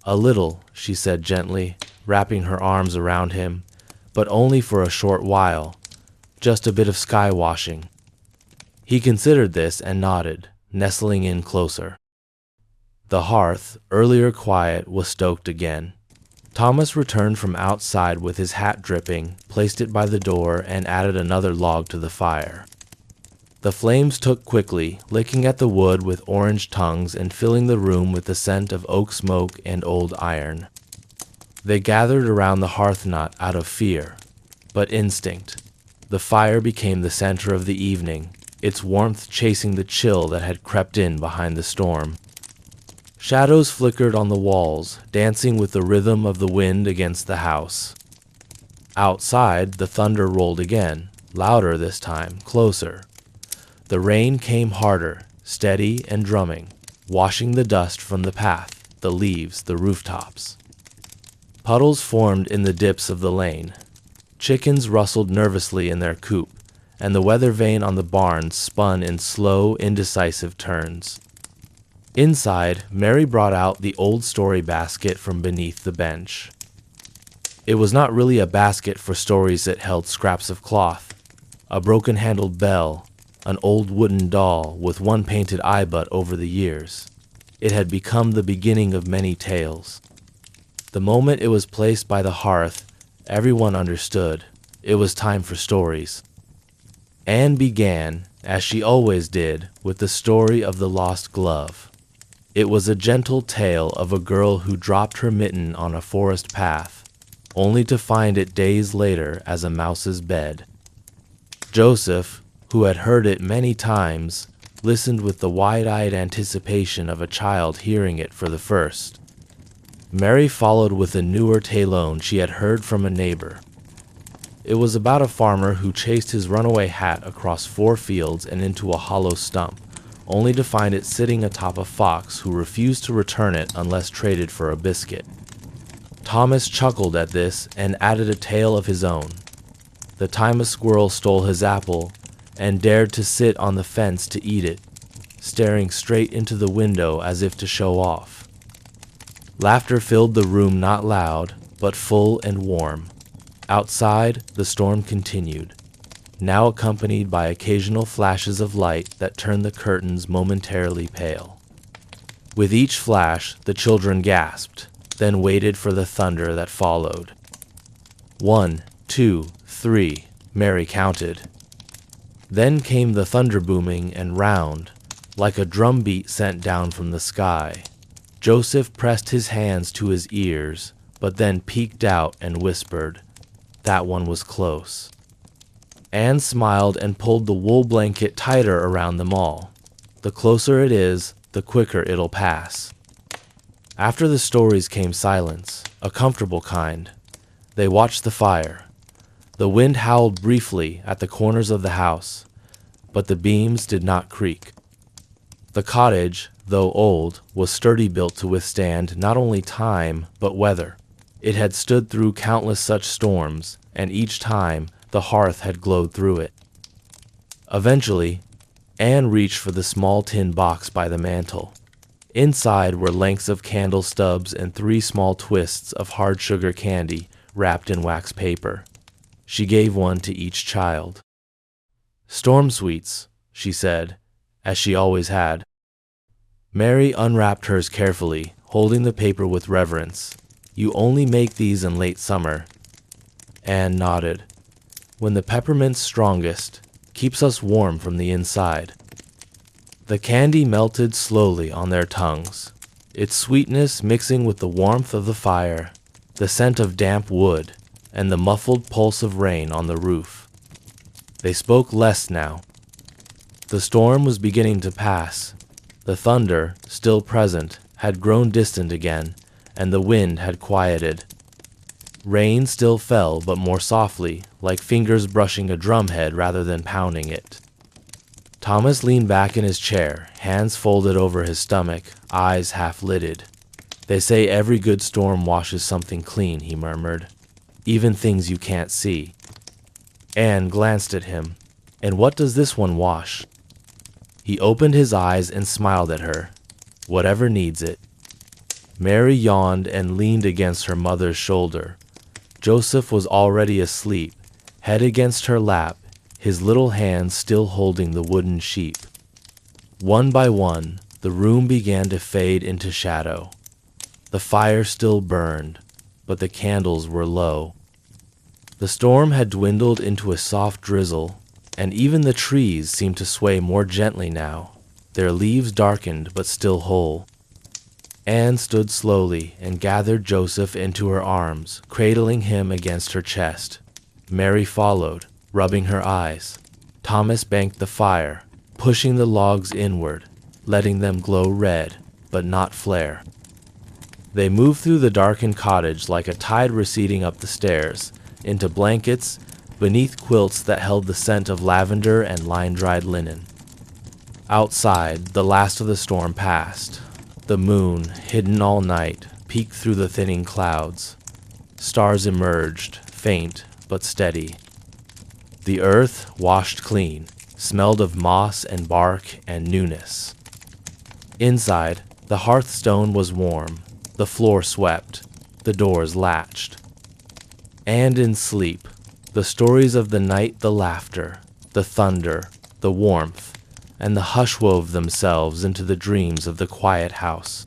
Speaker 1: "A little," she said gently, wrapping her arms around him, "but only for a short while. Just a bit of sky washing." He considered this and nodded, nestling in closer. The hearth, earlier quiet, was stoked again. Thomas returned from outside with his hat dripping, placed it by the door, and added another log to the fire. The flames took quickly, licking at the wood with orange tongues and filling the room with the scent of oak smoke and old iron. They gathered around the hearth not out of fear, but instinct. The fire became the center of the evening, its warmth chasing the chill that had crept in behind the storm. Shadows flickered on the walls, dancing with the rhythm of the wind against the house. Outside, the thunder rolled again, louder this time, closer. The rain came harder, steady and drumming, washing the dust from the path, the leaves, the rooftops. Puddles formed in the dips of the lane. Chickens rustled nervously in their coop, and the weather vane on the barn spun in slow, indecisive turns. Inside, Mary brought out the old story basket from beneath the bench. It was not really a basket for stories that held scraps of cloth, a broken-handled bell, an old wooden doll with one painted eye butt over the years. It had become the beginning of many tales. The moment it was placed by the hearth, everyone understood. It was time for stories. Anne began, as she always did, with the story of the lost glove. It was a gentle tale of a girl who dropped her mitten on a forest path, only to find it days later as a mouse's bed. Joseph, who had heard it many times, listened with the wide-eyed anticipation of a child hearing it for the first. Mary followed with a newer tale she had heard from a neighbor. It was about a farmer who chased his runaway hat across 4 fields and into a hollow stump, only to find it sitting atop a fox who refused to return it unless traded for a biscuit. Thomas chuckled at this and added a tale of his own. The time a squirrel stole his apple and dared to sit on the fence to eat it, staring straight into the window as if to show off. Laughter filled the room, not loud, but full and warm. Outside, the storm continued, now accompanied by occasional flashes of light that turned the curtains momentarily pale. With each flash, the children gasped, then waited for the thunder that followed. 1, 2, 3, Mary counted. Then came the thunder booming and round, like a drumbeat sent down from the sky. Joseph pressed his hands to his ears, but then peeked out and whispered, "That one was close." Anne smiled and pulled the wool blanket tighter around them all. The closer it is, the quicker it'll pass. After the stories came silence, a comfortable kind. They watched the fire. The wind howled briefly at the corners of the house, but the beams did not creak. The cottage, though old, was sturdy, built to withstand not only time, but weather. It had stood through countless such storms, and each time, the hearth had glowed through it. Eventually, Anne reached for the small tin box by the mantel. Inside were lengths of candle stubs and 3 small twists of hard sugar candy wrapped in wax paper. She gave one to each child. "Storm sweets," she said, as she always had. Mary unwrapped hers carefully, holding the paper with reverence. "You only make these in late summer." Anne nodded. "When the peppermint's strongest, keeps us warm from the inside." The candy melted slowly on their tongues, its sweetness mixing with the warmth of the fire. the scent of damp wood, and the muffled pulse of rain on the roof. They spoke less now. The storm was beginning to pass. The thunder, still present, had grown distant again, and the wind had quieted. Rain still fell, but more softly, like fingers brushing a drumhead rather than pounding it. Thomas leaned back in his chair, hands folded over his stomach, eyes half-lidded. "They say every good storm washes something clean," he murmured. "Even things you can't see." Anne glanced at him. "And what does this one wash?" He opened his eyes and smiled at her. "Whatever needs it." Mary yawned and leaned against her mother's shoulder. Joseph was already asleep, head against her lap, his little hands still holding the wooden sheep. One by one, the room began to fade into shadow. The fire still burned, but the candles were low. The storm had dwindled into a soft drizzle, and even the trees seemed to sway more gently now, their leaves darkened but still whole. Anne stood slowly and gathered Joseph into her arms, cradling him against her chest. Mary followed, rubbing her eyes. Thomas banked the fire, pushing the logs inward, letting them glow red, but not flare. They moved through the darkened cottage like a tide receding up the stairs, into blankets, beneath quilts that held the scent of lavender and line-dried linen. Outside, the last of the storm passed. The moon, hidden all night, peeked through the thinning clouds. Stars emerged, faint but steady. The earth, washed clean, smelled of moss and bark and newness. Inside, the hearthstone was warm, the floor swept, the doors latched. And in sleep, the stories of the night, the laughter, the thunder, the warmth, and the hush wove themselves into the dreams of the quiet house.